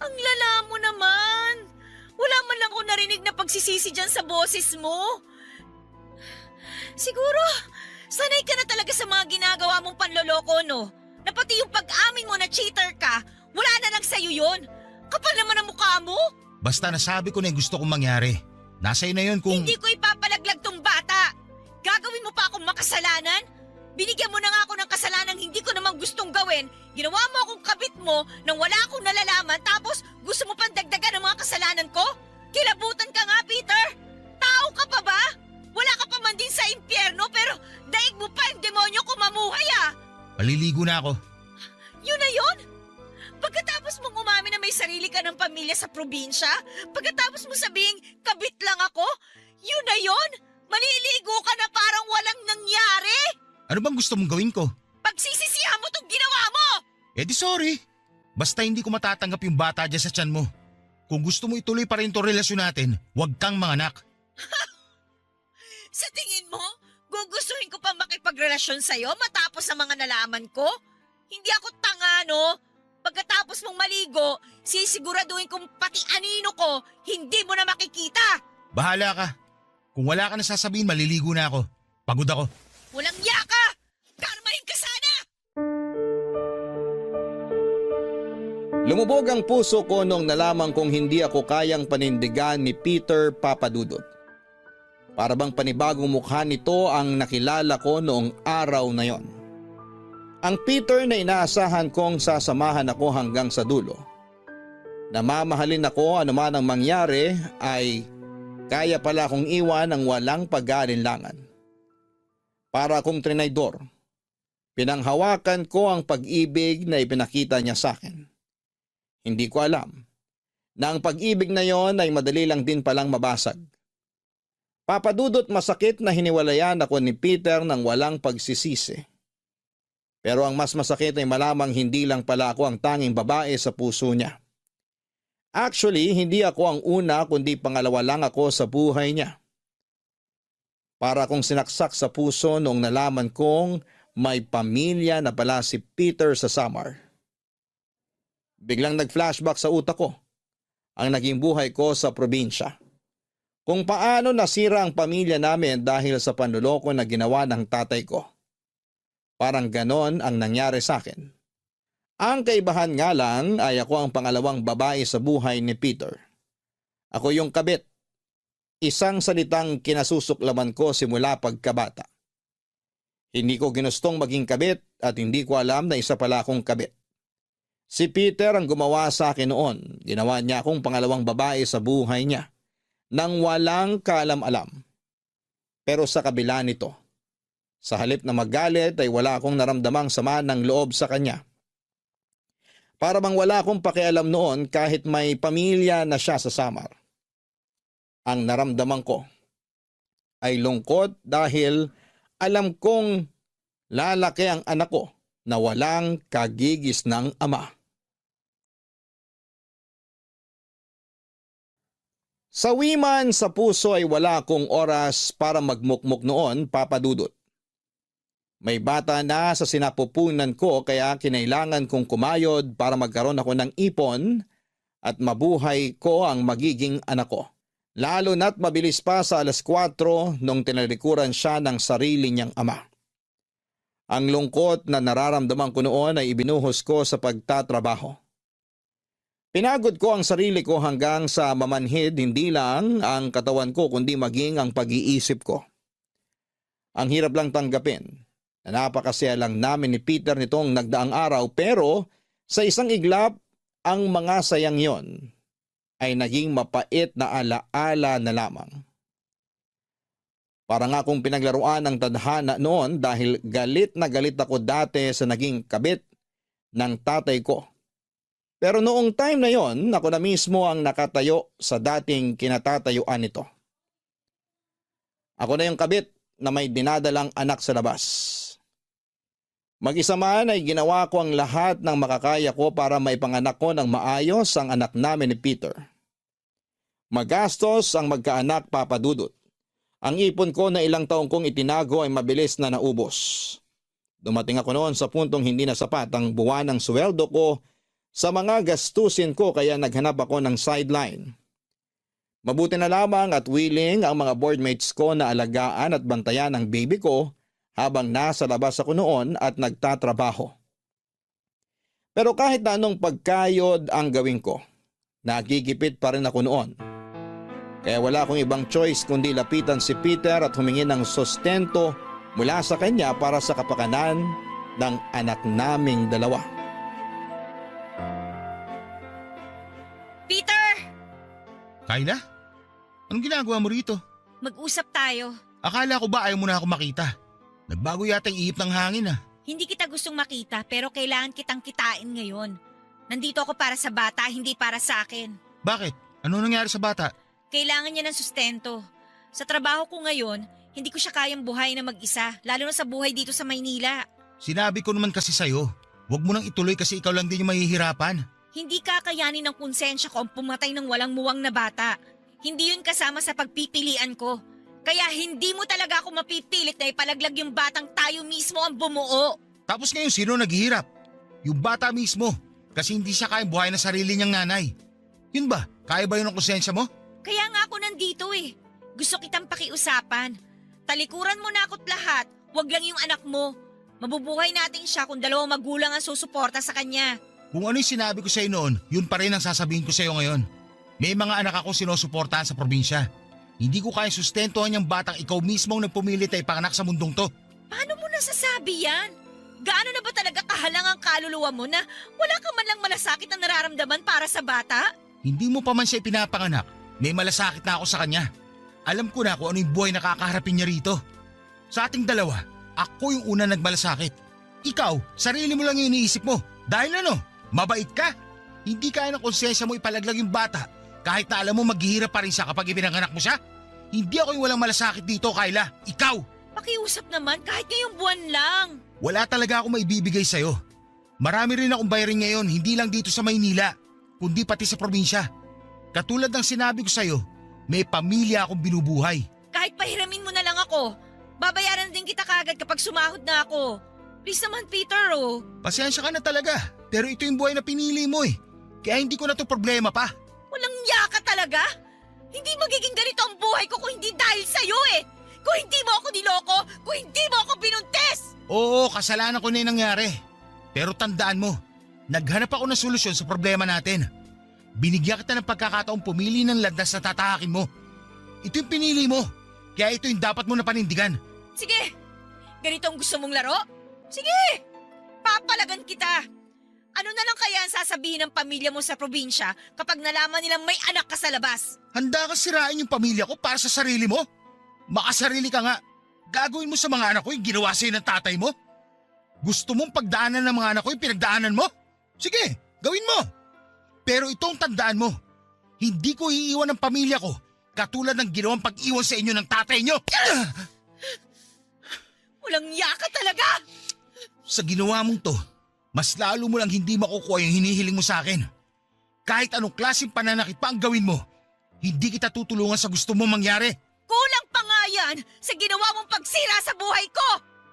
Ang lala mo naman! Wala man lang ako narinig na pagsisisi dyan sa boses mo. Siguro, sanay ka na talaga sa mga ginagawa mong panloloko, no? Na pati yung pag-amin mo na cheater ka, wala na lang sa'yo yun. Kapal naman ang mukha mo. Basta nasabi ko na yung gusto kong mangyari. Nasa'yo na yun kung... Hindi ko ipapalaglag tong bata. Gagawin mo pa akong makasalanan? Binigyan mo na nga ako ng kasalanang hindi ko namang gustong gawin. Ginawa mo akong kabit mo nang wala akong nalalaman tapos gusto mo pang dagdagan ang mga kasalanan ko? Kilabutan ka nga, Peter! Tao ka pa ba? Wala ka pa man din sa impyerno pero daig mo pa yung demonyo ko mamuhay ah! Paliligo na ako. Yun na yun? Pagkatapos mong umamin na may sarili ka ng pamilya sa probinsya? Pagkatapos mo sabing kabit lang ako? Yun na yun? Maliligo ka na parang walang nangyari? Ano bang gusto mong gawin ko? Pagsisisihan mo tong ginawa mo! Eh di sorry. Basta hindi ko matatanggap yung bata dyan sa tiyan mo. Kung gusto mo ituloy pa rin itong relasyon natin, huwag kang manganak. Sa tingin mo, gugustuhin ko pa makipagrelasyon sa'yo matapos sa mga nalaman ko? Hindi ako tanga, no? Pagkatapos mong maligo, sisiguraduhin kong pati anino ko, hindi mo na makikita. Bahala ka. Kung wala ka na sasabihin, maliligo na ako. Pagod ako. Walang yaka! Karmahin ka sana! Lumubog ang puso ko nung nalaman kong hindi ako kayang panindigan ni Peter Papadudot. Para bang panibagong mukha nito ang nakilala ko noong araw na yon. Ang Peter na inaasahan kong sasamahan ako hanggang sa dulo. Namamahalin ako anuman ang mangyari ay kaya pala akong iwan ng walang pag-aalinlangan. Para akong trinaydor, pinanghawakan ko ang pag-ibig na ipinakita niya sa akin. Hindi ko alam na ang pag-ibig na yon ay madali lang din palang mabasag. Papadudot masakit na hiniwalayan ako ni Peter ng walang pagsisisi. Pero ang mas masakit ay malamang hindi lang pala ako ang tanging babae sa puso niya. Actually, hindi ako ang una kundi pangalawa lang ako sa buhay niya. Para akong sinaksak sa puso noong nalaman kong may pamilya na pala si Peter sa Samar. Biglang nag-flashback sa utak ko ang naging buhay ko sa probinsya. Kung paano nasira ang pamilya namin dahil sa panloloko na ginawa ng tatay ko. Parang ganon ang nangyari sa akin. Ang kaibahan nga lang ay ako ang pangalawang babae sa buhay ni Peter. Ako yung kabit. Isang salitang kinasusuklaman ko simula pagkabata. Hindi ko ginustong maging kabit at hindi ko alam na isa pala akong kabit. Si Peter ang gumawa sa akin noon. Ginawa niya akong pangalawang babae sa buhay niya. Nang walang kaalam-alam. Pero sa kabila nito, sa halip na magalit ay wala akong naramdamang sama ng loob sa kanya. Para bang wala akong pakialam noon kahit may pamilya na siya sa Samar. Ang naramdaman ko ay lungkot dahil alam kong lalaki ang anak ko na walang kagigis ng ama. Sawi man sa puso ay wala akong oras para magmukmuk noon, Papa Dudut. May bata na sa sinapupunan ko kaya kinailangan kong kumayod para magkaroon ako ng ipon at mabuhay ko ang magiging anak ko. Lalo na't mabilis pa sa 4:00 nung tinalikuran siya ng sarili niyang ama. Ang lungkot na nararamdaman ko noon ay ibinuhos ko sa pagtatrabaho. Pinagod ko ang sarili ko hanggang sa mamanhid hindi lang ang katawan ko kundi maging ang pag-iisip ko. Ang hirap lang tanggapin na napakasaya lang namin ni Peter nitong nagdaang araw pero sa isang iglap ang mga sayang yon ay naging mapait na alaala na lamang. Para nga akong pinaglaruan ng tadhana noon dahil galit na galit ako dati sa naging kabit ng tatay ko. Pero noong time na yon, ako na mismo ang nakatayo sa dating kinatatayuan nito. Ako na yung kabit na may dinadalang anak sa labas. Mag-isa man ay ginawa ko ang lahat ng makakaya ko para maipanganak ko ng maayos ang anak namin ni Peter. Magastos ang magkaanak, Papa Dudut. Ang ipon ko na ilang taong kong itinago ay mabilis na naubos. Dumating ako noon sa puntong hindi na sapat ang buwan ng sweldo ko sa mga gastusin ko kaya naghanap ako ng sideline. Mabuti na lamang at willing ang mga boardmates ko na alagaan at bantayan ang baby ko habang nasa labas ako noon at nagtatrabaho. Pero kahit na anong pagkayod ang gawin ko, nagigipit pa rin ako noon. Kaya wala akong ibang choice kundi lapitan si Peter at humingi ng sustento mula sa kanya para sa kapakanan ng anak naming dalawa. Peter! Kayla? Anong ginagawa mo rito? Mag-usap tayo. Akala ko ba ayaw mo na ako makita? Nagbago yata ang ihip ng hangin ah. Hindi kita gustong makita pero kailangan kitang kitain ngayon. Nandito ako para sa bata, hindi para sa akin. Bakit? Ano nangyari sa bata? Kailangan niya ng sustento. Sa trabaho ko ngayon, hindi ko siya kayang buhay na mag-isa, lalo na sa buhay dito sa Maynila. Sinabi ko naman kasi sa'yo, huwag mo nang ituloy kasi ikaw lang din yung mahihirapan. Hindi kakayanin ng konsensya ko ang pumatay ng walang muwang na bata. Hindi yun kasama sa pagpipilian ko. Kaya hindi mo talaga ako mapipilit na ipalaglag yung batang tayo mismo ang bumuo. Tapos ngayon sino naghihirap? Yung bata mismo. Kasi hindi siya kayang buhay na sarili niyang nanay. Yun ba? Kaya ba yun ang konsensya mo? Kaya nga ako nandito eh. Gusto kitang pakiusapan. Talikuran mo na ako't lahat. Huwag lang yung anak mo. Mabubuhay natin siya kung dalawang magulang ang susuporta sa kanya. Kung ano yung sinabi ko sa'yo noon, yun pa rin ang sasabihin ko sa'yo ngayon. May mga anak ako sinusuportahan sa probinsya. Hindi ko kaya sustentuhan yung batang ikaw mismo ang nagpumilit na ipanganak sa mundong to. Paano mo nasasabi yan? Gaano na ba talaga kahalang ang kaluluwa mo na wala ka man lang malasakit na nararamdaman para sa bata? Hindi mo pa man siya pinapanganak, may malasakit na ako sa kanya. Alam ko na kung ano yung buhay na kakaharapin niya rito. Sa ating dalawa, ako yung una nagmalasakit. Ikaw, sarili mo lang yung iniisip mo. Dahil ano, mabait ka. Hindi kaya ng konsensya mo ipalaglag yung bata kahit na alam mo maghihirap pa rin siya kapag ipinanganak mo siya. Hindi ako yung walang malasakit dito, Kayla. Ikaw! Pakiusap naman kahit ngayong buwan lang. Wala talaga akong maibibigay sa'yo. Marami rin akong bayarin ngayon, hindi lang dito sa Maynila, kundi pati sa probinsya. Katulad ng sinabi ko sa'yo, may pamilya akong binubuhay. Kahit pahiramin mo na lang ako, babayaran din kita kagad kapag sumahod na ako. Please naman, Peter, oh. Pasensya ka na talaga, pero ito yung buhay na pinili mo eh. Kaya hindi ko na to problema pa. Walang yaka talaga? Hindi magiging ganito ang buhay ko kung hindi dahil sa'yo eh. Kung hindi mo ako niloko, kung hindi mo ako binuntis. Oo, kasalanan ko na yung nangyari. Pero tandaan mo, naghanap ako ng solusyon sa problema natin. Binigyan kita ng pagkakataong pumili ng landas na tatahakin mo. Ito yung pinili mo, kaya ito yung dapat mo na panindigan. Sige, ganito ang gusto mong laro? Sige, papalagan kita. Ano na lang kaya ang sasabihin ng pamilya mo sa probinsya kapag nalaman nilang may anak ka sa labas? Handa ka sirain yung pamilya ko para sa sarili mo? Makasarili ka nga. Gagawin mo sa mga anak ko yung ginawa sa'yo ng tatay mo? Gusto mong pagdaanan ng mga anak ko yung pinagdaanan mo? Sige, gawin mo. Pero itong tandaan mo, hindi ko iiwan ang pamilya ko katulad ng ginawang pag-iwan sa inyo ng tatay nyo. Walang yaka talaga! Sa ginawa mong to, mas lalo mo lang hindi makukuha yung hinihiling mo sa akin. Kahit anong klaseng pananakit pa ang gawin mo, Hindi kita tutulungan sa gusto mo mangyari. Kulang pa nga yan sa ginawa mong pagsira sa buhay ko!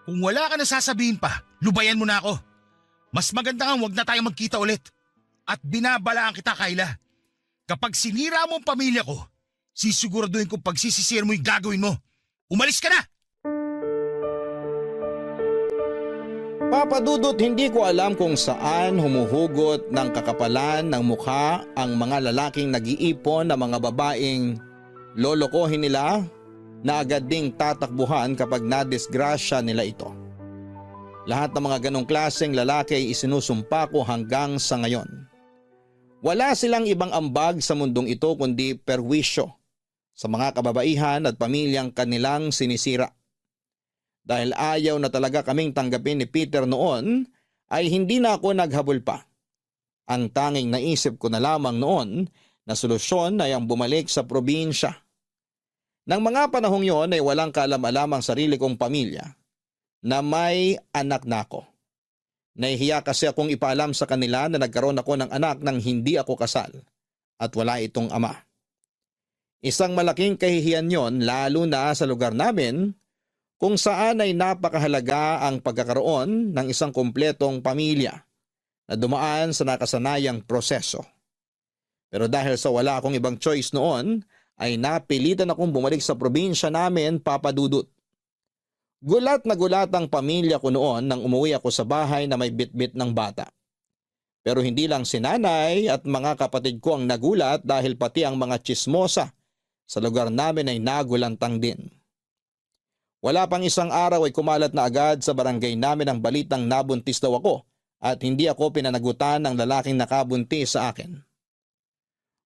Kung wala ka na sasabihin pa, lubayan mo na ako. Mas maganda nga huwag na tayo magkita ulit. At binabalaan kita, Kayla. Kapag sinira mo ang pamilya ko, sisiguraduhin kong pagsisisir mo yung gagawin mo. Umalis ka na! Papa Dudut, hindi ko alam kung saan humuhugot ng kakapalan ng mukha ang mga lalaking nag-iipon na mga babaeng lolokohin nila na agad ding tatakbuhan kapag nadisgrasya nila ito. Lahat ng mga ganong klaseng lalaki ay isinusumpa ko hanggang sa ngayon. Wala silang ibang ambag sa mundong ito kundi perwisyo sa mga kababaihan at pamilyang kanilang sinisira. Dahil ayaw na talaga kaming tanggapin ni Peter noon, ay hindi na ako naghabol pa. Ang tanging naisip ko na lamang noon na solusyon ay ang bumalik sa probinsya. Nang mga panahong yon ay walang kaalam-alam ang sarili kong pamilya na may anak na ako. Nahihiya kasi akong ipaalam sa kanila na nagkaroon ako ng anak nang hindi ako kasal at wala itong ama. Isang malaking kahihiyan yon lalo na sa lugar namin kung saan ay napakahalaga ang pagkakaroon ng isang kumpletong pamilya na dumaan sa nakasanayang proseso. Pero dahil sa wala akong ibang choice noon, ay napilitan akong bumalik sa probinsya namin, Papa Dudut. Gulat na gulat ang pamilya ko noon nang umuwi ako sa bahay na may bitbit ng bata. Pero hindi lang si nanay at mga kapatid ko ang nagulat dahil pati ang mga tsismosa sa lugar namin ay nagulantang din. Wala pang isang araw ay kumalat na agad sa barangay namin ang balitang nabuntis daw ako at hindi ako pinanagutan ng lalaking nakabuntis sa akin.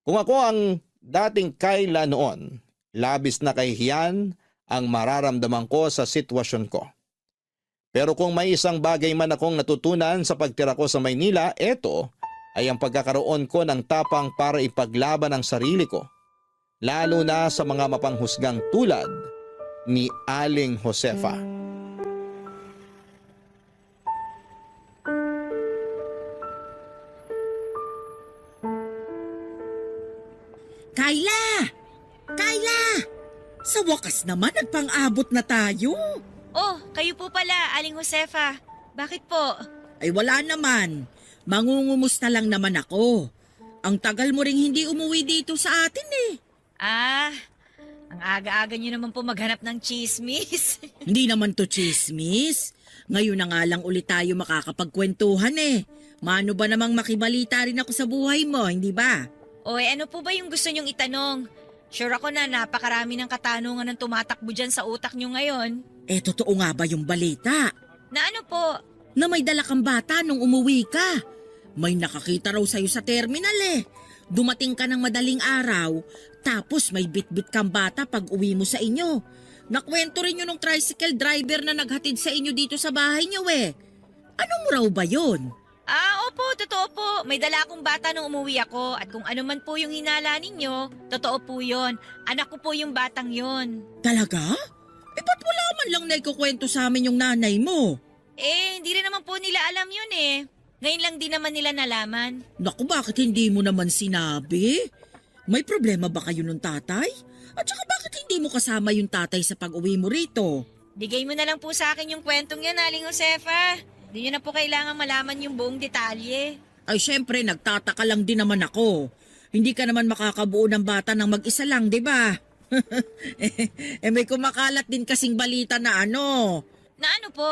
Kung ako ang dating Kayla noon, labis na kahihiyan ang mararamdaman ko sa sitwasyon ko. Pero kung may isang bagay man akong natutunan sa pagtira ko sa Maynila, ito ay ang pagkakaroon ko ng tapang para ipaglaban ang sarili ko, lalo na sa mga mapanghusgang tulad ni Aling Josefa. Kayla! Kayla! Sa wakas naman, nagpang-abot na tayo. Oh, kayo po pala, Aling Josefa. Bakit po? Ay wala naman. Mangungumusta lang naman ako. Ang tagal mo ring hindi umuwi dito sa atin eh. Ah, ang aga-aga nyo naman po maghanap ng chismis. Hindi naman to chismis. Ngayon na nga lang ulit tayo makakapagkwentuhan eh. Mano ba namang makibalita rin ako sa buhay mo, hindi ba? O ano po ba yung gusto nyong itanong? Sure ako na napakarami ng katanungan ng tumatakbo dyan sa utak nyo ngayon. Eh totoo nga ba yung balita? Na ano po? Na may dala kang bata nung umuwi ka. May nakakita raw sa'yo sa terminal eh. Dumating ka ng madaling araw, tapos may bitbit kang bata pag uwi mo sa inyo. Nakwento rin yun ng tricycle driver na naghatid sa inyo dito sa bahay niyo eh. Anong raw ba yun? Ah, opo, totoo po. May dala akong bata nung umuwi ako at kung ano man po yung hinala ninyo, totoo po yun. Anak ko po yung batang yun. Talaga? Eh ba't wala man lang naikukwento sa amin yung nanay mo? Eh, hindi rin naman po nila alam yun eh. Ngayon lang din naman nila nalaman. Naku, bakit hindi mo naman sinabi? May problema ba kayo ng tatay? At saka bakit hindi mo kasama yung tatay sa pag-uwi mo rito? Bigay mo na lang po sa akin yung kwentong yan, Aling Josefa. Di nyo na po kailangan malaman yung buong detalye. Ay syempre, nagtataka lang din naman ako. Hindi ka naman makakabuo ng bata ng mag-isa lang, di ba? May kumakalat din kasing balita na ano. Na ano po?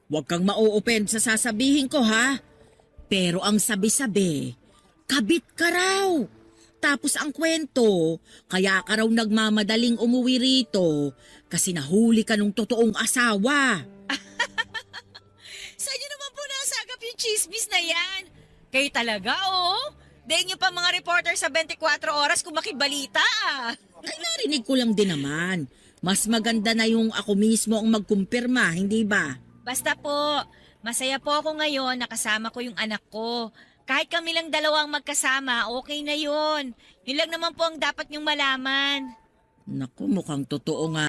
Huwag kang ma-o-offend sa sasabihin ko ha. Pero ang sabi-sabi, kabit ka raw. Tapos ang kwento, kaya ka raw nagmamadaling umuwi rito kasi nahuli ka nung totoong asawa. Saan nyo naman po nasagap yung chismis na yan? Kayo talaga, oh? Dahin nyo pa mga reporter sa 24 oras kung makibalita, ah. Ay narinig ko lang din naman. Mas maganda na yung ako mismo ang magkumpirma, hindi ba? Basta po, masaya po ako ngayon nakasama ko yung anak ko. Kahit kami lang dalawang magkasama, okay na yun. Yun lang naman po ang dapat nyong malaman. Naku, mukhang totoo nga